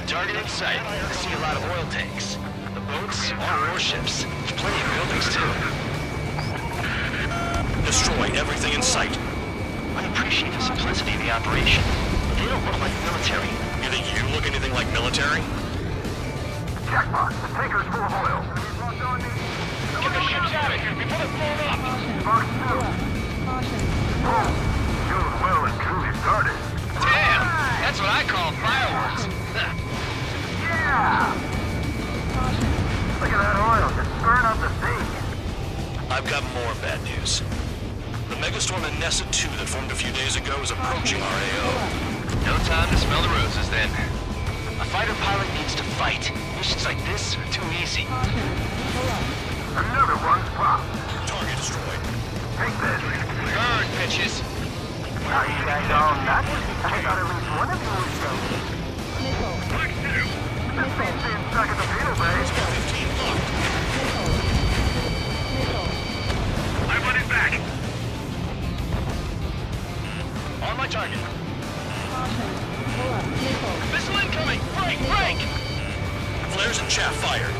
Target in sight. I see a lot of oil tanks. The boats are warships. There's plenty of buildings, too. Destroy everything in sight. I appreciate the simplicity of the operation. They don't look like military. You think you look anything like military? Jackpot, the tanker's full of oil. Get the ships out of here before they're blown up! Box 2. Oh, doing well and truly started. Damn! That's what I call fireworks. Yeah! Look at that oil, just burn up the sea. I've got more bad news. The megastorm in Nessa 2 that formed a few days ago is approaching our AO. No time to smell the roses, then. A fighter pilot needs to fight. Missions like this are too easy. Another one's popped. Target destroyed. Take this. Burn, bitches. Are you guys all nuts? I thought at least one of you was joking. This thing's being stuck at the fuel bay. 15 locked. I want it back! On my target. Missile incoming! Break! Break! Flares and chaff fired.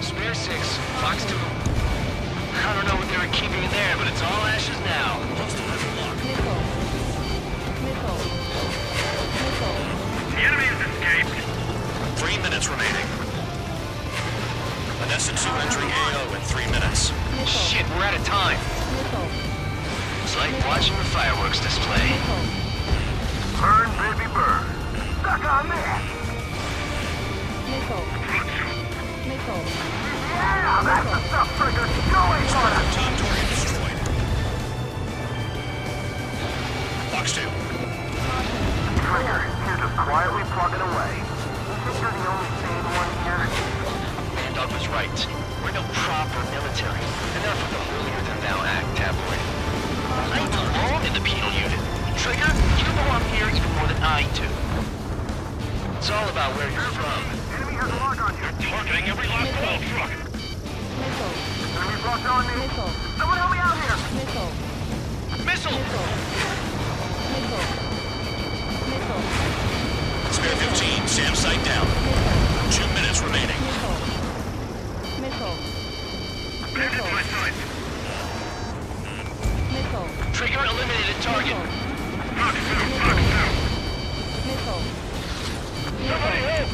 Spare 6, Fox 2. I don't know what they were keeping in there, but it's all ashes now. The enemy has escaped! 3 minutes remaining. Nessa 2 entering AO in 3 minutes. Shit, we're out of time. It's like watching the fireworks display. Burn, baby, burn. Suck on that. Yeah, that's the stuff, Trigger. Going on it. Team target destroyed. Fox 2. Trigger, you're just quietly plugging away. You think you're the only sane one here? Doug was right. We're no proper military. Enough of the holier-than-thou act, tabloid. I belong in the penal unit. Trigger, you belong here even more than I do. It's all about where you're from. Enemy has a lock on you. You're targeting every last oil truck! Enemy's locked on me. Someone help me out here. Missile! Spare 15, SAM site down. 2 minutes remaining. Bandit to my side! Trigger eliminated target. Fox 2! Fox 2! Somebody help!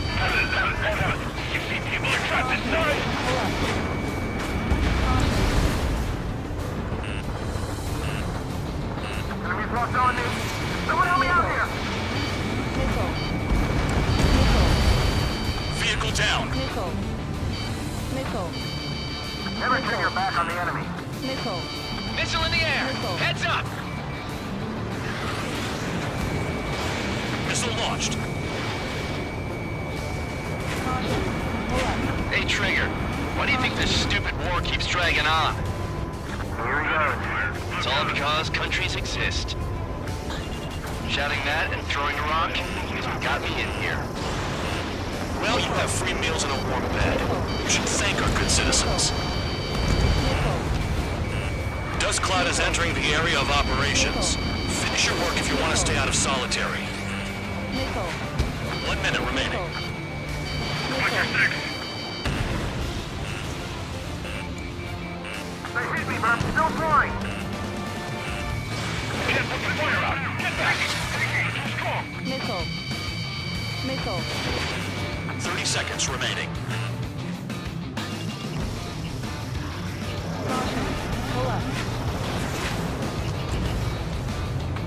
You see people are trapped inside! Enemy's locked on me. Someone help me out here. Vehicle down. Never turn your back on the enemy. Missile in the air! Heads up! Missile launched. Hey, Trigger. Why do you think this stupid war keeps dragging on? Here he goes. It's all because countries exist. Shouting that and throwing a rock is what got me in here. Well, you have free meals and a warm bed. You should thank our good citizens. Dust Cloud is entering the area of operations. Finish your work if you want to stay out of solitary. 1 minute remaining. They hit me, but I'm still flying. Can't put the fire out! Get back! Too strong! 30 seconds remaining.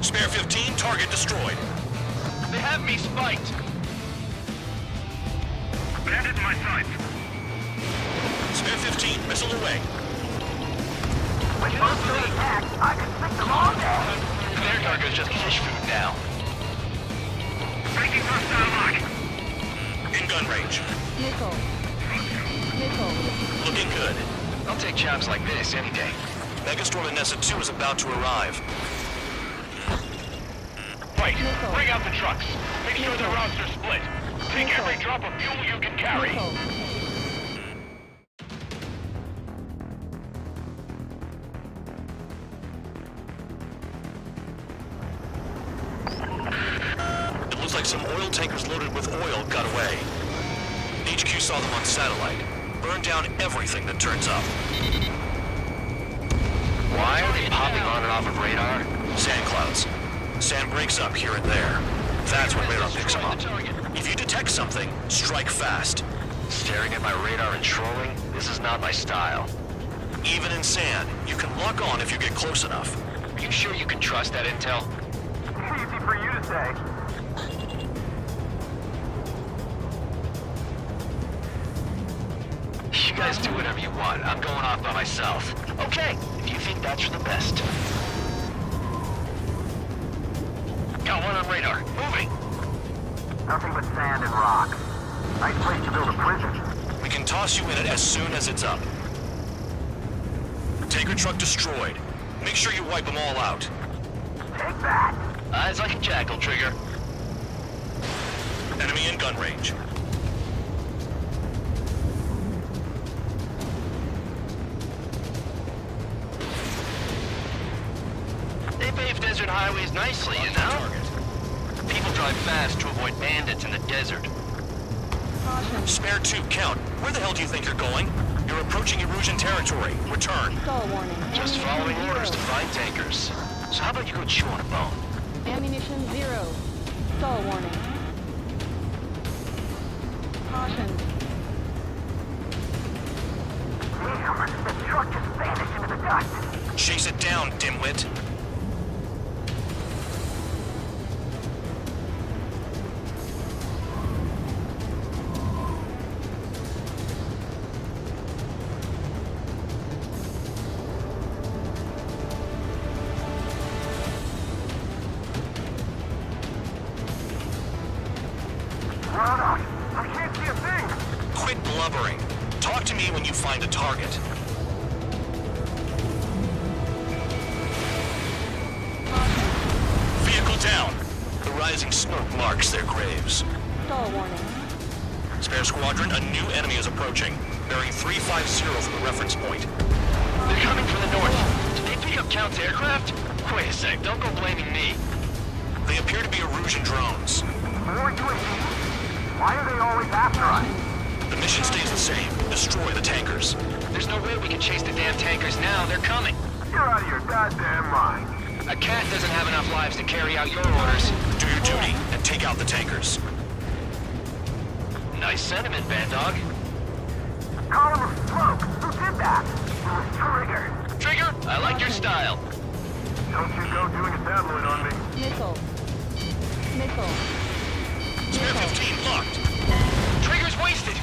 Spare 15, target destroyed. They have me spiked. Bandit in my sights. Spare 15, missile away. When most of the attacks, I can stick them all down. Their cargo's just fish food now. Breaking hostile lock. In gun range. Missile. Missile. Looking good. I'll take jobs like this any day. Megastorm in Nessa 2 is about to arrive. Right, bring out the trucks. Make sure the routes are split. Take every drop of fuel you can carry. It looks like some oil tankers loaded with oil got away. HQ saw them on satellite. Burned down everything that turns up. Why are they popping on and off of radar? Sand clouds. Sand breaks up here and there. That's when radar picks them up. If you detect something, strike fast. Staring at my radar and trolling? This is not my style. Even in sand, you can lock on if you get close enough. Are you sure you can trust that intel? Easy for you to say. You guys do whatever you want. I'm going off by myself. Okay, if you think that's for the best. Got one on radar. Moving. Nothing but sand and rock. Nice place to build a prison. We can toss you in it as soon as it's up. Tanker truck destroyed. Make sure you wipe them all out. Take that. Eyes like a jackal, Trigger. Enemy in gun range. They pave desert highways nicely, you know? People drive fast to avoid bandits in the desert. Spare 2, count. Where the hell do you think you're going? You're approaching Erusian territory. Return. Stall warning. Just following orders to find tankers. So how about you go chew on a bone? Ammunition 0. Stall warning. Caution. Damn, the truck just vanished into the dust. Chase it down, dimwit. I can't see a thing. Quit blubbering. Talk to me when you find a target. Vehicle down. The rising smoke marks their graves. Stall warning. Spare squadron, a new enemy is approaching. Bearing 350 from the reference point. They're coming from the north. Did they pick up Count's aircraft? Wait a sec, don't go blaming me. They appear to be Erusian drones. More UAVs? Why are they always after us? The mission stays the same. Destroy the tankers. There's no way we can chase the damn tankers now. They're coming. You're out of your goddamn mind. A cat doesn't have enough lives to carry out your orders. Do your duty and take out the tankers. Nice sentiment, Bad Dog. Column of smoke. Who did that? It was Trigger. Trigger, I like your style. Don't you go doing a tabloid on me. Missile. Missile. Spare 15 locked. Trigger's wasted.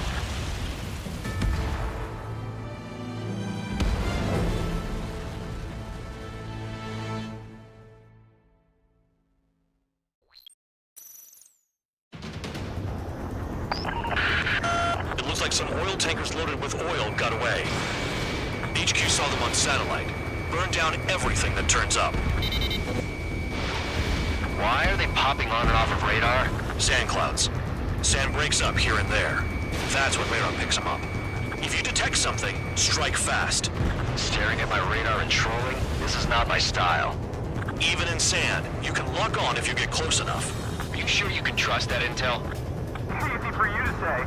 It looks like some oil tankers loaded with oil got away. HQ saw them on satellite. Burned down everything that turns up. Why are they popping on and off of radar? Sand clouds. Sand breaks up here and there. That's when radar picks them up. If you detect something, strike fast. Staring at my radar and trolling? This is not my style. Even in sand, you can lock on if you get close enough. Are you sure you can trust that intel? Easy for you to say.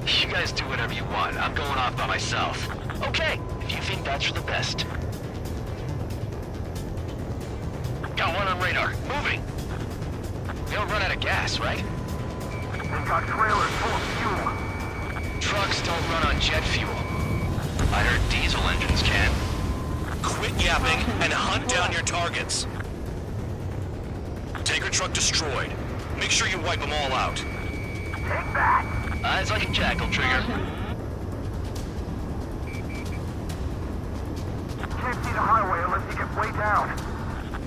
You guys do whatever you want. I'm going off by myself. Okay, if you think that's for the best. Got one on radar. Moving. We don't run out of gas, right? They've got trailers full of fuel. Trucks don't run on jet fuel. I heard diesel engines can. Quit yapping and hunt down your targets. Tanker truck destroyed. Make sure you wipe them all out. Take that! Eyes like a jackal, Trigger. Can't see the highway unless you get way down.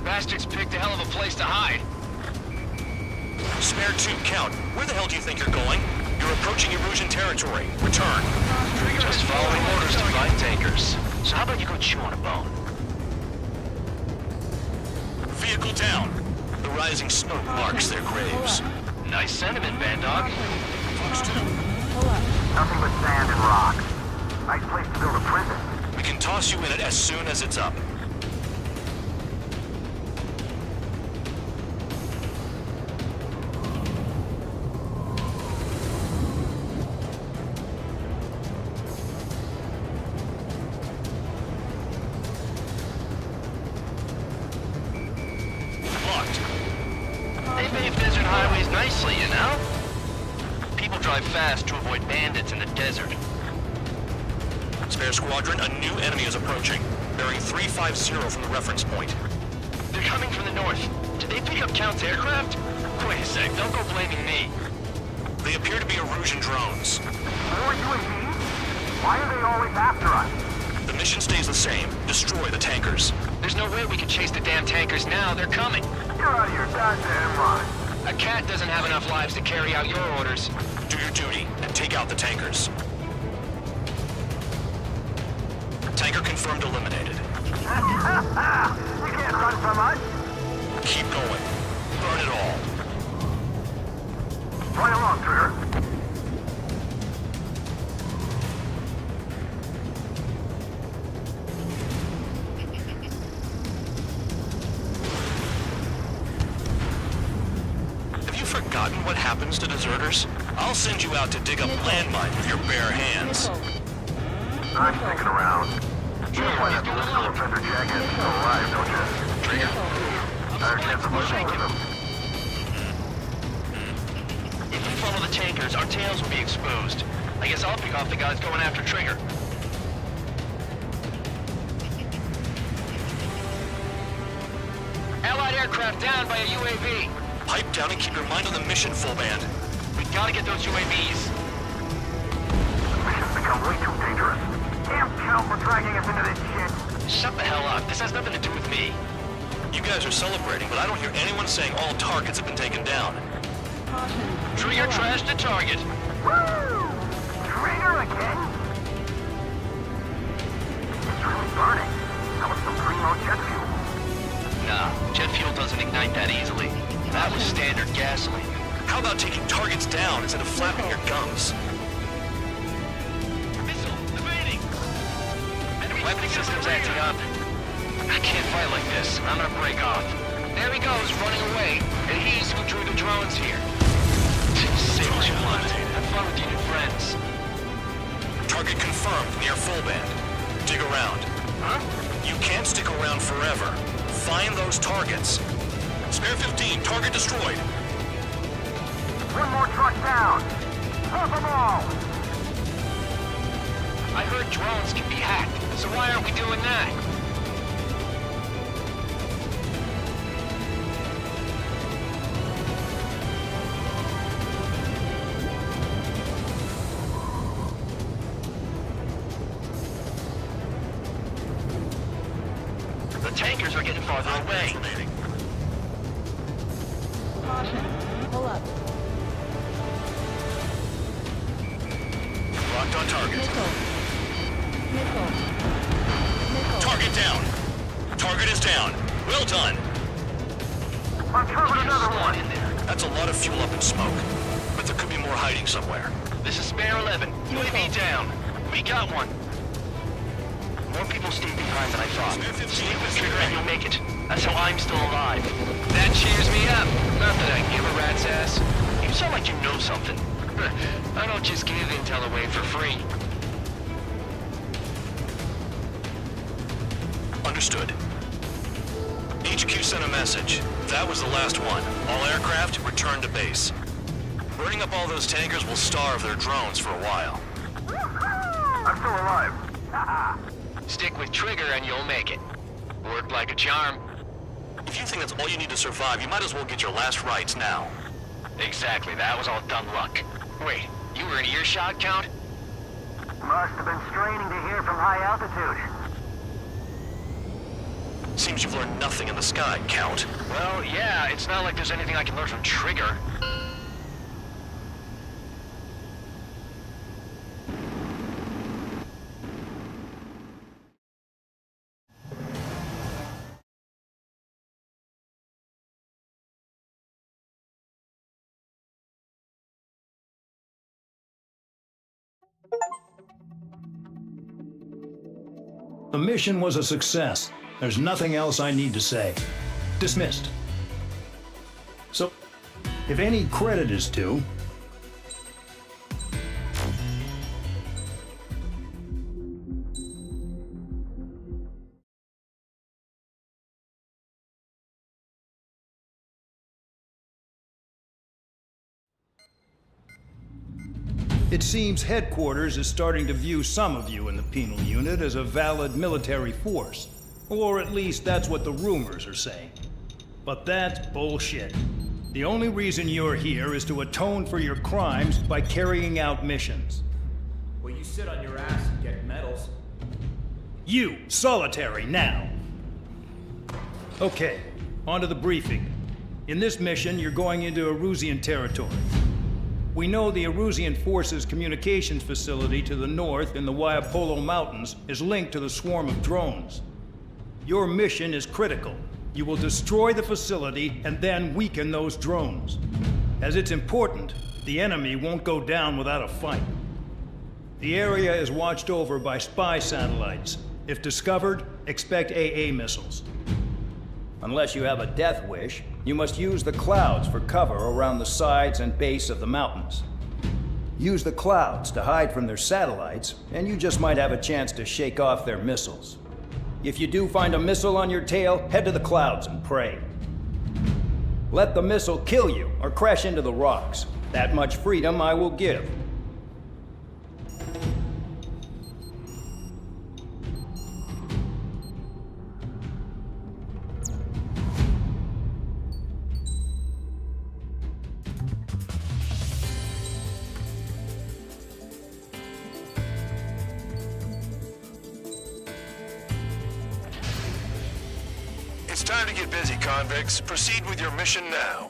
Bastards picked a hell of a place to hide. Spare 2, count. Where the hell do you think you're going? You're approaching Erusian territory. Return. Just following orders to find tankers. So how about you go chew on a bone? Vehicle down. The rising smoke marks their graves. Nice sentiment, Band Dog. Nothing but sand and rocks. Nice place to build a prison. We can toss you in it as soon as it's up. They pave desert highways nicely, you know? People drive fast to avoid bandits in the desert. Spare squadron, a new enemy is approaching. Bearing 350 from the reference point. They're coming from the north. Did they pick up Count's aircraft? Wait a sec, don't go blaming me. They appear to be Erusian drones. More UAVs? Why are they always after us? The mission stays the same. Destroy the tankers. There's no way we can chase the damn tankers now. They're coming. You're out of your goddamn mind. A cat doesn't have enough lives to carry out your orders. Do your duty and take out the tankers. Tanker confirmed eliminated. You can't run from us. Keep going. Burn it all. Right along, Trigger. Forgotten what happens to deserters? I'll send you out to dig up landmines with your bare hands. I'm sticking around. You know why that political offender jackass is still alive, don't you? Trigger. Better chance of living with him. If we follow the tankers, our tails will be exposed. I guess I'll pick off the guys going after Trigger. Allied aircraft down by a UAV. Pipe down and keep your mind on the mission, full band. We gotta get those UAVs. The mission's become way too dangerous. Damn Count for dragging us into this shit. Shut the hell up. This has nothing to do with me. You guys are celebrating, but I don't hear anyone saying all targets have been taken down. Trigger trashed the target. Woo! Trigger again? It's really burning. That was some primo jet fuel. Nah, jet fuel doesn't ignite that easily. That was standard gasoline. How about taking targets down instead of flapping your gums? Missile, evading! Weapon system's acting up. I can't fight like this. I'm gonna break off. There he goes, running away. And he's who drew the drones here. Say what you want. Have fun with your new friends. Target confirmed near full band. Dig around. Huh? You can't stick around forever. Find those targets. Spare 15, target destroyed. One more truck down. Pop them all. I heard drones can be hacked, so why aren't we doing that? The tankers are getting farther away. Caution. Pull up. Locked on target. Missile. Target down. Target is down. Well done. Uncovered another one. In there. That's a lot of fuel up in smoke. But there could be more hiding somewhere. This is Spare 11. UAV down. We got one. More people stay behind than I thought. Sneak with Trigger and you'll make it. That's how I'm still alive. That cheers me up. Not that I give a rat's ass. You sound like you know something. I don't just give intel away for free. Understood. HQ sent a message. That was the last one. All aircraft, return to base. Burning up all those tankers will starve their drones for a while. I'm still alive. Stick with Trigger and you'll make it. Worked like a charm. If you think that's all you need to survive, you might as well get your last rites now. Exactly, that was all dumb luck. Wait, you were in earshot, Count? Must have been straining to hear from high altitude. Seems you've learned nothing in the sky, Count. Well, yeah, it's not like there's anything I can learn from Trigger. The mission was a success. There's nothing else I need to say. Dismissed. So, if any credit is due, it seems headquarters is starting to view some of you in the penal unit as a valid military force. Or at least that's what the rumors are saying. But that's bullshit. The only reason you're here is to atone for your crimes by carrying out missions. Well, you sit on your ass and get medals. You, solitary, now! Okay, on to the briefing. In this mission, you're going into Erusian territory. We know the Erusian Forces communications facility to the north in the Waiapolo Mountains is linked to the swarm of drones. Your mission is critical. You will destroy the facility and then weaken those drones. As it's important, the enemy won't go down without a fight. The area is watched over by spy satellites. If discovered, expect AA missiles. Unless you have a death wish, you must use the clouds for cover around the sides and base of the mountains. Use the clouds to hide from their satellites, and you just might have a chance to shake off their missiles. If you do find a missile on your tail, head to the clouds and pray. Let the missile kill you or crash into the rocks. That much freedom I will give. It's time to get busy, convicts. Proceed with your mission now.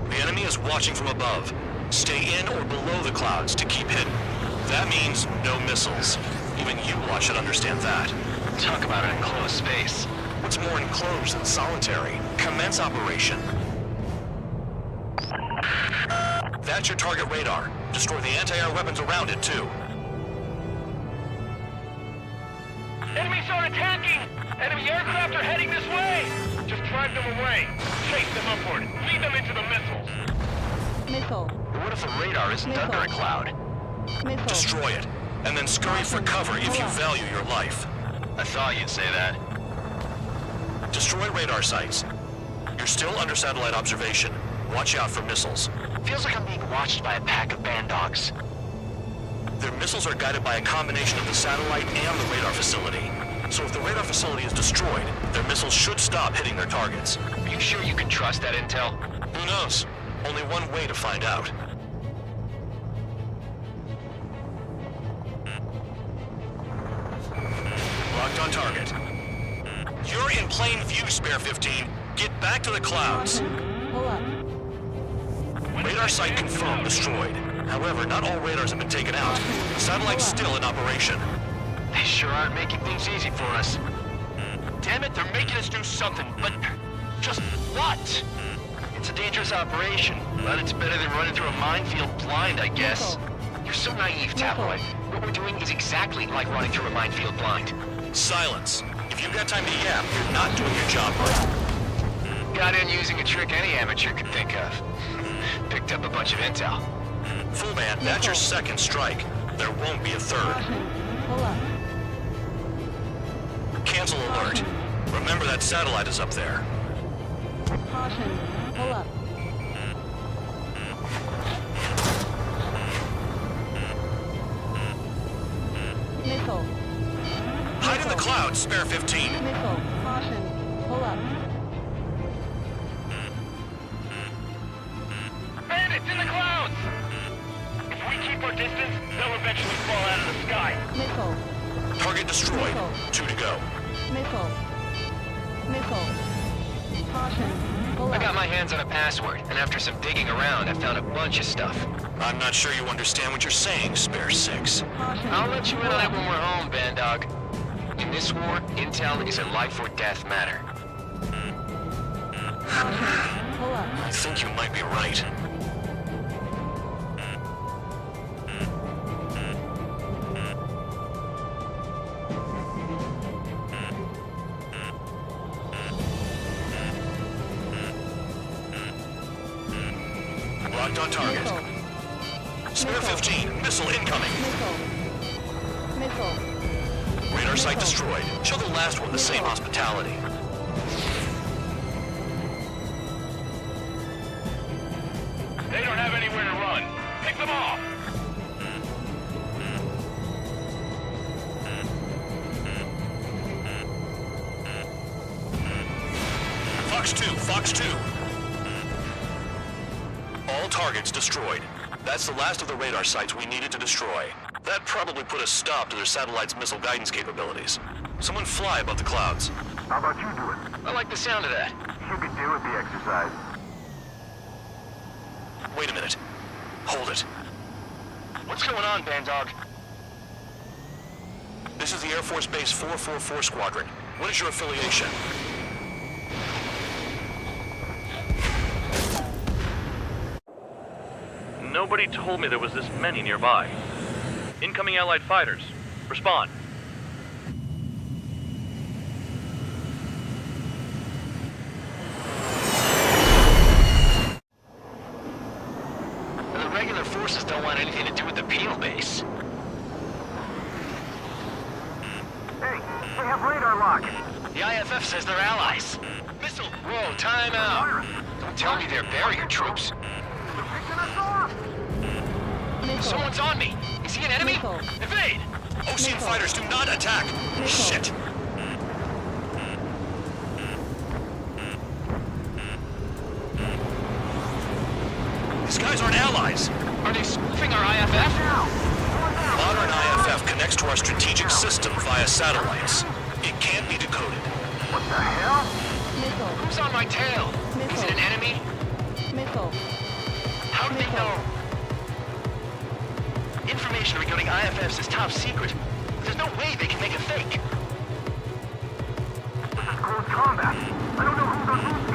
The enemy is watching from above. Stay in or below the clouds to keep hidden. That means no missiles. Even you lot should understand that. Talk about an enclosed space. What's more enclosed than solitary? Commence operation. That's your target radar. Destroy the anti-air weapons around it, too. Enemies are attacking! Enemy aircraft are heading this way! Just drive them away. Chase them upward. Lead them into the missiles. Missile. What if the radar isn't under a cloud? Missile. Destroy it, and then scurry for cover if you value your life. I thought you'd say that. Destroy radar sites. You're still under satellite observation. Watch out for missiles. Feels like I'm being watched by a pack of band dogs. Their missiles are guided by a combination of the satellite and the radar facility. So if the radar facility is destroyed, their missiles should stop hitting their targets. Are you sure you can trust that intel? Who knows? Only one way to find out. Locked on target. You're in plain view, Spare 15. Get back to the clouds. Pull up. Radar site confirmed destroyed. However, not all radars have been taken out. The satellite's still in operation. They sure aren't making things easy for us. Damn it, they're making us do something, but just what? It's a dangerous operation, but it's better than running through a minefield blind, I guess. You're so naive, Tabloid. What we're doing is exactly like running through a minefield blind. Silence. If you've got time to yap, you're not doing your job right. Got in using a trick any amateur could think of. Picked up a bunch of intel. Full band, that's your second strike. There won't be a third. Pull up. Cancel alert. Remember that satellite is up there. Caution. Pull up. Missile. Hide in the clouds, spare 15. Missile. Caution. Pull up. Bandits in the clouds! If we keep our distance, they'll eventually fall out of the sky. Missile. Target destroyed. Missile. 2 to go. Missile. Missile. Caution. Pull I up. got my hands on a password, and after some digging around, I found a bunch of stuff. I'm not sure you understand what you're saying, spare 6. Caution. I'll let you in on it when we're home, Bandog. In this war, intel is a life or death matter. Caution. Pull up. I think you might be right. Locked on target. Missile. Spare 15. Missile incoming. Missile. Missile. Radar site Missile. destroyed. Show the last one the same hospitality. They don't have anywhere to run. Pick them off! Fox 2, Fox 2. All targets destroyed. That's the last of the radar sites we needed to destroy. That probably put a stop to their satellite's missile guidance capabilities. Someone fly above the clouds. How about you do it? I like the sound of that. You could do with the exercise. Wait a minute. Hold it. What's going on, Bandog? This is the Air Force Base 444 Squadron. What is your affiliation? Nobody told me there was this many nearby. Incoming Allied fighters. Respond. The regular forces don't want anything to do with the penal base. Hey, they have radar lock. The IFF says they're allies. Missile! Whoa, time out! Don't tell me they're barrier troops. Someone's on me! Is he an enemy? Missile. Evade! Ocean fighters do not attack! Shit! These guys aren't allies! Are they spoofing our IFF? Modern IFF connects to our strategic system via satellites. It can't be decoded. What the hell? Missile. Who's on my tail? Is it an enemy? Missile. How do they know? Information regarding IFFs is top secret. There's no way they can make a fake. This is close combat. I don't know who's on whose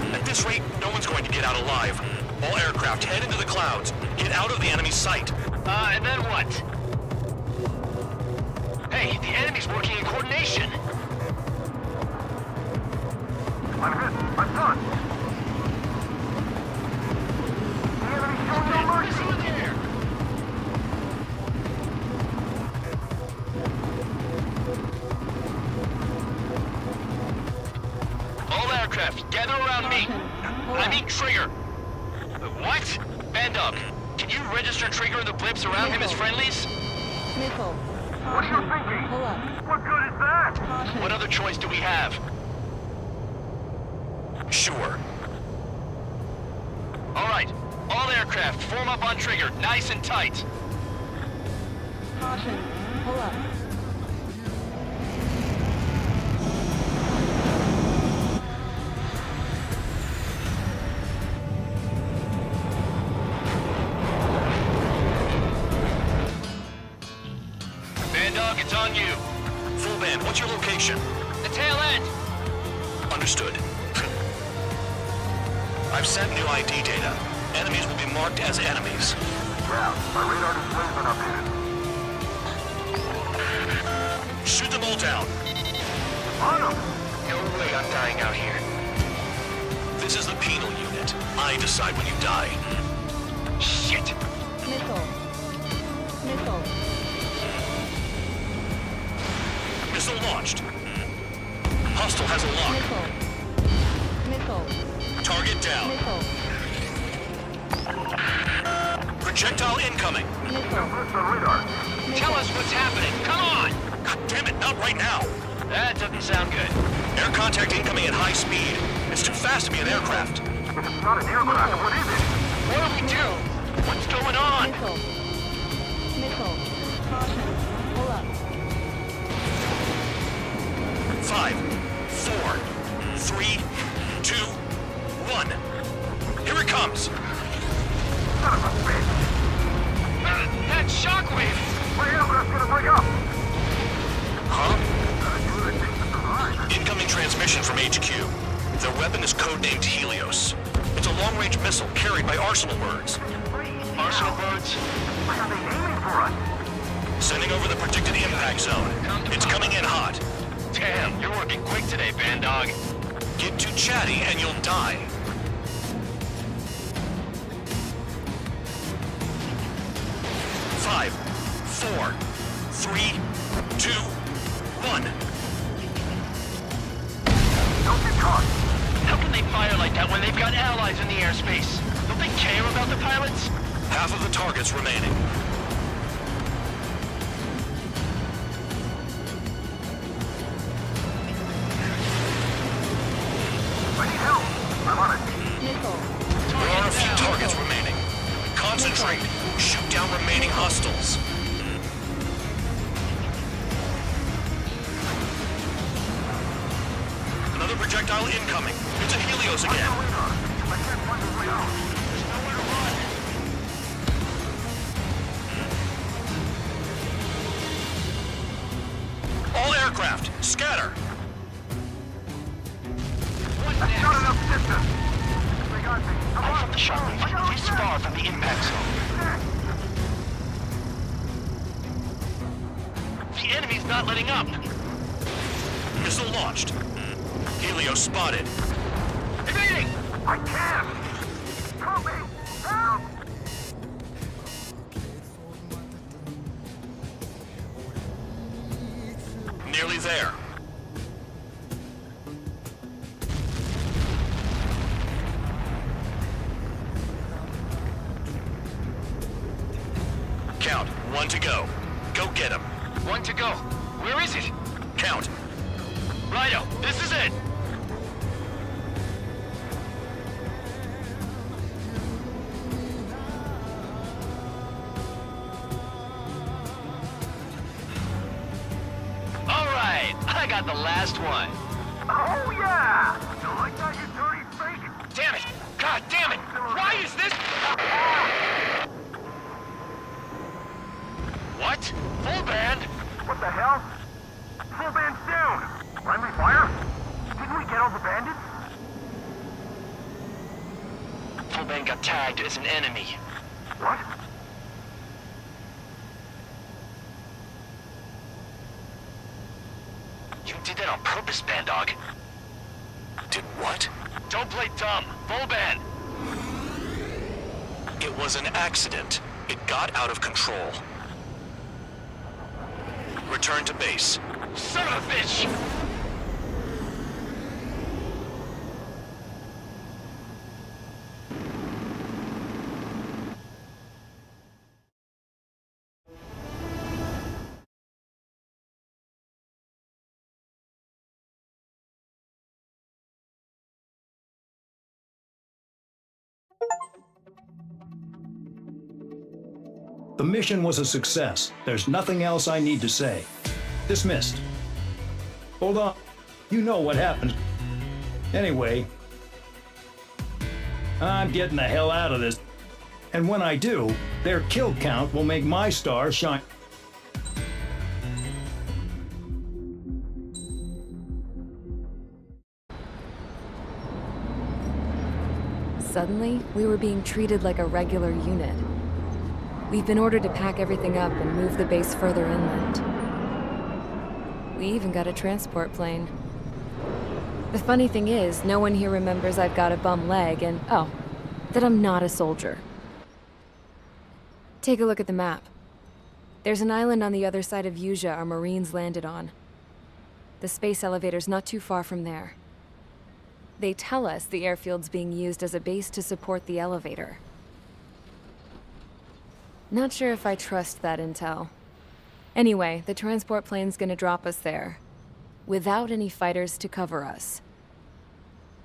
team. At this rate, no one's going to get out alive. All aircraft head into the clouds. Get out of the enemy's sight. And then what? Hey, the enemy's working in coordination. I'm hit. I'm done. The enemy's showing no mercy. All aircraft, gather around me. I mean Trigger. What? Bandog, can you register Trigger and the blips around him as friendlies? Missile. What are you thinking? Pull up. What good is that? Caution. What other choice do we have? Sure. All right, all aircraft, form up on Trigger, nice and tight. Caution. Pull up. Bandog, it's on you. Full band, what's your location? The tail end. Understood. I've sent new ID data. Enemies will be marked as enemies. Yeah, my radar display's been updated. Shoot them all down. On them! No way I'm dying out here. This is the penal unit. I decide when you die. Shit! Missile. Missile. Missile launched. Hostile has a lock. Missile. Target down. Missile. Projectile incoming. Tell us what's happening. Come on! God damn it, not right now. That doesn't sound good. Air contact incoming at high speed. It's too fast to be an aircraft. It's not an aircraft. What is it? What do we do? What's going on? Missile. Missile. Caution. Pull up. 5, 4, 3, 2, 1. Here it comes. That shockwave! My aircraft's gonna break up. Huh? Incoming transmission from HQ. Their weapon is codenamed Helios. It's a long-range missile carried by Arsenal birds. Arsenal birds? Why are they aiming for us? Sending over the predicted impact zone. It's coming in hot. Damn, you're working quick today, Bandog. Get too chatty and you'll die. Five, 4, 3, 2, 1. Don't get caught. How can they fire like that when they've got allies in the airspace? Don't they care about the pilots? Half of the targets remaining. I need help. I'm on it. Missile. There are a few targets remaining. Concentrate. Shoot down remaining hostiles. Another projectile incoming. It's a Helios again. I can't find a way out. There's nowhere to run. All aircraft, scatter. What That's next? not enough distance. They got me. Come I'm on. from the shockwave. This far from the impact zone. The enemy's not letting up. Missile launched. Helios spotted. Evading! I can't. Help me. Help. Nearly there. Count. 1 to go. Go get him. 1 to go. Where is it? Count. Righto, this is it. All right, I got the last one. Oh, yeah. You like that, you dirty freak? Damn it! God damn it! Why is this? What? Full band? What the hell? Full band's down. Friendly fire? Didn't we get all the bandits? Full band got tagged as an enemy. What? You did that on purpose, Bandog. Did what? Don't play dumb. Full band. It was an accident. It got out of control. Return to base. Son of a bitch! The mission was a success. There's nothing else I need to say. Dismissed. Hold on. You know what happens. Anyway, I'm getting the hell out of this. And when I do, their kill count will make my star shine. Suddenly, we were being treated like a regular unit. We've been ordered to pack everything up and move the base further inland. We even got a transport plane. The funny thing is, no one here remembers I've got a bum leg and, oh, that I'm not a soldier. Take a look at the map. There's an island on the other side of Usea our Marines landed on. The space elevator's not too far from there. They tell us the airfield's being used as a base to support the elevator. Not sure if I trust that intel. Anyway, the transport plane's gonna drop us there, without any fighters to cover us.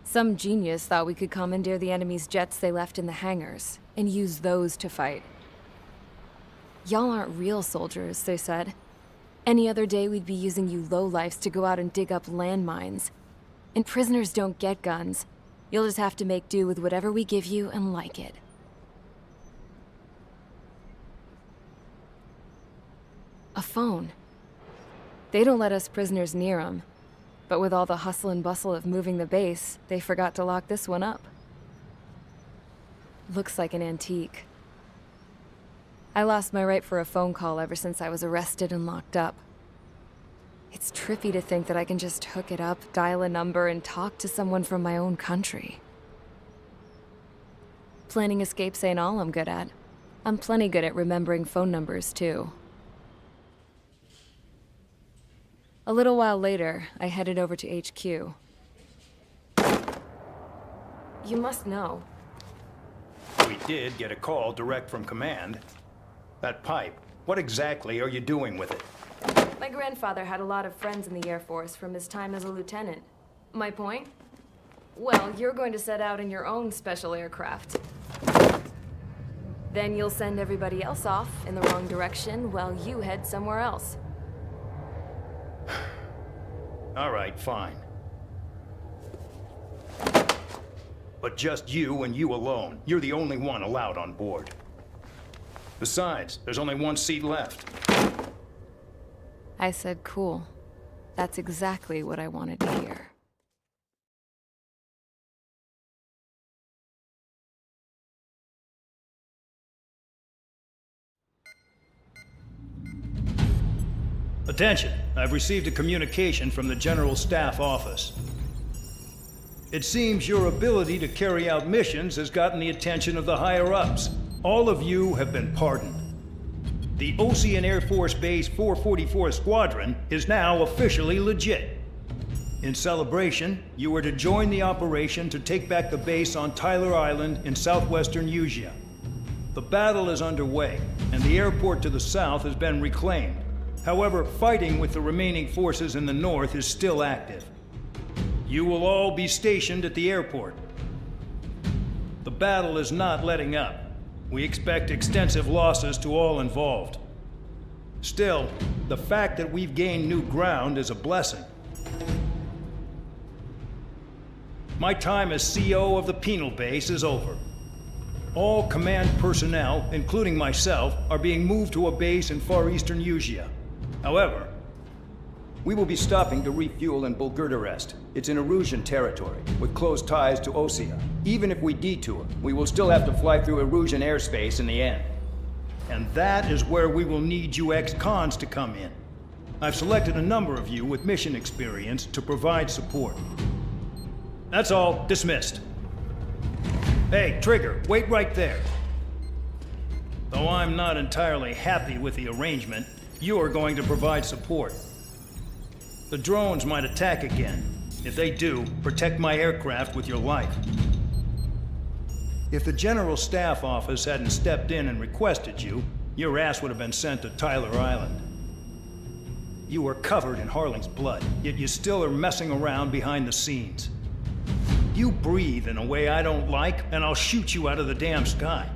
Some genius thought we could commandeer the enemy's jets they left in the hangars, and use those to fight. Y'all aren't real soldiers, they said. Any other day we'd be using you lowlifes to go out and dig up landmines. And prisoners don't get guns. You'll just have to make do with whatever we give you and like it. A phone. They don't let us prisoners near them. But with all the hustle and bustle of moving the base, they forgot to lock this one up. Looks like an antique. I lost my right for a phone call ever since I was arrested and locked up. It's trippy to think that I can just hook it up, dial a number, and talk to someone from my own country. Planning escapes ain't all I'm good at. I'm plenty good at remembering phone numbers, too. A little while later, I headed over to HQ. You must know. We did get a call direct from command. That pipe, what exactly are you doing with it? My grandfather had a lot of friends in the Air Force from his time as a lieutenant. My point? Well, you're going to set out in your own special aircraft. Then you'll send everybody else off in the wrong direction while you head somewhere else. All right, fine. But just you and you alone. You're the only one allowed on board. Besides, there's only one seat left. I said cool. That's exactly what I wanted to hear. Attention, I've received a communication from the General Staff Office. It seems your ability to carry out missions has gotten the attention of the higher-ups. All of you have been pardoned. The Ocean Air Force Base 444 Squadron is now officially legit. In celebration, you are to join the operation to take back the base on Tyler Island in southwestern Usea. The battle is underway, and the airport to the south has been reclaimed. However, fighting with the remaining forces in the north is still active. You will all be stationed at the airport. The battle is not letting up. We expect extensive losses to all involved. Still, the fact that we've gained new ground is a blessing. My time as CO of the penal base is over. All command personnel, including myself, are being moved to a base in far eastern Usea. However, we will be stopping to refuel in Bulgurdarest. It's in Erusian territory, with close ties to Osea. Even if we detour, we will still have to fly through Erusian airspace in the end. And that is where we will need you ex-cons to come in. I've selected a number of you with mission experience to provide support. That's all. Dismissed. Hey, Trigger, wait right there. Though I'm not entirely happy with the arrangement, you are going to provide support. The drones might attack again. If they do, protect my aircraft with your life. If the General Staff Office hadn't stepped in and requested you, your ass would have been sent to Tyler Island. You are covered in Harling's blood, yet you still are messing around behind the scenes. You breathe in a way I don't like, and I'll shoot you out of the damn sky.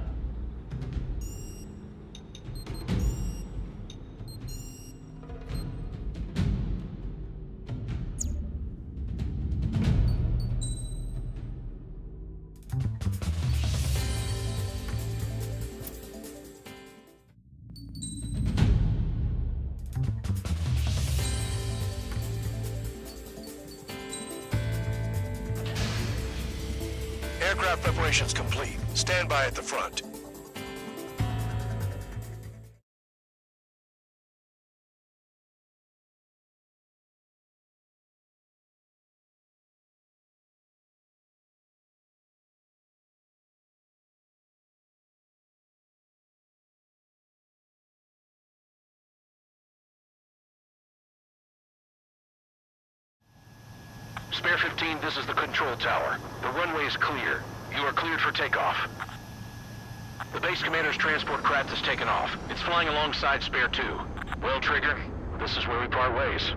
Aircraft preparations complete. Stand by at the front. Spare 15, this is the control tower. The runway is clear. You are cleared for takeoff. The base commander's transport craft has taken off. It's flying alongside Spare 2. Well, Trigger, this is where we part ways.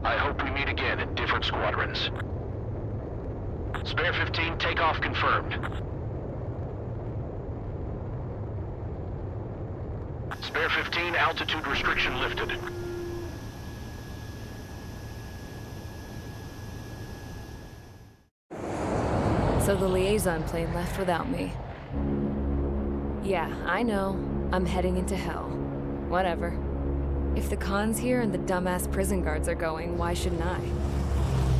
I hope we meet again in different squadrons. Spare 15, takeoff confirmed. Spare 15, altitude restriction lifted. So the liaison plane left without me. Yeah, I know. I'm heading into hell. Whatever. If the Khan's here and the dumbass prison guards are going, why shouldn't I?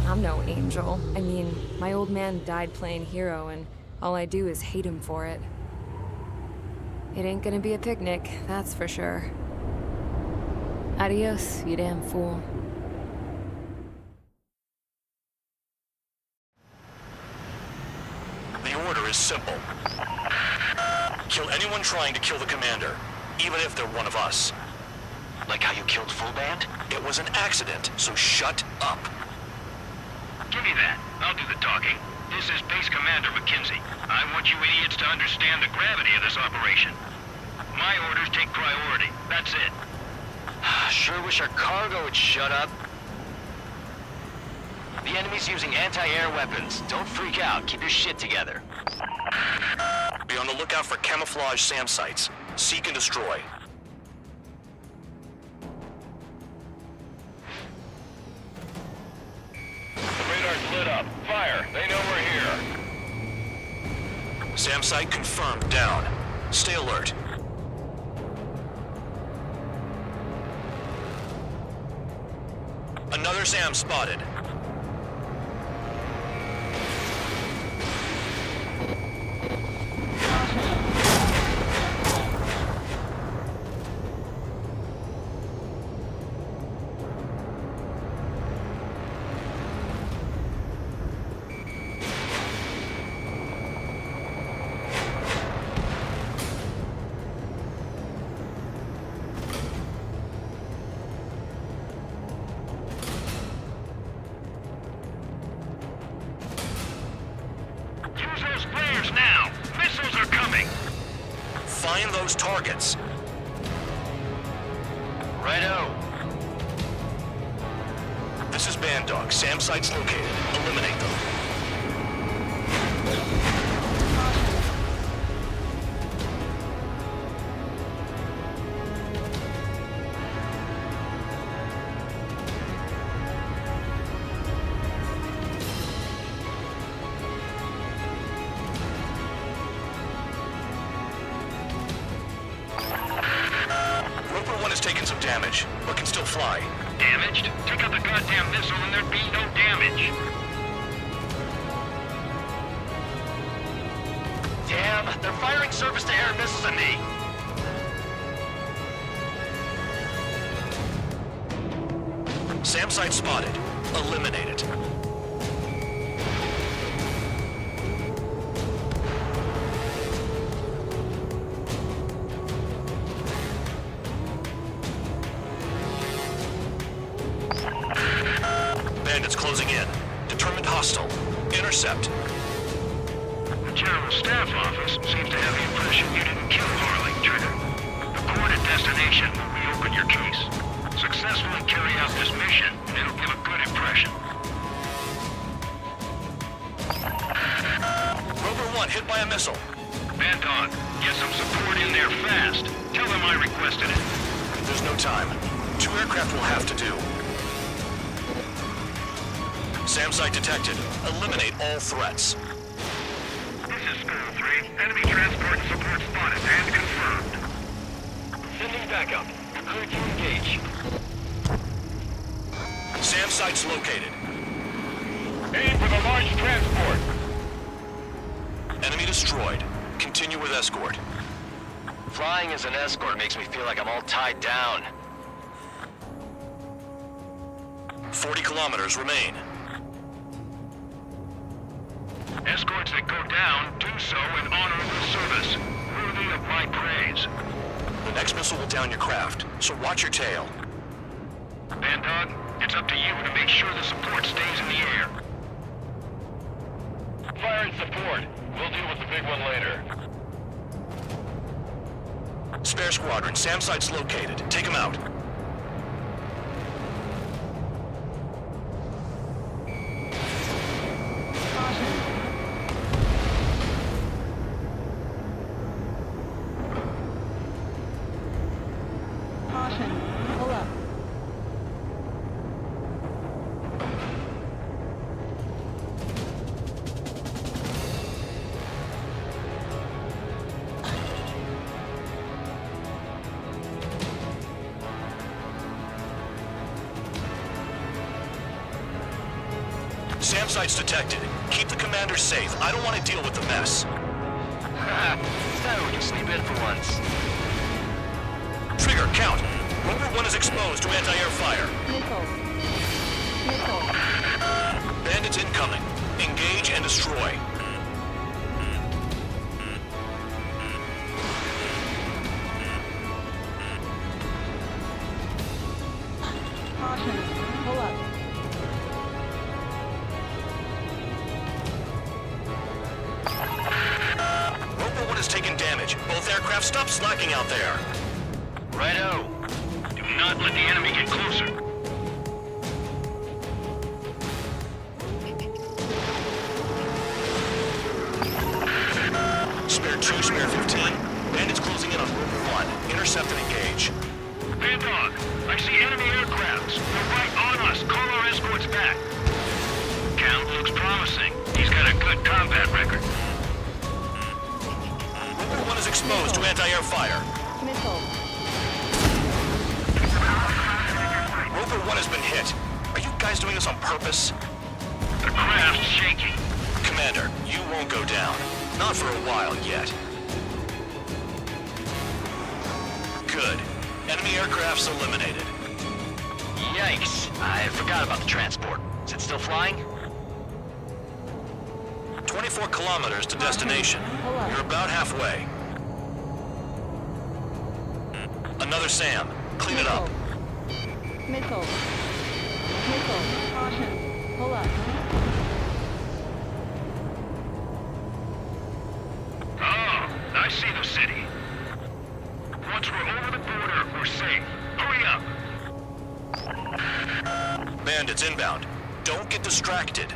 I'm no angel. I mean, my old man died playing hero, and all I do is hate him for it. It ain't gonna be a picnic, that's for sure. Adios, you damn fool. The order is simple. Kill anyone trying to kill the commander, even if they're one of us. Like how you killed Full Band? It was an accident, so shut up. Give me that. I'll do the talking. This is Base Commander McKinsey. I want you idiots to understand the gravity of this operation. My orders take priority. That's it. Sure wish our cargo would shut up. The enemy's using anti-air weapons. Don't freak out. Keep your shit together. Be on the lookout for camouflage SAM sites. Seek and destroy. The radar's lit up. Fire. They know we're here. SAM site confirmed. Down. Stay alert. Another SAM spotted. Find those targets. Righto. This is Band Dog. SAM sites located. Eliminate them. Taken some damage, but can still fly. Damaged? Take out the goddamn missile and there'd be no damage. Damn, they're firing surface-to-air missiles at me. SAM site spotted. Eliminate it. Bandits closing in. Determined hostile. Intercept. The General Staff Office seems to have the impression you didn't kill Harley, Trigger. The coordinate destination will reopen your case. Successfully carry out this mission, and it'll give a good impression. Rover 1 hit by a missile. Band Dog, get some support in there fast. Tell them I requested it. There's no time. 2 aircraft will have to do. SAM site detected. Eliminate all threats. This is Skull 3. Enemy transport support spotted and confirmed. Sending backup. You're clear to engage. SAM site's located. Aim for the large transport. Enemy destroyed. Continue with escort. Flying as an escort makes me feel like I'm all tied down. 40 kilometers remain. Escorts that go down do so in honorable service, worthy of my praise. The next missile will down your craft, so watch your tail. Band Dog, It's up to you to make sure the support stays in the air. Firing support. We'll deal with the big one later. Spare squadron, SAM site's located. Take him out. Caution. Pull up. SAM site's detected. Keep the commander safe. I don't want to deal with the mess. Haha, it's time we can sleep in for once. Trigger, count. Rover 1 is exposed to anti-air fire. Missile. Missile. Bandits incoming. Engage and destroy. Caution. Pull up. Rover 1 has taken damage. Both aircraft stop slacking out there. Righto. Do not let the enemy get closer. Spare 2, spare 15. Bandits closing in on Rover 1. Intercept and engage. Bandog, I see enemy aircrafts. They're right on us. Call our escorts back. Count looks promising. He's got a good combat record. Rover 1 is exposed to anti-air fire. Missile. Rover 1 has been hit. Are you guys doing this on purpose? The craft's shaking. Commander, you won't go down. Not for a while yet. Good. Enemy aircraft's eliminated. Yikes. I forgot about the transport. Is it still flying? 24 kilometers to destination. You're about halfway. Another SAM. Clean it up. Missile. Missile. Caution. Pull up. Oh, I see the city. Once we're over the border, we're safe. Hurry up. Bandits inbound. Don't get distracted.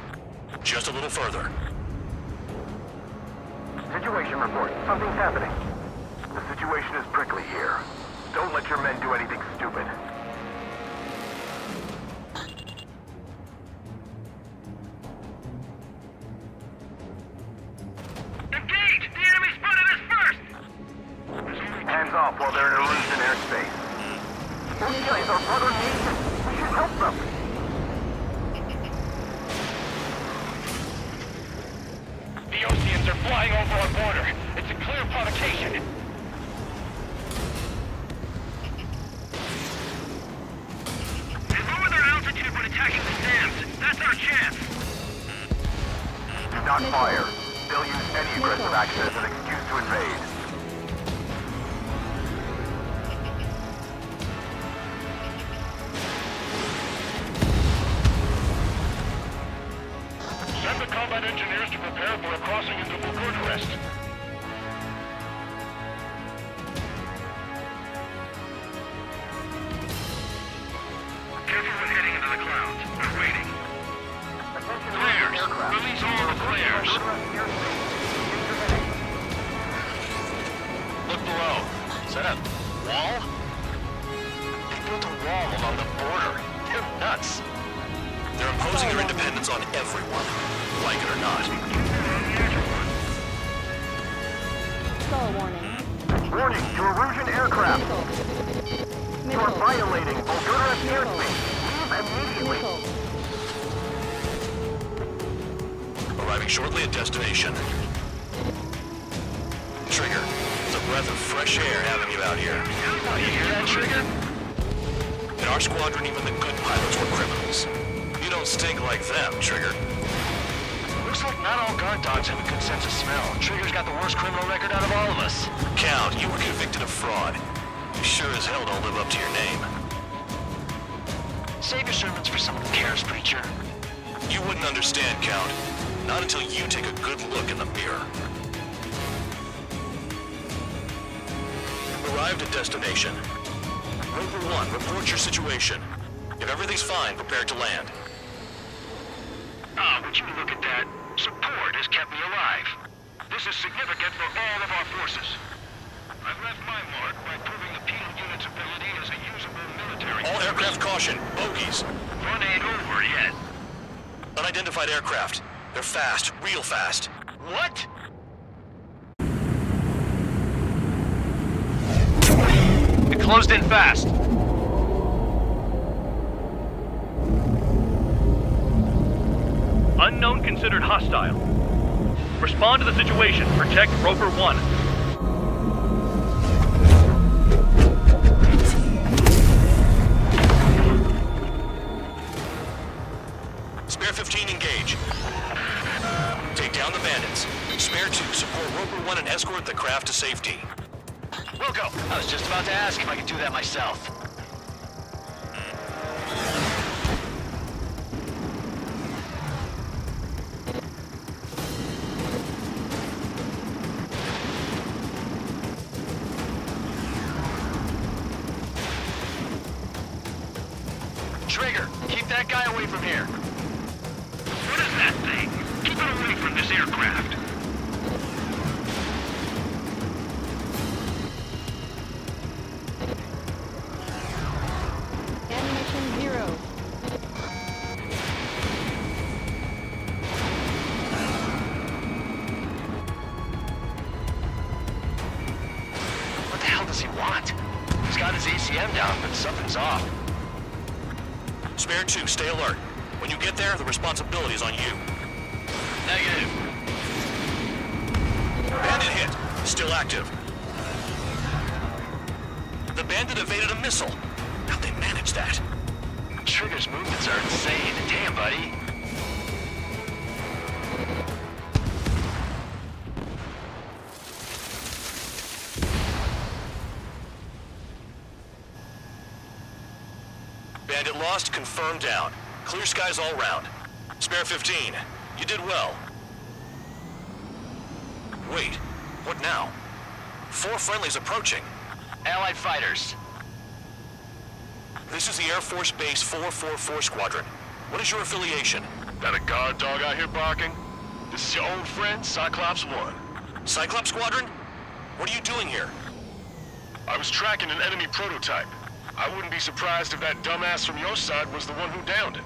Just a little further. Situation report. Something's happening. The situation is prickly here. Don't let your men do anything stupid. Engage! The enemy spotted us first! Hands off while they're in Erusian airspace. Those guys are brother nation. We should help them. The Oceans are flying over our border. It's a clear provocation. They lower their altitude when attacking the SAMs. That's our chance. Do not fire. They'll use any aggressive action as an excuse to invade. Send the combat engineers to prepare for a crossing into Bucharest. Careful with heading into the clouds. They're waiting. Flares! Release all the flares! Look below. Is that a wall? They built a wall along the border. They're nuts. They're imposing their independence on everyone, like it or not. Skull warning. Warning to Erusian aircraft. You are violating Bulgarian airspace. Leave immediately. Arriving shortly at destination. Trigger, it's a breath of fresh air having you out here. Oh, you hear that, Trigger? In our squadron, even the good pilots were criminals. You don't stink like them, Trigger. Looks like not all guard dogs have a good sense of smell. Trigger's got the worst criminal record out of all of us. Count, you were convicted of fraud. You sure as hell don't live up to your name. Save your sermons for someone who cares, preacher. You wouldn't understand, Count. Not until you take a good look in the mirror. Arrived at destination. Roper 1, report your situation. If everything's fine, prepare to land. Ah, would you look at that? Support has kept me alive. This is significant for all of our forces. I've left my mark by proving the penal unit's ability as a usable military... All aircraft caution. Bogies. Run ain't over yet. Unidentified aircraft. They're fast. Real fast. What? It closed in fast. Unknown considered hostile. Respond to the situation. Protect Roper 1. Spare 15, engage. Take down the bandits. Spare 2, support Roper 1 and escort the craft to safety. Wilco, I was just about to ask if I could do that myself. Trigger, keep that guy away from here. What is that thing? Keep it away from this aircraft. Ammunition 0. What the hell does he want? He's got his ACM down, but something's off. Spare 2, stay alert. When you get there, the responsibility is on you. Negative. Bandit hit. Still active. The bandit evaded a missile. How'd they manage that? Trigger's movements are insane. Damn, buddy. Bandit lost, confirmed down. Clear skies all round. Spare 15. You did well. Wait, what now? 4 friendlies approaching. Allied fighters. This is the Air Force Base 444 Squadron. What is your affiliation? Got a guard dog out here barking? This is your old friend, Cyclops 1. Cyclops Squadron? What are you doing here? I was tracking an enemy prototype. I wouldn't be surprised if that dumbass from your side was the one who downed it.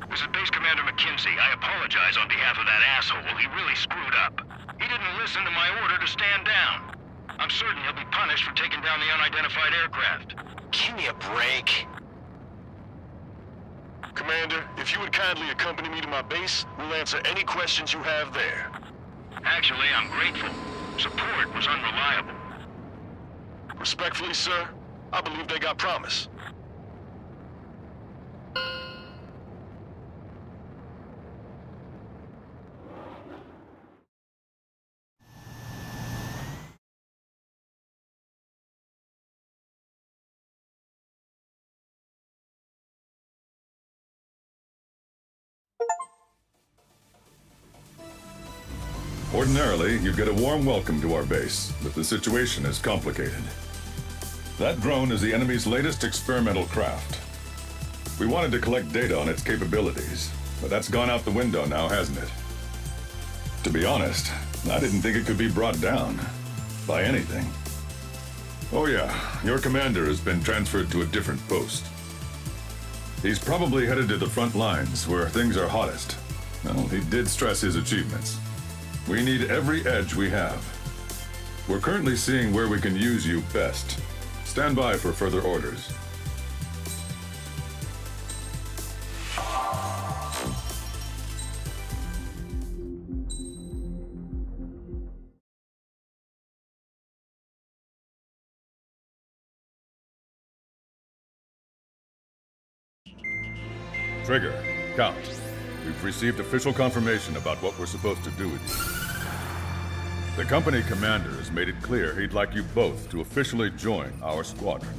This is Base Commander McKinsey. I apologize on behalf of that asshole. He really screwed up. He didn't listen to my order to stand down. I'm certain he'll be punished for taking down the unidentified aircraft. Give me a break. Commander, if you would kindly accompany me to my base, we'll answer any questions you have there. Actually, I'm grateful. Support was unreliable. Respectfully, sir, I believe they got promise. Ordinarily, you'd get a warm welcome to our base, but the situation is complicated. That drone is the enemy's latest experimental craft. We wanted to collect data on its capabilities, but that's gone out the window now, hasn't it? To be honest, I didn't think it could be brought down by anything. Oh yeah, your commander has been transferred to a different post. He's probably headed to the front lines where things are hottest. Well, he did stress his achievements. We need every edge we have. We're currently seeing where we can use you best. Stand by for further orders. Trigger, Count. We've received official confirmation about what we're supposed to do with you. The company commander has made it clear he'd like you both to officially join our squadron.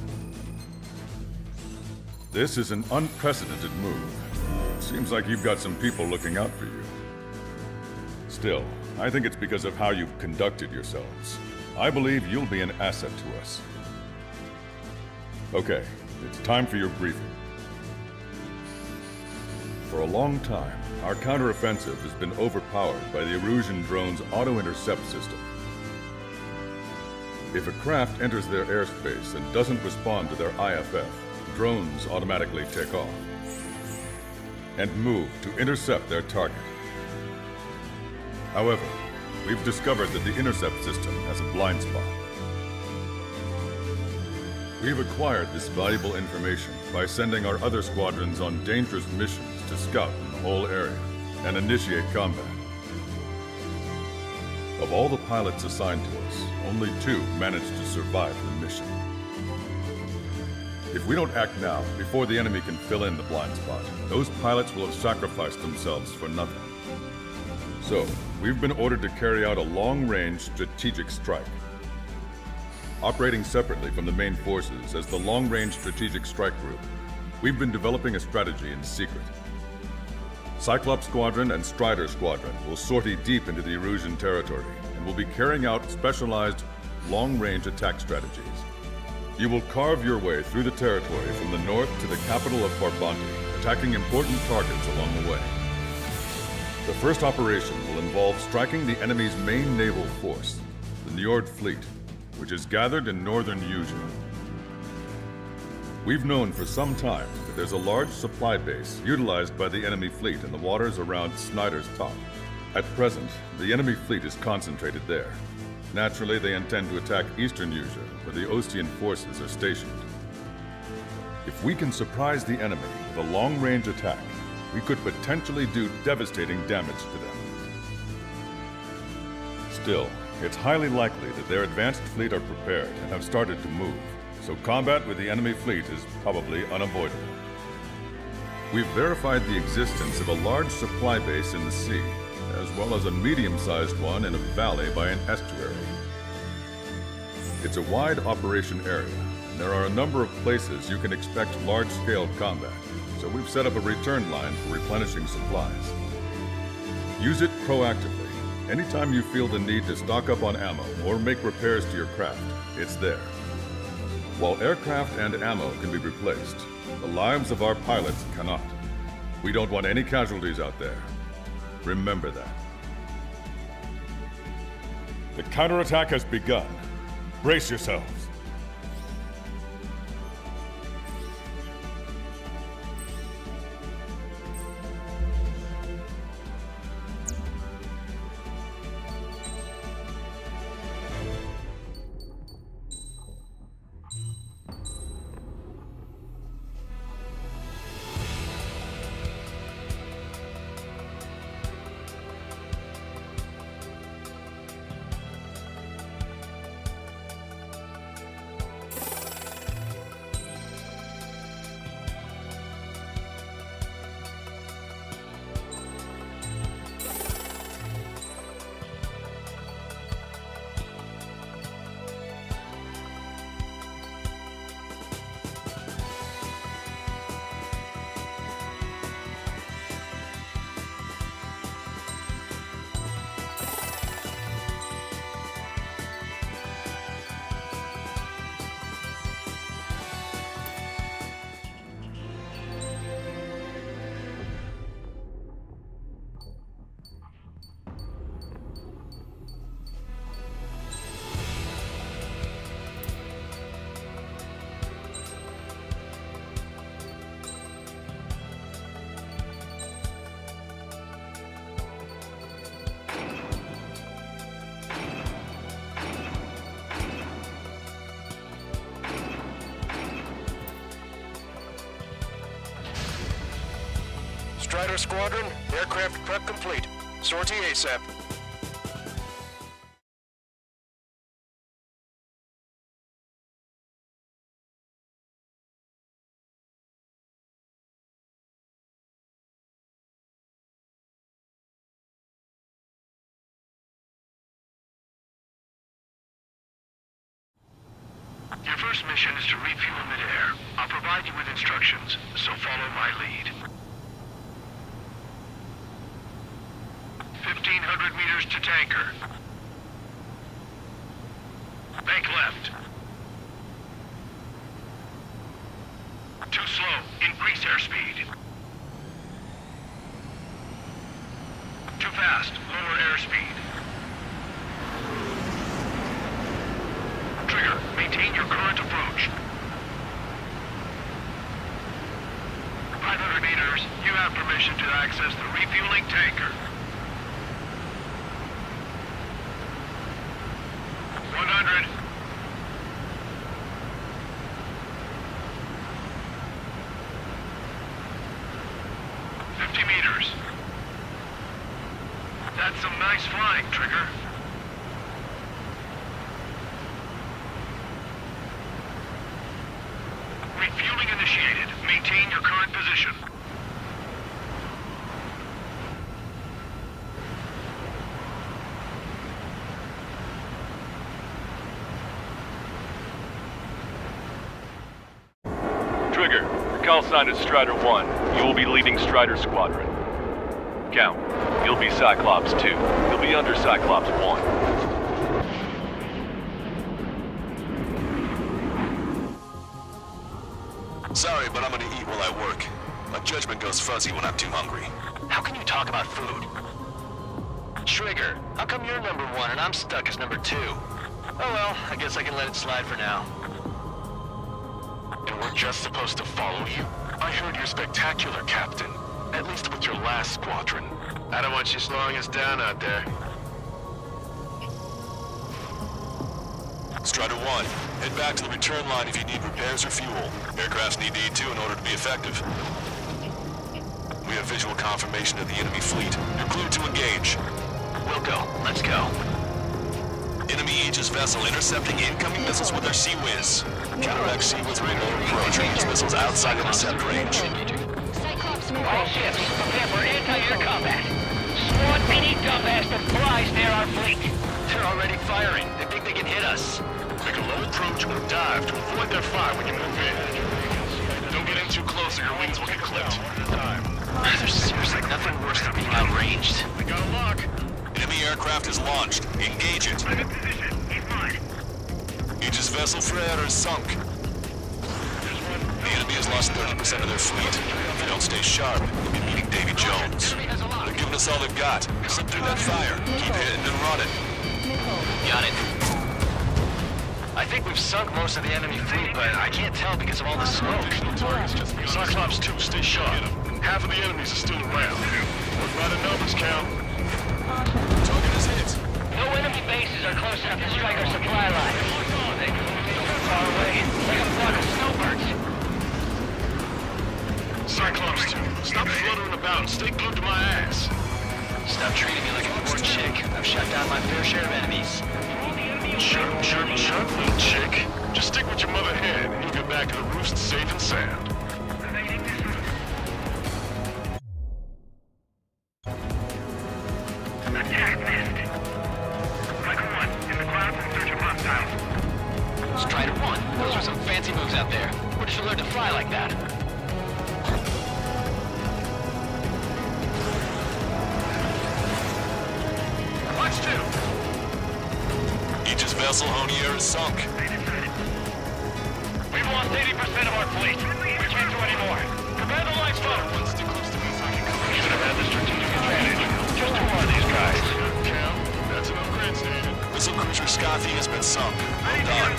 This is an unprecedented move. Seems like you've got some people looking out for you. Still, I think it's because of how you've conducted yourselves. I believe you'll be an asset to us. Okay, it's time for your briefing. For a long time, our counteroffensive has been overpowered by the Erusian drone's auto-intercept system. If a craft enters their airspace and doesn't respond to their IFF, drones automatically take off and move to intercept their target. However, we've discovered that the intercept system has a blind spot. We've acquired this valuable information by sending our other squadrons on dangerous missions to scout in the whole area and initiate combat. Of all the pilots assigned to us, only 2 managed to survive the mission. If we don't act now, before the enemy can fill in the blind spot, those pilots will have sacrificed themselves for nothing. So, we've been ordered to carry out a long-range strategic strike. Operating separately from the main forces as the Long-Range Strategic Strike Group, we've been developing a strategy in secret. Cyclops Squadron and Strider Squadron will sortie deep into the Erusian territory and will be carrying out specialized long-range attack strategies. You will carve your way through the territory from the north to the capital of Farbanti, attacking important targets along the way. The first operation will involve striking the enemy's main naval force, the Njord Fleet, which is gathered in northern Eugene. We've known for some time that there's a large supply base utilized by the enemy fleet in the waters around Snyder's Top. At present, the enemy fleet is concentrated there. Naturally, they intend to attack eastern Eugene, where the Ostian forces are stationed. If we can surprise the enemy with a long-range attack, we could potentially do devastating damage to them. Still, it's highly likely that their advanced fleet are prepared and have started to move, so combat with the enemy fleet is probably unavoidable. We've verified the existence of a large supply base in the sea, as well as a medium-sized one in a valley by an estuary. It's a wide operation area, and there are a number of places you can expect large-scale combat, so we've set up a return line for replenishing supplies. Use it proactively. Anytime you feel the need to stock up on ammo or make repairs to your craft, it's there. While aircraft and ammo can be replaced, the lives of our pilots cannot. We don't want any casualties out there. Remember that. The counterattack has begun. Brace yourselves. Strider Squadron, aircraft prep complete. Sortie ASAP. Your first mission is to refuel midair. I'll provide you with instructions, so follow my lead. 1,500 meters to tanker. Bank left. Too slow. Increase airspeed. Too fast. Lower airspeed. Trigger, maintain your current approach. 500 meters. You have permission to access the refueling tanker. 100. Meters. That's some nice flying, Trigger. Refueling initiated. Maintain your current position. Trigger, your call sign is Strider 1. You will be leading Strider Squadron. Count. You'll be Cyclops 2. You'll be under Cyclops 1. Sorry, but I'm gonna eat while I work. My judgment goes fuzzy when I'm too hungry. How can you talk about food? Trigger, how come you're number 1 and I'm stuck as number 2? Oh well, I guess I can let it slide for now. And we're just supposed to follow you? I heard you're spectacular, Captain. At least with your last squadron. I don't want you slowing us down out there. Strider 1, head back to the return line if you need repairs or fuel. Aircrafts need to eat too in order to be effective. We have visual confirmation of the enemy fleet. You're cleared to engage. We'll go. Let's go. Enemy Aegis vessel intercepting incoming missiles with their Sea Whiz. Counteract Sea Whiz radar approach. Aegis missiles outside intercept range. All ships, prepare for anti-air combat. Squad any dumbass that flies near our fleet. They're already firing. They think they can hit us. Make a low approach or dive to avoid their fire when you move in. Don't get in too close or your wings will get clipped. There's seriously nothing worse than being outranged. I got a lock. Enemy aircraft is launched. Engage it. I'm in position. He's mine. Aegis vessel Freya is sunk. The enemy has lost 30% of their fleet. If you don't stay sharp, you'll be meeting Davy Jones. They're giving us all they've got. Slip through that fire. Keep hitting and running. Got it. I think we've sunk most of the enemy fleet, but I can't tell because of all the smoke. Cyclops 2, stay sharp. Half of the enemies are still around. Work by the numbers, count. Target is hit. No enemy bases are close enough to strike our supply line. They can move so far away, like a flock of snowbirds. Cyclops 2, stop fluttering about and stay glued to my ass. Stop treating me like a poor chick. I've shut down my fair share of enemies. Chirp, little chick. Just stick with your mother hen and you'll get back to the roost safe and sound. Attack missed. Striker 1, in the clouds in search of hostiles. Strider 1, those are some fancy moves out there. Where did you learn to fly like that? Watch 2. Aegis vessel Honier is sunk. We've lost 80% of our fleet. We can't do any more. Prepare the lifeboat. One stick close to me so I can cover you. Should have had the strategic advantage. Just two more of these guys. Count. That's an upgrade, Steve. Missile cruiser Scothy has been sunk. Well done.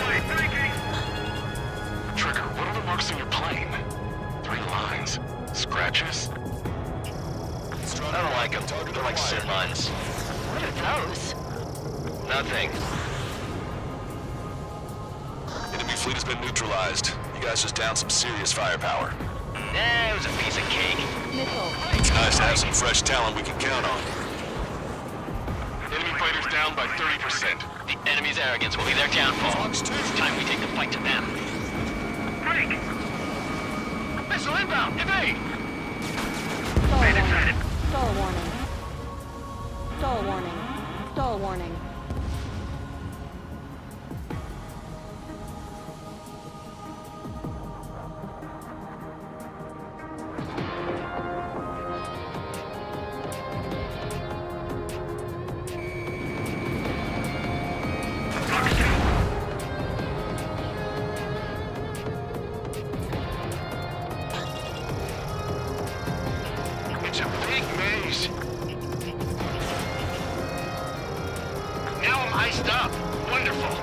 Trigger, what are the marks on your plane? 3 lines. Scratches? I don't like them. They're like sin lines. What are those? Nothing. Enemy fleet has been neutralized. You guys just downed some serious firepower. Eh, it was a piece of cake. It's nice to have some fresh talent we can count on. Enemy fighters down by 30%. The enemy's arrogance will be their downfall. It's time we take the fight to them. Break! Missile inbound! Evade! Stall warning. Stall warning. Stall warning. Jeez. Now I'm iced up. Wonderful.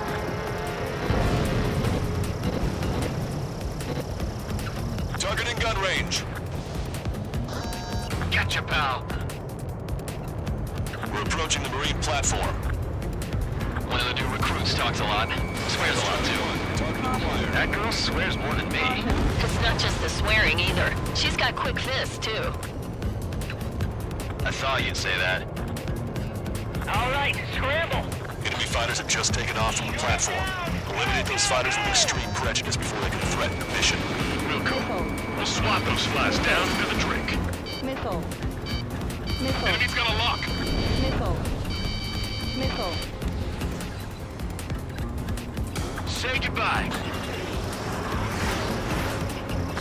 Target in gun range. Gotcha, pal. We're approaching the Marine platform. One of the new recruits talks a lot. Swears a lot, too. That girl swears more than me. It's not just the swearing either. She's got quick fists, too. I thought you'd say that. All right, scramble. Enemy fighters have just taken off from the platform. Eliminate those fighters with extreme prejudice before they can threaten the mission. Real cool. We'll swap those flies down into the drink. Missile. Missile. Enemy's got a lock. Missile. Missile. Say goodbye.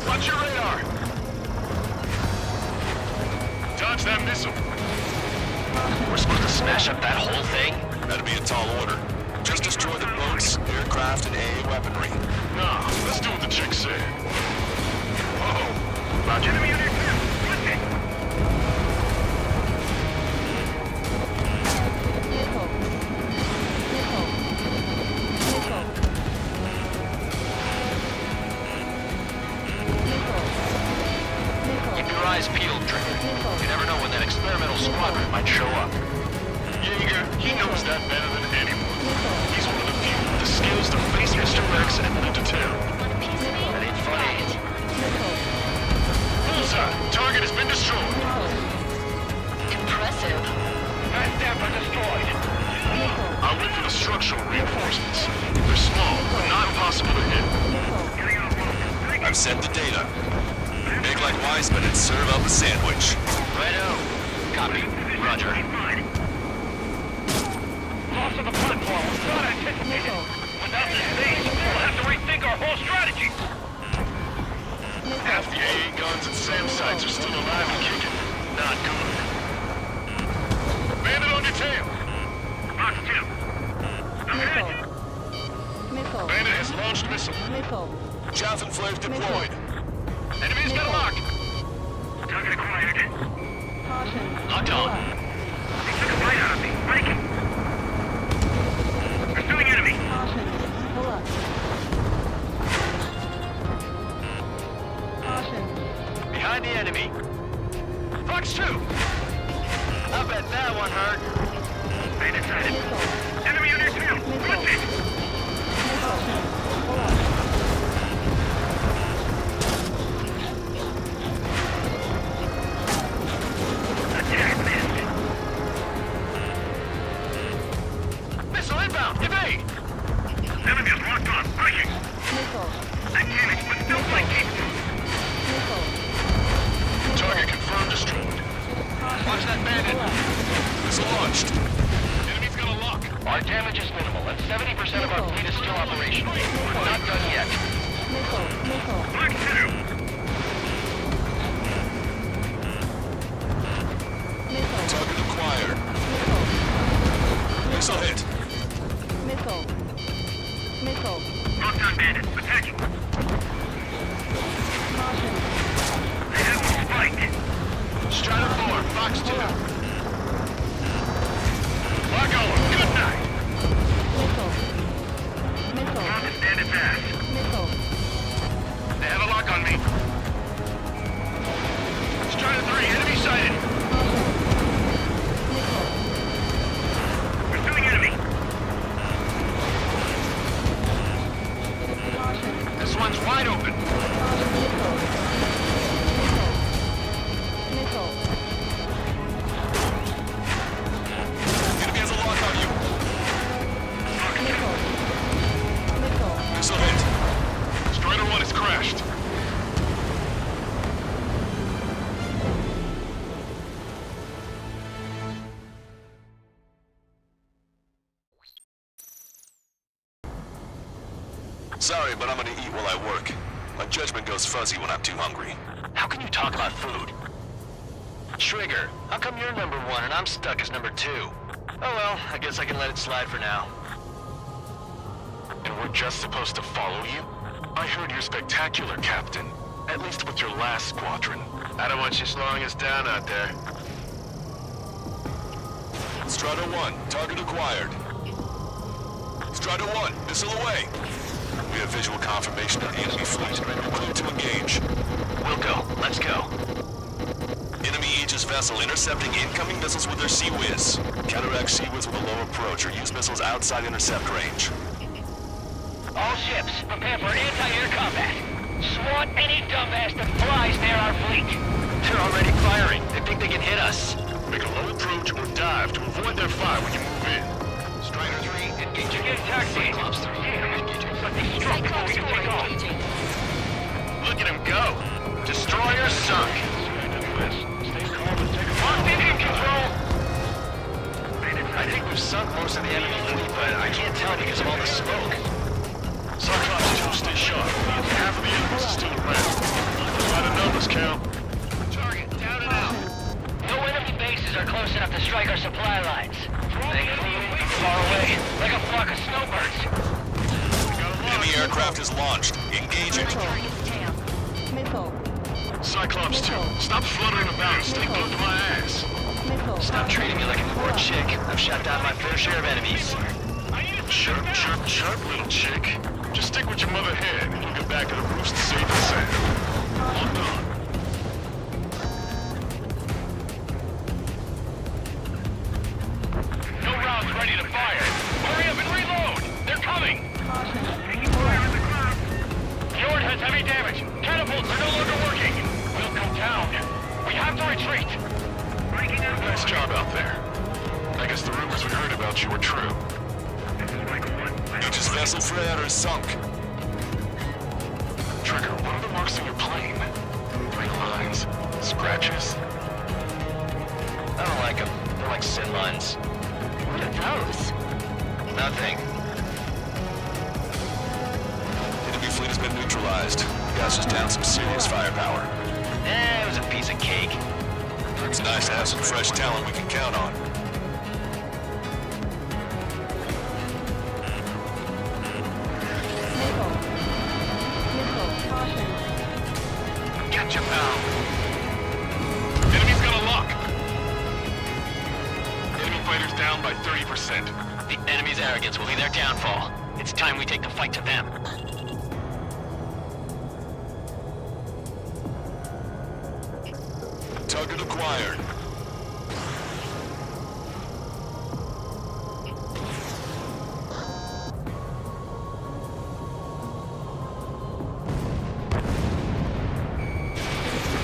Watch your radar. Dodge that missile. We're supposed to smash up that whole thing? That'd be a tall order. Just destroy the boats, aircraft, and AA weaponry. Nah, let's do what the chick said. Whoa. Roger. Enemy unit 2. What's it? Missile. Missile. Missile. Missile. Keep your eyes peeled, Trigger. You never know when that experimental squadron might show up. Jaeger, he knows that better than anyone. He's one of the few with the skills to face Mr. Rex and lead to town. That ain't funny. Bullseye! Target has been destroyed. Impressive. That Dapper destroyed. I went for the structural reinforcements. They're small, but not impossible to hit. I've sent the data. Make like Wiseman and serve up a sandwich. Righto. Copy. Roger. Loss of the platform was not anticipated. Without this base, we'll have to rethink our whole strategy. Half the AA guns and SAM sites are still alive and kicking. Not good. Bandit on your tail. Box 2. Ahead. Missile. Bandit has launched missile. Missile. Chaff and flares deployed. Enemy's got a lock. Target acquired. Caution. Locked on. They took a bite out of me. Breaking. Pursuing enemy. Caution. Pull up. Caution. Behind the enemy. Fox 2. I bet that one hurt. Bandit sighted. Missile. Enemy unit 2. What's it? Missile. Pull up. Attack missed. Missile inbound. Evade. Enemy is locked on. Breaking. Missile. I damaged, but still flanking. Missile. Target confirmed destroyed. Watch that bandit. Missile launched. Enemy's got a lock. Our damage is minimal, and 70% of our fleet is still operational. We're not done yet. Missile. Missile. Box 2. Missile. Target acquired. Missile hit. Missile. Missile. Locked on bandit. Attacking. Caution. They have a spike. Strider 4. Fox 2. Lock on. Good night. Missile. Missile. Found this bandit's ass. Missile. They have a lock on me. Strider 3. Enemy sighted. Missile. Pursuing enemy. Caution. This one's wide open. Missile. Missile. Enemy has a lock on you. Missile. Missile. Missile hit. Strider 1 is crashed. Sorry, but I'm gonna eat while I work. My judgment goes fuzzy when I'm too hungry. How can you talk about food? Trigger, how come you're number 1 and I'm stuck as number 2? Oh well, I guess I can let it slide for now. And we're just supposed to follow you? I heard you're spectacular, Captain. At least with your last squadron. I don't want you slowing us down out there. Strider 1, target acquired. Strider 1, missile away. We have visual confirmation of the enemy fleet. Clear to engage. Wilco, let's go. Enemy Aegis vessel intercepting incoming missiles with their Sea-Wiz. Counteract Sea-Wiz with a low approach or use missiles outside intercept range. All ships, prepare for anti-air combat. Swat any dumbass that flies near our fleet. They're already firing. They think they can hit us. Make a low approach or dive to avoid their fire when you move in. Strider 3, engaging. Get taxi. Cyclops 3, engaging. But they struck before we can take off. Look at him go. Destroyer sunk. Locked in control. I think we've sunk most of the enemy fleet, but I can't tell because of all the smoke. Cyclops 2, stay sharp. Half of the enemies is still around. A lot of numbers, Cal. Target down and out. No enemy bases are close enough to strike our supply lines. They flew far away, like a flock of snowbirds. Enemy aircraft is launched. Engaging. Missile. Cyclops 2, stop fluttering about. Stay glued to my ass. Missile. Stop treating me like a poor chick. I've shot down my fair share of enemies. Chirp, chirp, chirp, little chick. Just stick with your mother hen and you'll get back to the roost safe and sound. Locked on. No rounds ready to fire. Hurry up and reload. They're coming. Yord has heavy damage. Catapults are no longer working. We'll come down. We have to retreat. Nice job out there. I guess the rumors we heard about you were true. Aegis vessel Freyater is sunk. Trigger, what are the marks on your plane? Like lines? Scratches? I don't like them. They're like sin lines. What are those? Nothing. Enemy fleet has been neutralized. You guys just down some serious firepower. It was a piece of cake. It's nice to have some fresh talent we can count on. Get your pal. Enemy's got a lock. Enemy fighters down by 30%. The enemy's arrogance will be their downfall. It's time we take the fight to them. Target acquired.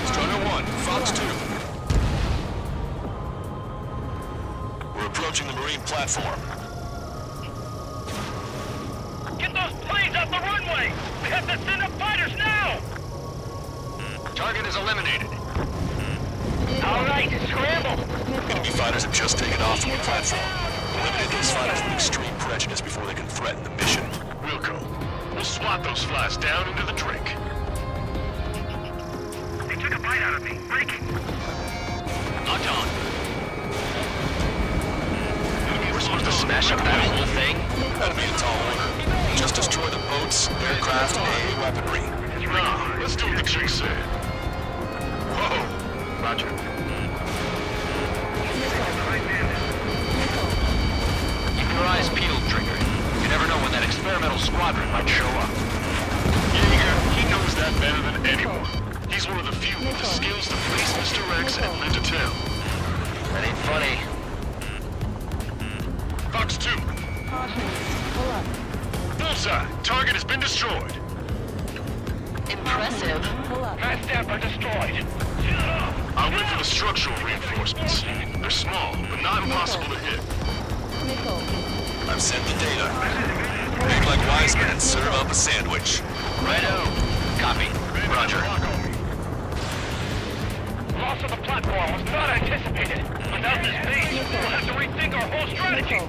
Strider 1, Fox 2. We're approaching the marine platform. Get those planes off the runway. We have to send up fighters now. Target is eliminated. All right, scramble. Enemy fighters have just taken off from the platform. Eliminate those fighters with extreme prejudice before they can threaten the mission. Wilco, we'll swat those flies down into the drink. They took a bite out of me. Breaking. Locked on. We're supposed to smash up that whole thing? That'd be a tall order. Just destroy the boats, aircraft, and AA weaponry. No, Let's do what the chick said. Whoa! Roger. Keep your eyes peeled, Trigger. You never know when that experimental squadron might show up. Jaeger, he knows that better than anyone. He's one of the few with the skills to face Mr. Rex and live to tell. That ain't funny. Fox 2. Bullseye. Target has been destroyed. Impressive. Mass damper destroyed. I went for the structural reinforcements. They're small, but not impossible to hit. I've sent the data. Make like wise men, serve up a sandwich. Righto. Copy. Roger. Loss of the platform was not anticipated. Without this base, we'll have to rethink our whole strategy.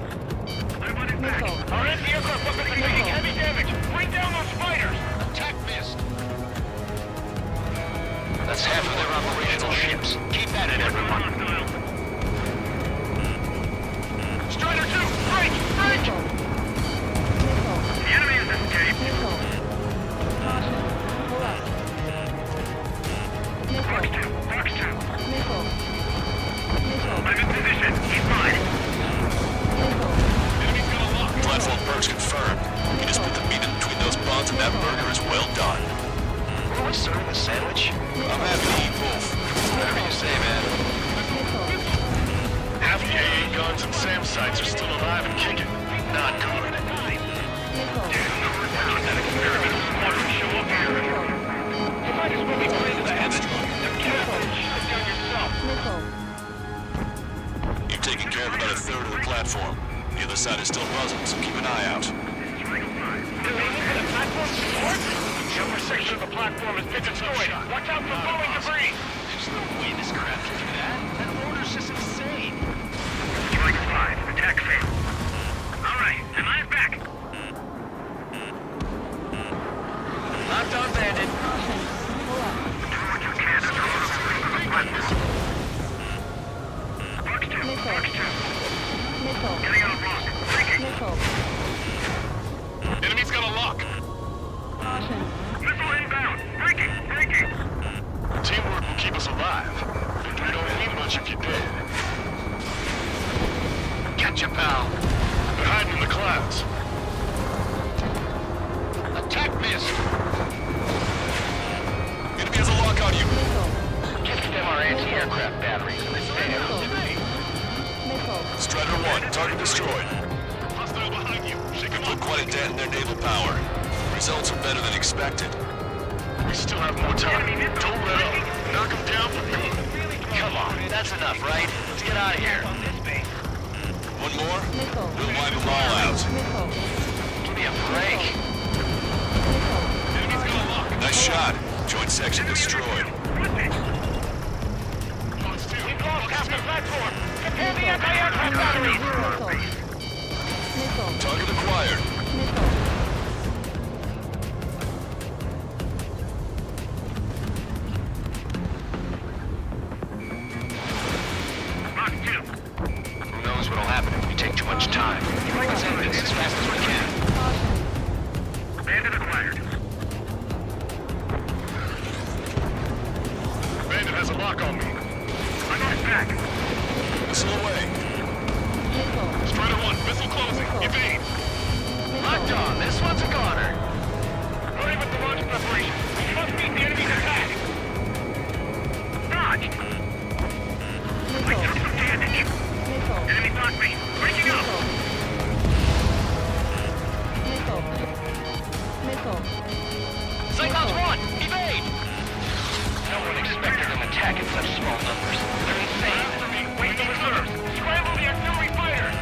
Our anti-aircraft weapons are taking heavy damage. Bring down those fighters. Attack missed. That's half of their operational ships. Keep at it, everyone. Strider 2, break! Break! The enemy has escaped. Fox 2, Fox 2. I'm in position. Keep mine. odds and that burger is well done. Who was serving the sandwich? I'm happy to eat both. Whatever you say, man. Half the AA guns and SAM sites are still alive and kicking. Not good. That experimental squadron show up here. You might as well be playing to the heavens. They're careful. Shut down yourself. You've taken care of about a third of the platform. The other side is still buzzing, so keep an eye out. The platform support? The upper section of the platform has been destroyed. Watch out for falling debris. There's no way this crap can do that. That order's just insane. Strike 5. Attack failed. All right, am I back? Locked on, Bandit. Getting on a rock. Breaking. Enemy's got a lock. Missile inbound. Breaking. Teamwork will keep us alive. We don't mean much if you're dead. Catch ya, pal. They're hiding in the clouds. Attack missed. Enemy has a lock on you. Give them our anti-aircraft batteries and this Strider 1, target destroyed. Hostile behind you. They can put quite a dent in their naval power. Results are better than expected. We still have more time. Don't let up. Knock them down for good. Come on, that's enough, right? Let's get out of here. One more? We'll wipe them all out. Give me a break. Enemy's got a lock. Nice shot. Joint section destroyed. We've lost half the platform. Prepare the anti-aircraft batteries. Target acquired. Who knows what'll happen if we take too much time. Let's end this as fast as we can. Bandit acquired. Bandit has a lock on me. I'm on his back. Missile away. Strider 1, missile closing. Evade. Locked on. This one's a goner. Ready with the launch preparation. We must meet the enemy's attack. Dodged. I took some damage. Enemy blocked me. Breaking up. Cyclops 1, evade! No one expected an attack in such small numbers. They're insane. Wait the reserves. Scramble the auxiliary fighters.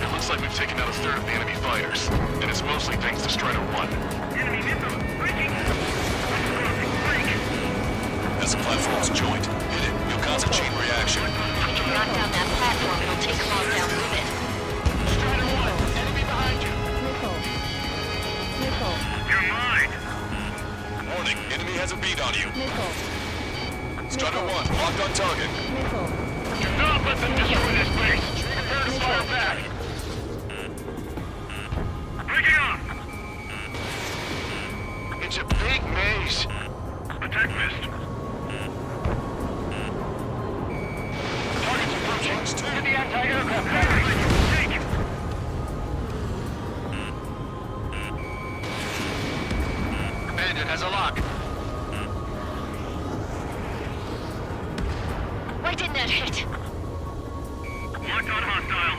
It looks like we've taken out a third of the enemy fighters, and it's mostly thanks to Strider 1. Enemy missile. Breaking. As the platform's joint, hit it. You'll cause a chain reaction. If we can knock down that platform, it'll take them all down with it. Strider 1, enemy behind you. You're mine. Warning, enemy has a beat on you. Strider 1, locked on target. Do not let them destroy this base. Prepare to fire back. Breaking off. It's a big maze. Attack missed. Target's approaching. To the anti-aircraft battery. Take. Bandit has a lock. Why didn't that hit? Locked on hostile.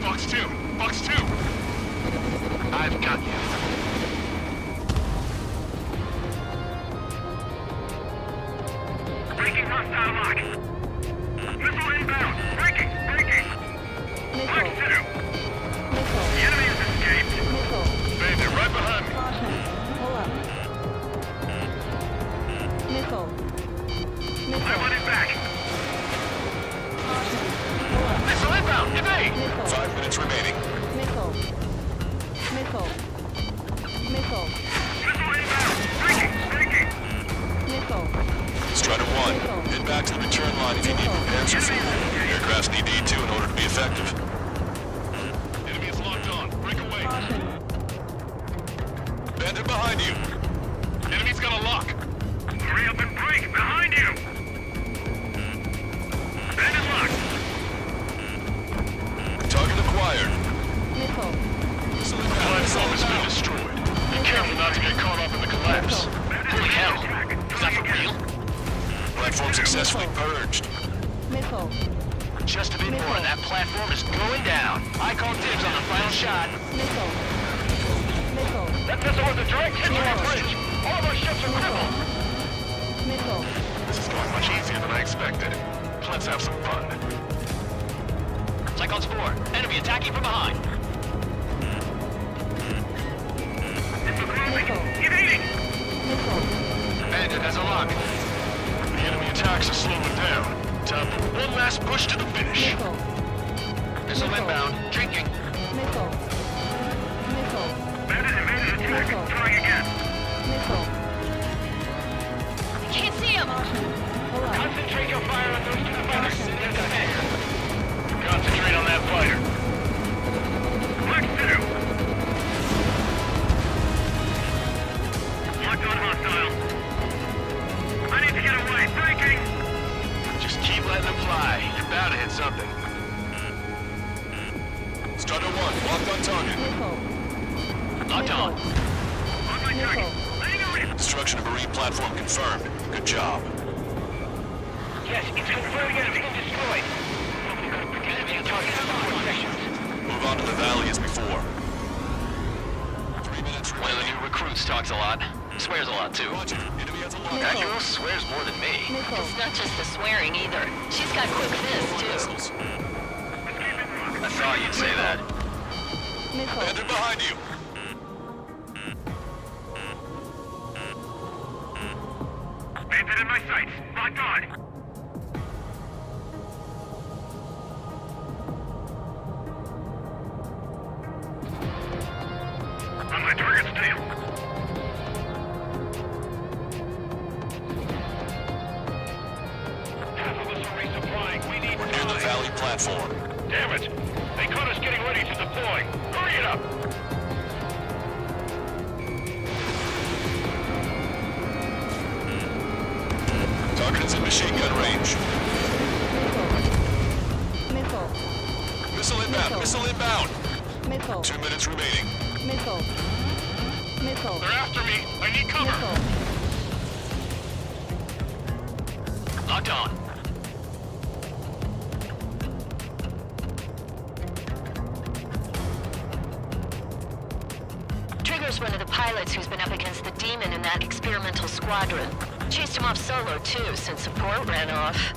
Fox 2, Fox 2. I've got you. Breaking hostile lock. Missile inbound. Breaking. Fox 2. The enemy has escaped. Bandit, right behind me. I want it back. Missile inbound, evade. 5 minutes remaining. Missile inbound. Breaking. Strider 1, head back to the return line if you need repairs or fuel. Aircrafts need D2 in order to be effective. Enemy is locked on. Break away. Bandit behind you. Enemy's got a lock. Hurry up and break. Behind you. Bandit locked. Target acquired. Successfully purged. Missile. Just a bit more, and that platform is going down. I call dibs on the final shot. Missile. Missile. That missile was a direct hit to our bridge. All of our ships are crippled. Missile. This is going much easier than I expected. Let's have some fun. Cyclones 4, enemy attacking from behind. Bandit has a lock. The enemy attacks are slowing down. Time for one last push to the finish. Missile inbound, drinking. Missile. Missile. Bandit invaded attack. Trying again. Missile. Can't see him! Concentrate your fire on those two fighters. There's a head. Concentrate on that fighter. Mark through. Locked on hostile. I need to get away. Breaking. Just keep letting them fly. You're bound to hit something. Strider 1, locked on target. Locked on. On my target. Destruction of marine platform confirmed. Good job. Yes, it's confirming enemy destroyed. Enemy target in 4 sections. Move on to the valley as before. 3 minutes One of the new recruits talks a lot. Swears a lot, too. Admiral swears more than me. It's not just the swearing either. She's got quick fists, too. I thought you'd say that. Bandit behind you. Bandit in my sights. Locked on. On my target's tail. Half of us are resupplying. We need We're near the valley platform. Damn it! They caught us getting ready to deploy. Hurry it up! Target is in machine gun range. Missile. Missile inbound. Missile inbound. Missile. 2 minutes remaining. Missile. Missile. They're after me. I need cover. Locked on. Trigger's one of the pilots who's been up against the demon in that experimental squadron. Chased him off solo, too, since support ran off.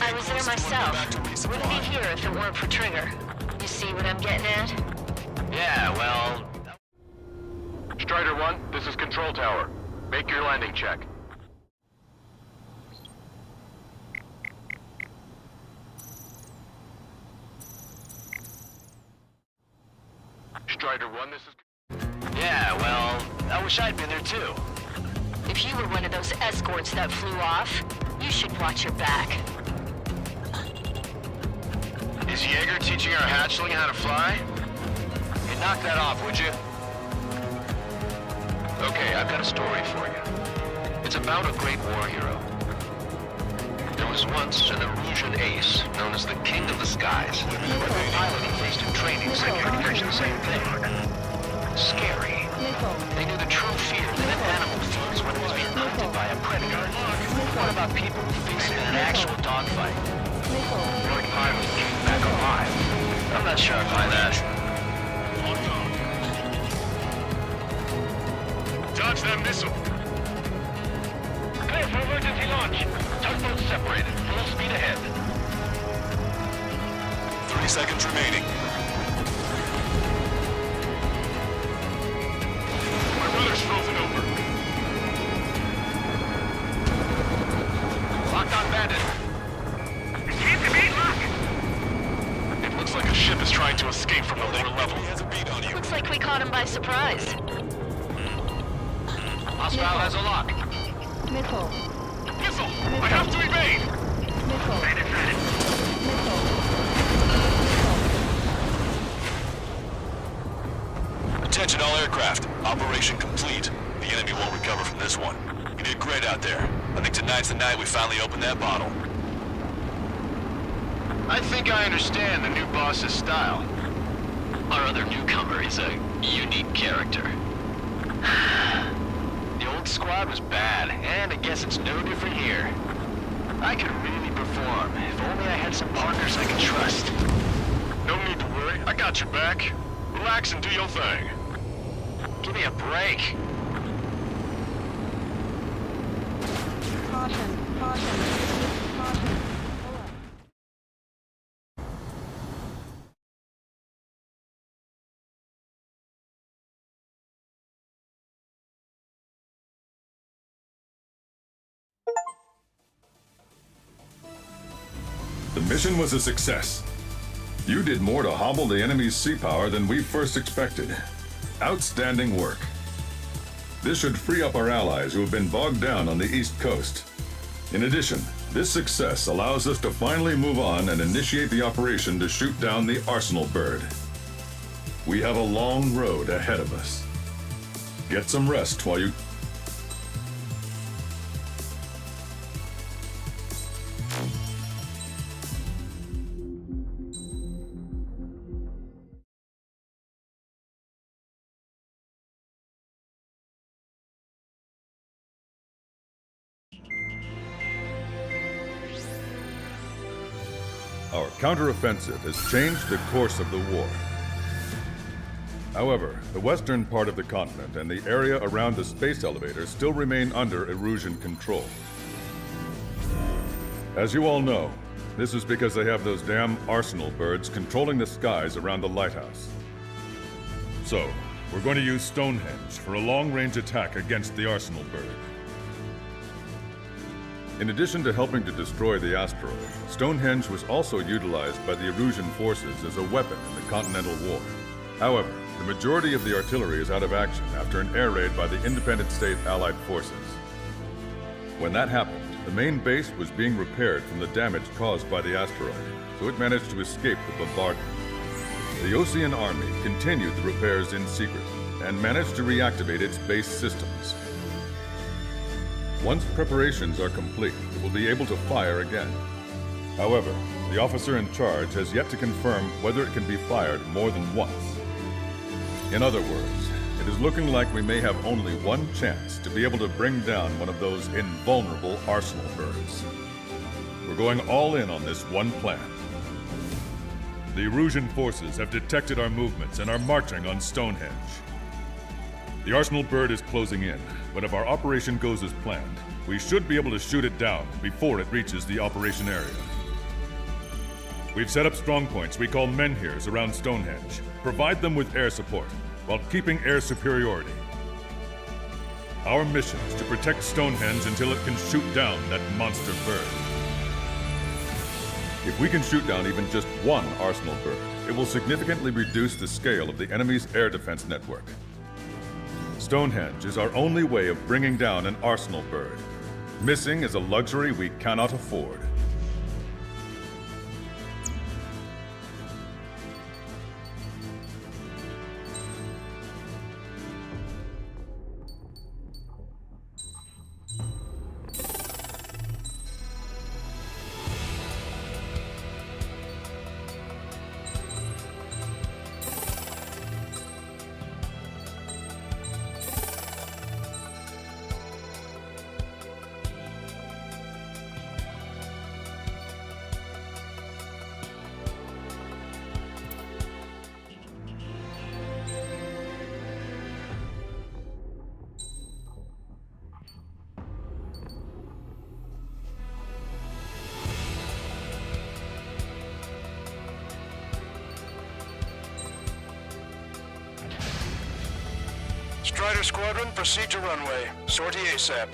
I was there myself. Wouldn't be here if it weren't for Trigger. You see what I'm getting at? Yeah, well... Strider 1, this is Control Tower. Make your landing check. Strider 1, this is... Yeah, well, I wish I'd been there, too. If you were one of those escorts that flew off, you should watch your back. Is Jaeger teaching our hatchling how to fly? Hey, knock that off, would you? Okay, I've got a story for you. It's about a great war hero. There was once an Erusian ace known as the King of the Skies. Piloting based in training, so you could catch the same thing. Scary. They knew the true fear that an animal feels when it is being hunted by a predator. What about people who face it in an actual dogfight? Your pilot came back alive. I'm not sure I buy that. Dodge that missile. Clear for emergency launch. Tugboats separated. Full speed ahead. 30 seconds remaining. My rudder's frozen over. Locked on Bandit. Keep the beat locked. It looks like a ship is trying to escape from the lower level. He has a beat on you. Looks like we caught him by surprise. Hostile has a lock. Missile. Missile! I have to evade! Missile. Missile. Attention all aircraft. Operation complete. The enemy won't recover from this one. You did great out there. I think tonight's the night we finally open that bottle. I think I understand the new boss's style. Our other newcomer is a unique character. The old squad was bad, and I guess it's no different here. I could really perform. If only I had some partners I could trust. No need to worry. I got your back. Relax and do your thing. Give me a break. Caution, caution, caution. Pull up. The mission was a success. You did more to hobble the enemy's sea power than we first expected. Outstanding work. This should free up our allies who have been bogged down on the East Coast. In addition, this success allows us to finally move on and initiate the operation to shoot down the Arsenal bird. We have a long road ahead of us. Get some rest while you... Our counteroffensive has changed the course of the war. However, the western part of the continent and the area around the space elevator still remain under Erusian control. As you all know, this is because they have those damn Arsenal birds controlling the skies around the lighthouse. So, we're going to use Stonehenge for a long-range attack against the Arsenal bird. In addition to helping to destroy the asteroid, Stonehenge was also utilized by the Erusian forces as a weapon in the Continental War. However, the majority of the artillery is out of action after an air raid by the Independent State Allied forces. When that happened, the main base was being repaired from the damage caused by the asteroid, so it managed to escape the bombardment. The Osean Army continued the repairs in secret and managed to reactivate its base systems. Once preparations are complete, it will be able to fire again. However, the officer in charge has yet to confirm whether it can be fired more than once. In other words, it is looking like we may have only one chance to be able to bring down one of those invulnerable Arsenal birds. We're going all in on this one plan. The Erusian forces have detected our movements and are marching on Stonehenge. The Arsenal bird is closing in, but if our operation goes as planned, we should be able to shoot it down before it reaches the operation area. We've set up strongpoints we call menhirs around Stonehenge. Provide them with air support, while keeping air superiority. Our mission is to protect Stonehenge until it can shoot down that monster bird. If we can shoot down even just one Arsenal bird, it will significantly reduce the scale of the enemy's air defense network. Stonehenge is our only way of bringing down an Arsenal bird. Missing is a luxury we cannot afford. Strider Squadron, proceed to runway. Sortie ASAP.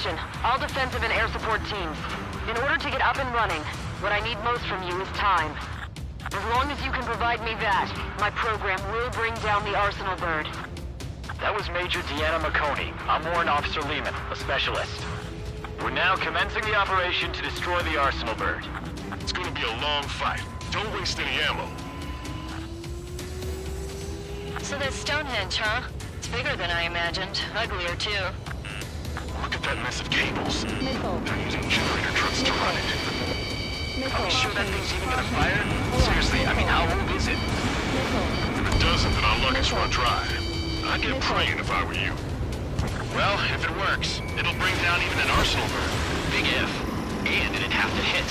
Attention, all defensive and air support teams. In order to get up and running, what I need most from you is time. As long as you can provide me that, my program will bring down the Arsenal bird. That was Major Deanna McConey. I'm Warrant Officer Lehman, a specialist. We're now commencing the operation to destroy the Arsenal bird. It's gonna be a long fight. Don't waste any ammo. So that's Stonehenge, huh? It's bigger than I imagined. Uglier, too. Look at that mess of cables. Missile. They're using generator trucks to run it. Are we sure that thing's even gonna fire? Seriously, I mean, how old is it? If it doesn't, then our luck is run dry. I'd get praying if I were you. Well, if it works, it'll bring down even an Arsenal bird. Big if. And it'd have to hit.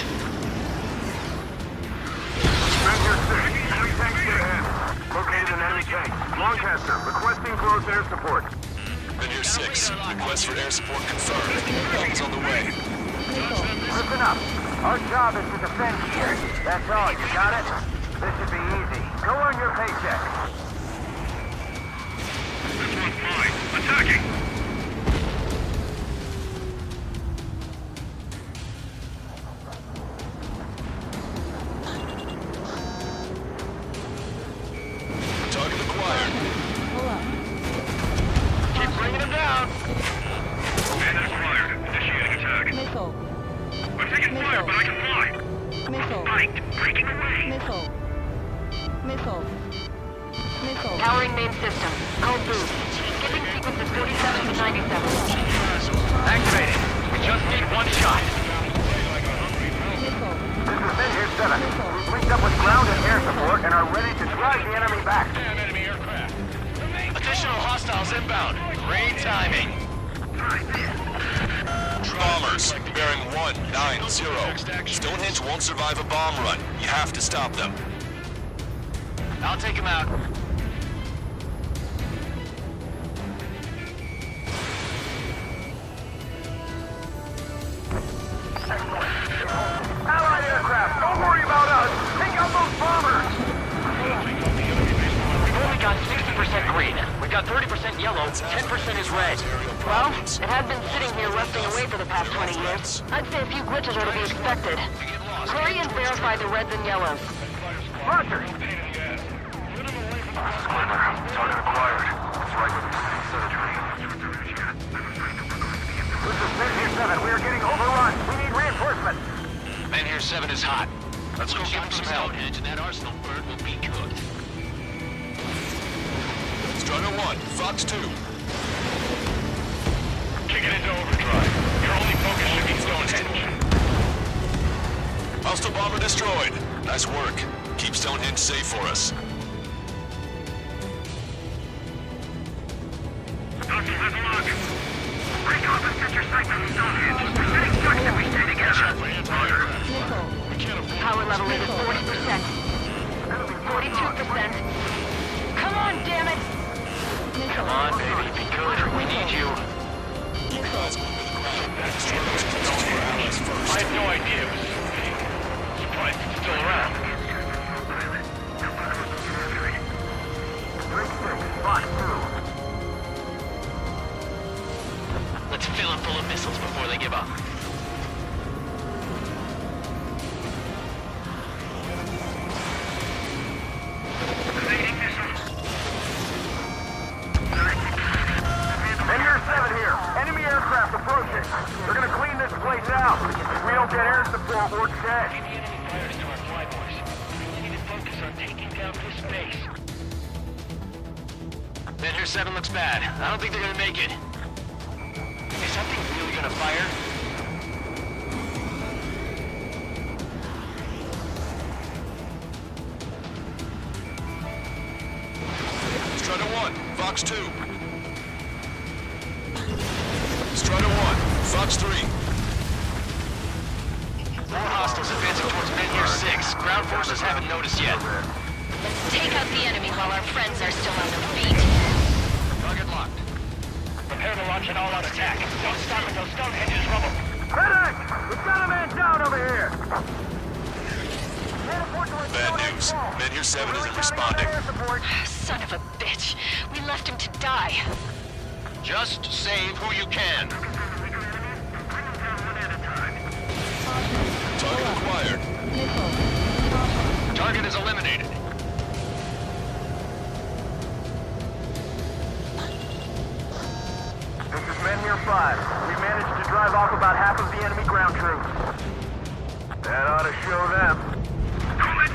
Ranger 6, enemy tank straight ahead. Located an enemy tank. Lancaster, requesting close air support. Ranger 6, request for air support confirmed. Guns on the way. Listen up. Our job is to defend here. That's all, you got it? This should be easy. Go earn your paycheck. This one's mine. Attacking! Target acquired. Keep bringing him down. Bandit acquired. Initiating attack. Missile. I'm taking fire, but I can fly. Missile. Spiked. Breaking away. Missile. Missile. Missile. Powering main system. Code boost. Skipping sequences 47 to 97. Activated. We just need one shot. Missile. This is Ranger 7. We've linked up with ground and air support and are ready to drive the enemy back. Enemy aircraft. Additional hostiles inbound. Great timing. Bombers, bearing 190. Stonehenge won't survive a bomb run. You have to stop them. I'll take him out. Allied aircraft, don't worry about us. Take out those bombers. We've only got 60% green. We've got 30% yellow, 10% is red. Well, it has been sitting here rusting away for the past 20 years. I'd say a few glitches are to be expected. Hurry and verify the reds and yellows. Roger. Target acquired. It's right within the cemetery. This is Ranger 7. We are getting overrun. We need reinforcements. Man here 7 is hot. Let's go give him some help. And that Arsenal bird will be cooked. Strider 1, Fox 2. Kick it into overdrive. Your only focus should be Stonehenge. Hostile bomber destroyed. Nice work. Keep Stonehenge safe for us. Doctor, have a look. Break off and set your sights on Stonehenge. We're sitting stuck if we stay together. Power level is at 40%. 42%. Come on, damn it! Come on, baby. Be good. We need you. I had no idea it was surprised it's still around. Fox 2. Let's fill him full of missiles before they give up. Ranger 7 here. Enemy aircraft approaching. They're gonna clean this place out. If we don't get air support, we're dead. Enemy fires to our flyboys. We need to focus on taking down this base. Man here 7 looks bad. I don't think they're gonna make it. Is that thing really gonna fire? Strider 1, Fox 2. Strider 1, Fox 3. More hostiles advancing towards Men here 6. Ground forces haven't noticed yet. Let's take out the enemy while our friends are still on their feet. Target locked. Prepare to launch an all-out attack. Don't stop until Stonehenge is rubble. Medic! We've got a man down over here! Bad news. Men here 7 isn't responding. Son of a bitch. We left him to die. Just save who you can. Target acquired. Target is eliminated. This is Men Here 5. We managed to drive off about half of the enemy ground troops. That ought to show them. Don't hit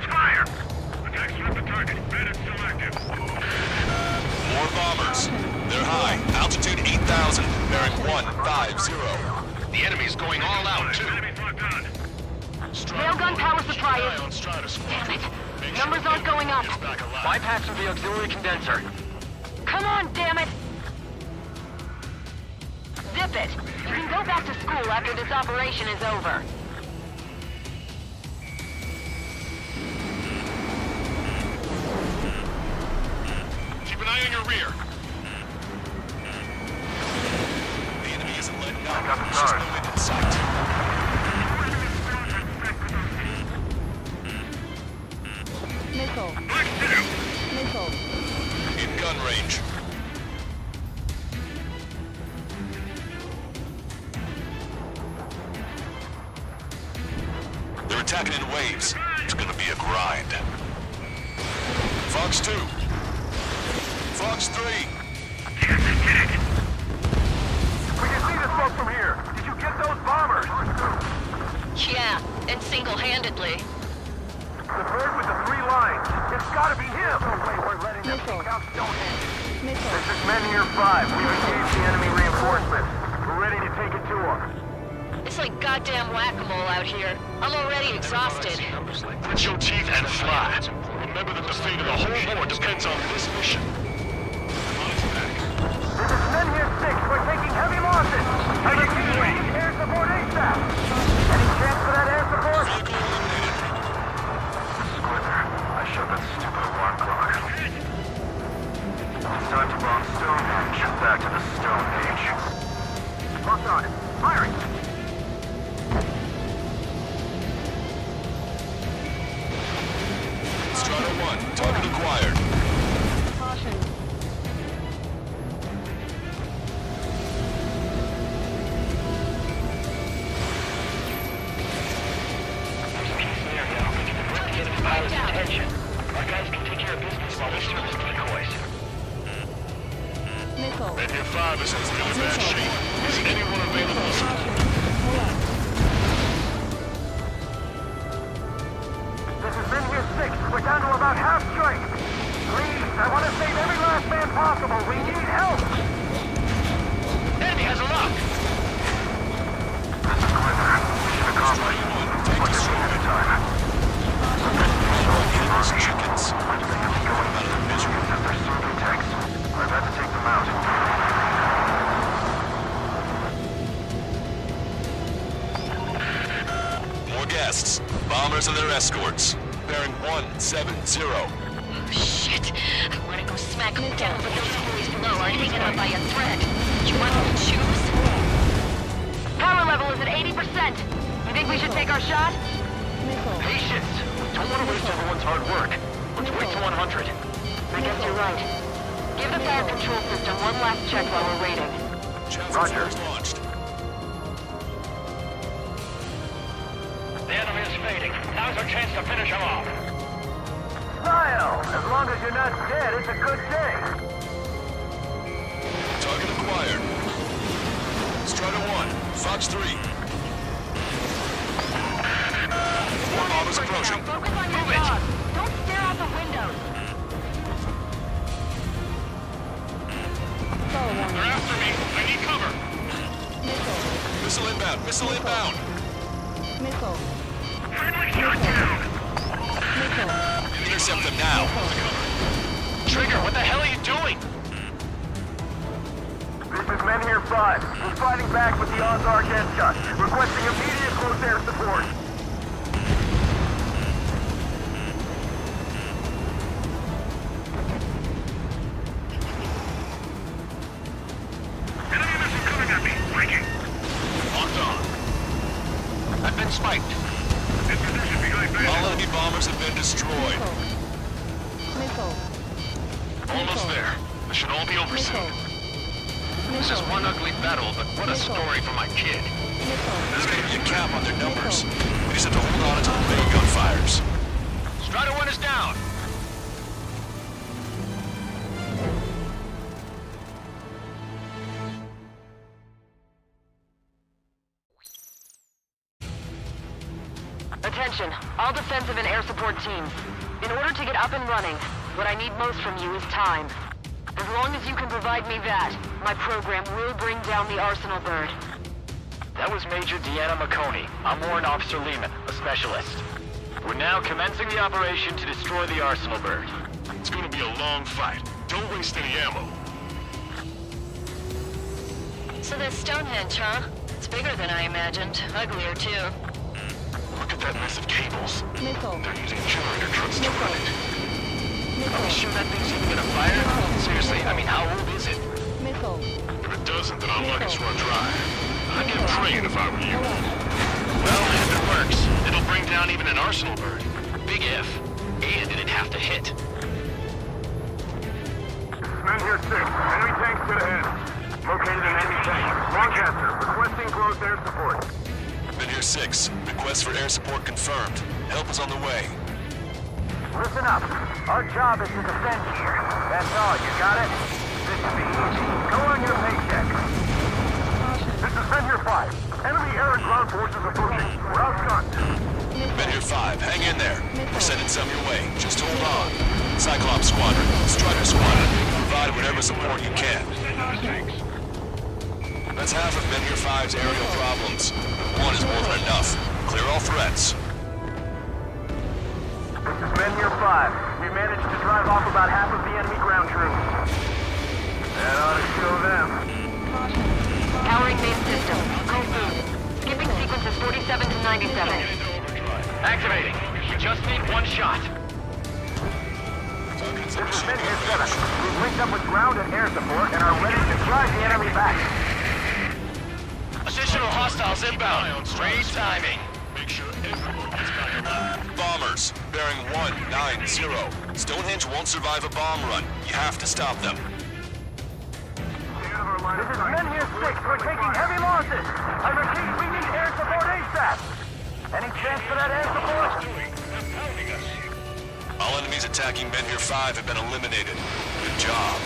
fire! Attacks at the target. Bandit still active. More bombers. They're high. Altitude 8,000. Bearing 150. The enemy's going all out, too. Railgun power supply is... Damn it. Numbers aren't going up. Bypassing the auxiliary condenser. Come on, damn it! Zip it! You can go back to school after this operation is over. Keep an eye on your rear. The enemy isn't letting up. There's just no end in sight. Missile. Missile. In gun range. They're attacking in waves. It's gonna be a grind. Fox 2. Fox 3. We can see the smoke from here. Did you get those bombers? Yeah, and single-handedly. The bird with the 3 lines. It's gotta be him. No way we're letting them take out Stonehenge. This is Men Here 5. We've engaged the enemy reinforcements. We're ready to take it to them. It's like goddamn whack-a-mole out here. I'm already exhausted. Grit your teeth and fly. Remember that the fate of the whole war depends on this mission. This is Men Here 6. We're taking heavy losses. I repeat, we need air support ASAP. Any chance for that air support? Squidder, I shut that stupid alarm clock. It's time to bomb Stonehenge. Back to the Stone Age. Locked on it. Firing. Strata 1, target acquired. Caution. Pilots' attention. Our guys can take care of business while we're still in decoys. Missile. Men Here 5 is in really bad shape. Is anyone available? This is Men Here 6. We're down to about half strength. Please, I want to save every last man possible. We need help. Enemy has a lock! Accomplished. Look at the time. Chickens. They're serving tanks. I've had to take them out. More guests. Bombers and their escorts. Bearing 170. Oh, shit. I want to go smack them down, but those boys below are hanging on by a thread. You want me to choose? Power level is at 80%. You think we should take our shot? Patience! Don't want to waste everyone's hard work. Let's wait to 100. I guess you're right. Give the fire control system one last check while we're waiting. Roger. Launched. The enemy is fading. Now's our chance to finish him off. Smile. As long as you're not dead, it's a good day. Target acquired. Strata 1, Fox 3. More bombers approaching. Focus on your dog. Don't stare out the windows. They're after me. I need cover. Missile inbound. Missile inbound. Missile. Friendly shot down! Intercept them now. Trigger, what the hell are you doing? This is Men Here 5. We're fighting back with the Ozark headshot. Requesting immediate close air support. Enemy missile coming at me! Breaking! Locked on. I've been spiked. In position behind Bandit. All enemy bombers have been destroyed. Missile. Almost there. This should all be over soon. This is one ugly battle, but what a story for my kid. There's gonna be a cap on their numbers. We just have to hold on until the main gun fires. Strider 1 is down. Attention, all defensive and air support teams. In order to get up and running, what I need most from you is time. As long as you can provide me that, my program will bring down the Arsenal bird. That was Major Deanna McConey. I'm Warrant Officer Lehman, a specialist. We're now commencing the operation to destroy the Arsenal bird. It's gonna be a long fight. Don't waste any ammo. So that's Stonehenge, huh? It's bigger than I imagined. Uglier, too. Look at that mess of cables. Missile. They're using generator trucks to run it. Are we sure that thing's even gonna fire? Seriously, I mean, how old is it? Missile. If it doesn't, then I'll let it run dry. I'd get praying if I were you. Well, if it works, it'll bring down even an Arsenal bird. Big if. And it'd have to hit. Men here 6. Enemy tanks to the head. Located an enemy tank. Lancaster, requesting close air support. Men here 6. Request for air support confirmed. Help is on the way. Listen up. Our job is to defend here. That's all. You got it? This should be easy. Go on your paycheck. This is Men here 5. Enemy air and ground forces approaching. We're outgunned. Men here 5. Hang in there. We're sending some your way. Just hold on. Cyclops Squadron. Strider Squadron. Provide whatever support you can. That's half of Men here 5's aerial problems. One is more than enough. Clear all threats. This is Men here 5. We managed to drive off about half of the enemy ground troops. That ought to show them. Powering main system. Go boom. Skipping sequences 47 to 97. Activating. We just need one shot. This is Men here 7. We've linked up with ground and air support and are ready to drive the enemy back. Additional hostiles inbound. Great timing. Make sure everyone gets back alive. Bombers. Bearing 190. Stonehenge won't survive a bomb run. You have to stop them. This is Men here 6. We're taking heavy losses. I repeat, we need air support ASAP. Any chance for that air support? All enemies attacking Men here 5 have been eliminated. Good job.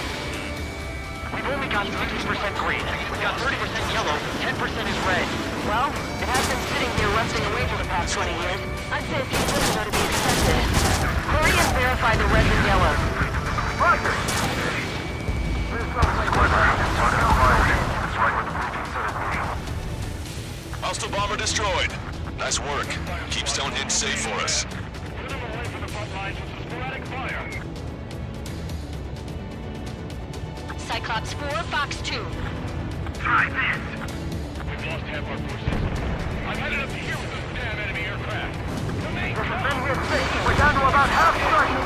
We've only got 60% green. We've got 30% yellow. 10% is red. Well, it has been sitting here rusting away for the past 20 years. I'd say a few things are to be expected. Hurry and verify the reds and yellows. Roger. Hostile bomber destroyed. Nice work. Keep Stonehenge safe for us. Cyclops 4, Fox 2. Try this! We've lost half our forces. I'm headed up here with those damn enemy aircraft. Men here 6. We're down to about half strength.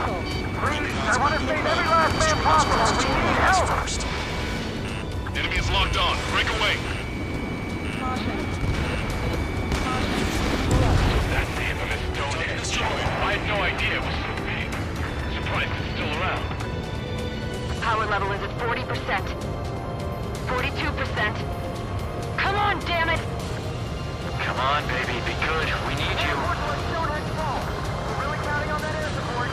Please, I want to save every last man possible. We need help. First. Enemy is locked on. Break away. That's the infamous Stonehenge. I had no idea it was so big. Surprised it's still around. Power level is at 40%. 42%. Come on, damn it! Come on, baby. Be good. We need you. We're really counting on that air support.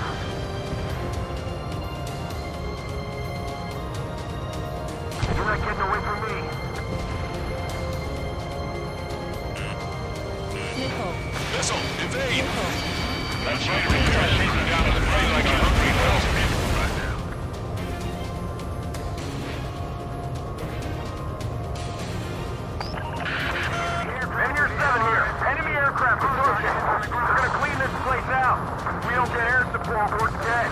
You're not getting away from me. Missile, evade! That's right. We're chasing down to the prey like a hungry mouse right now. Men here 7 here. Enemy aircraft approaching. They're gonna clean this place out. If we don't get air support, we're dead.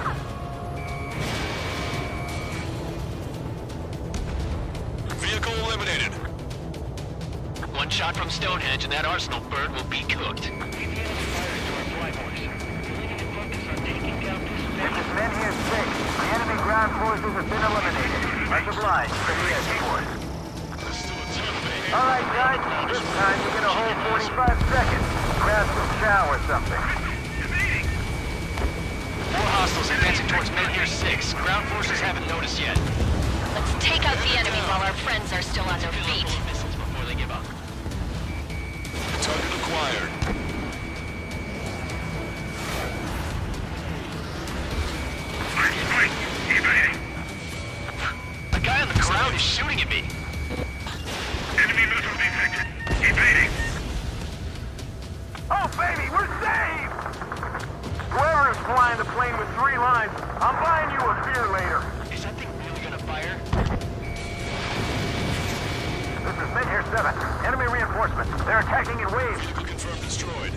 Vehicle eliminated. One shot from Stonehenge and that Arsenal bird will be cooked. This is Men here 6. The enemy ground forces have been eliminated. Much obliged for the escort. All right, guys. This time you get a whole 45 seconds. Grab some chow or something. More hostiles advancing towards Men here 6. Ground forces haven't noticed yet. Let's take out the enemy while our friends are still on their feet. Missiles before they give up. Target acquired. The guy on the ground is shooting at me. Enemy missile detected. Evading. Oh, baby, we're saved! Whoever is flying the plane with 3 lines, I'm buying you a beer later. Is that thing really gonna fire? This is Mid-Air 7. Enemy reinforcements. They're attacking in waves. Vehicle confirmed destroyed.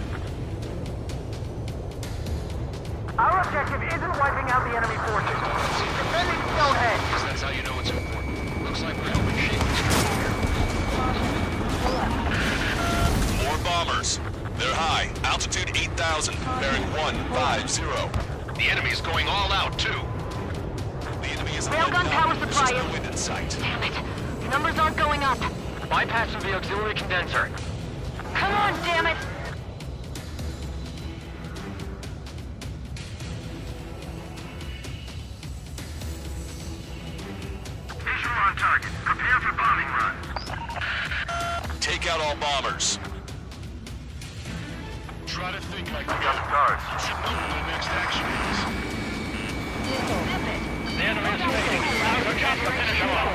Our objective isn't wiping out the enemy forces. It's defending Stonehenge. Guess that's how you know it's important. Looks like we're helping shape this More bombers. They're high. Altitude 8,000. Bearing 150. The enemy's going all out, too. The enemy is Railgun power supply There's no is... wind in sight. Damn it. Numbers aren't going up. Bypassing the auxiliary condenser. Come on, damn it! Visual on target. Prepare for bombing run. Take out all bombers. Try to think like We got the guards. You should know what the next action is. The enemy's making a chance to finish him off.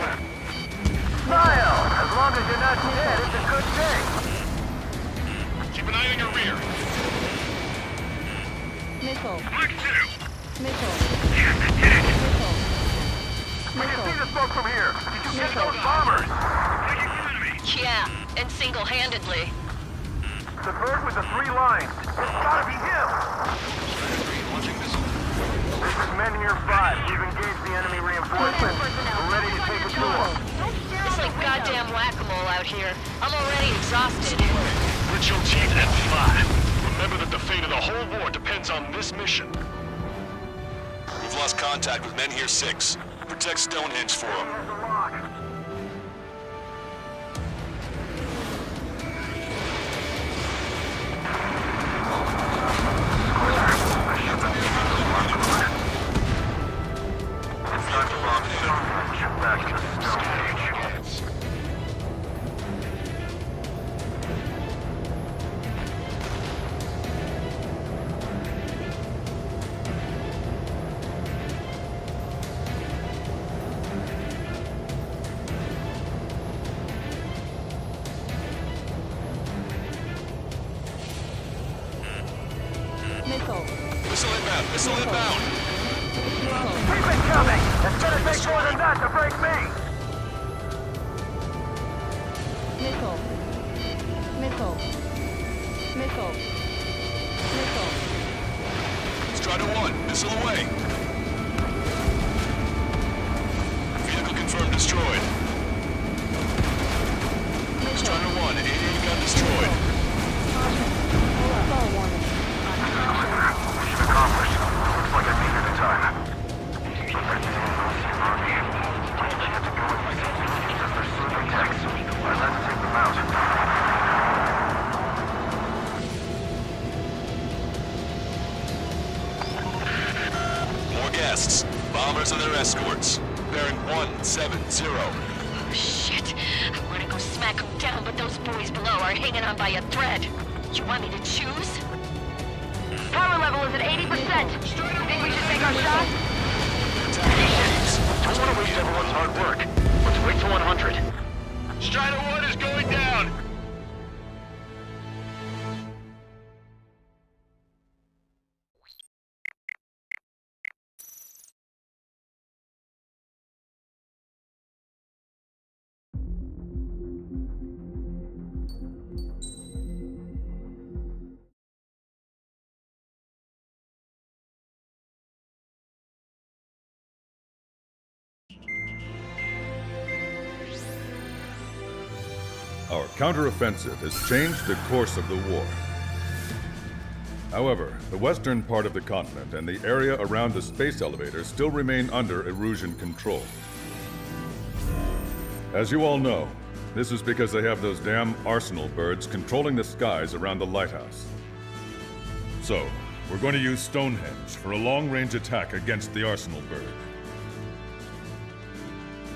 Smile! As long as you're not dead, it's a good thing. Keep an eye on your rear. Missile. Mark 2. Missile. Yes, I did it. Missile. We can see the smoke from here. Did you get Missile. those bombers? Taking the enemy. Yeah, and single-handedly. The bird with the 3 lines. It's gotta be him. Launching missile. This is Men Here 5. We've engaged the enemy reinforcements. We're ready to take it to them. It's like goddamn whack-a-mole out here. I'm already exhausted. Grit your teeth and fly. Remember that the fate of the whole war depends on this mission. We've lost contact with Men Here 6. Protect Stonehenge for them. There's a lock. It's time to bomb Stonehenge. Back to Stonehenge. Missile. Missile inbound. Missile inbound. Keep it coming! It's gonna take more than that to break me! Missile. Missile. Missile. Missile. Strider 1. Missile away. Vehicle confirmed destroyed. Strider 1. AA gun destroyed. Fall warning. Mission accomplished. Looks like I made it in time. They're sleeping tanks. I'd like to take them out. More guests. Bombers and their escorts. Bearing 170. Oh, shit. I want to go smack them down, but those boys below are hanging on by a thread. You want me to choose? Power level is at 80%. Think we should take our shot? Don't want to waste everyone's hard work. Let's wait till 100. Strider 1 is going down. Our counteroffensive has changed the course of the war. However, the western part of the continent and the area around the space elevator still remain under Erusian control. As you all know, this is because they have those damn arsenal birds controlling the skies around the lighthouse. So, we're going to use Stonehenge for a long-range attack against the arsenal bird.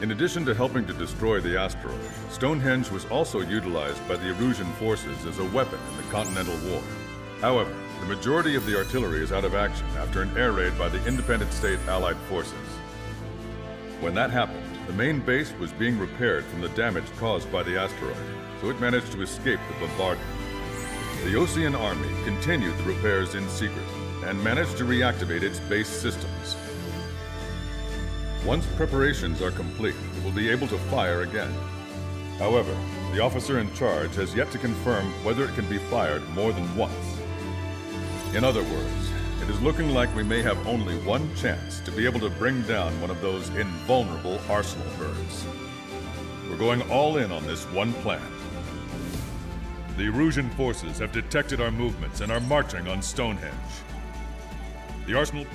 In addition to helping to destroy the asteroid, Stonehenge was also utilized by the Erusian forces as a weapon in the Continental War. However, the majority of the artillery is out of action after an air raid by the Independent State Allied forces. When that happened, the main base was being repaired from the damage caused by the asteroid, so it managed to escape the bombardment. The Osean Army continued the repairs in secret and managed to reactivate its base systems. Once preparations are complete, it will be able to fire again. However, the officer in charge has yet to confirm whether it can be fired more than once. In other words, it is looking like we may have only one chance to be able to bring down one of those invulnerable arsenal birds. We're going all in on this one plan. The Erusian forces have detected our movements and are marching on Stonehenge. The arsenal...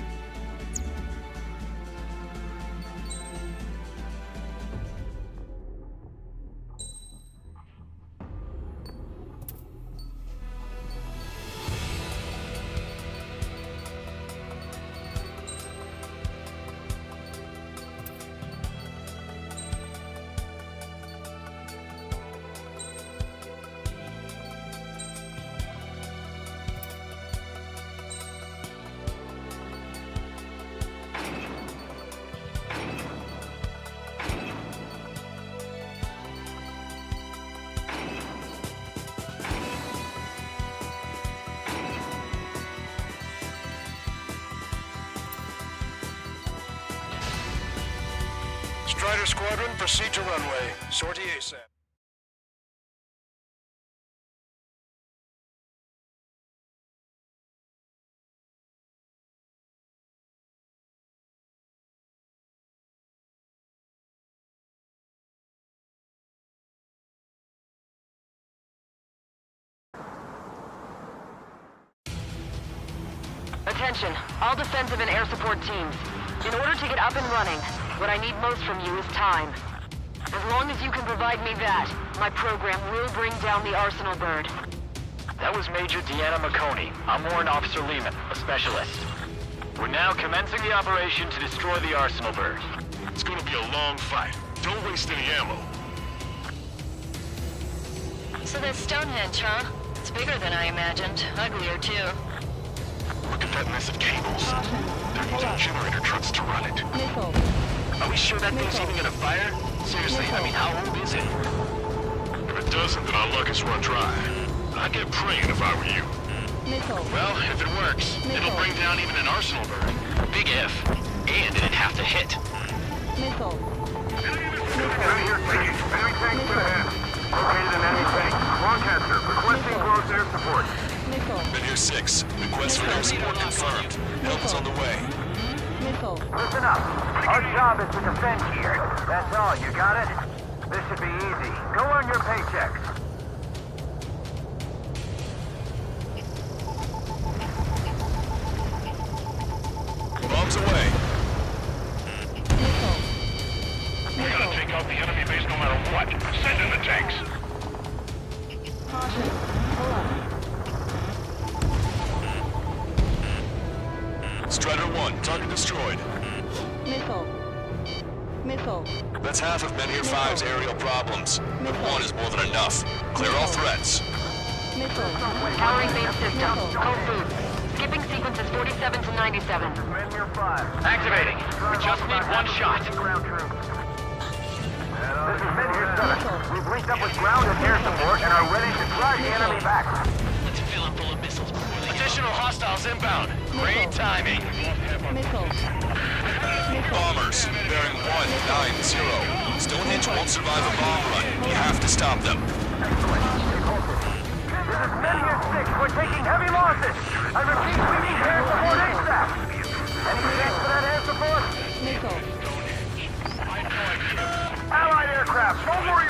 Strider Squadron, proceed to runway. Sortie ASAP. Attention, all defensive and air support teams. In order to get up and running, what I need most from you is time. As long as you can provide me that, my program will bring down the Arsenal bird. That was Major Deanna McConey. I'm Warrant Officer Lehman, a specialist. We're now commencing the operation to destroy the Arsenal bird. It's gonna be a long fight. Don't waste any ammo. So that's Stonehenge, huh? It's bigger than I imagined. Uglier, too. Look at that mess of cables. They're using generator trucks to run it. Are we sure that thing's even gonna fire? Seriously, I mean, how old is it? If it doesn't, then our luck is run dry. I'd get praying if I were you. Well, if it works, it'll bring down even an Arsenal bird. Big if. And it'd have to hit. Enemy tank to the head. Located an enemy tank. Lancaster, requesting close air support. Been here 6. Request for air support confirmed. Help is on the way. Listen up. Our job is to defend here. That's all. You got it? This should be easy. Go earn your paychecks. Bombs away. We're gonna take out the enemy base no matter what. Send in the tanks. Caution. Pull up. Strider 1, target destroyed. Missile. That's half of Menhir 5's aerial problems. But 1 is more than enough. Clear all threats. Powering main system. Code boost. Skipping sequences 47 to 97. Activating. We just need one shot. This is Menhir 7. We've linked up with ground and air support and are ready to drive the enemy back. Let's fill him full of missiles. Additional hostiles inbound. Great timing. Bombers, bearing 190. Stonehenge won't survive a bomb run. You have to stop them. This is Menhir 6. We're taking heavy losses. I repeat, we need air support ASAP. Any chance for that air support? Allied aircraft, don't worry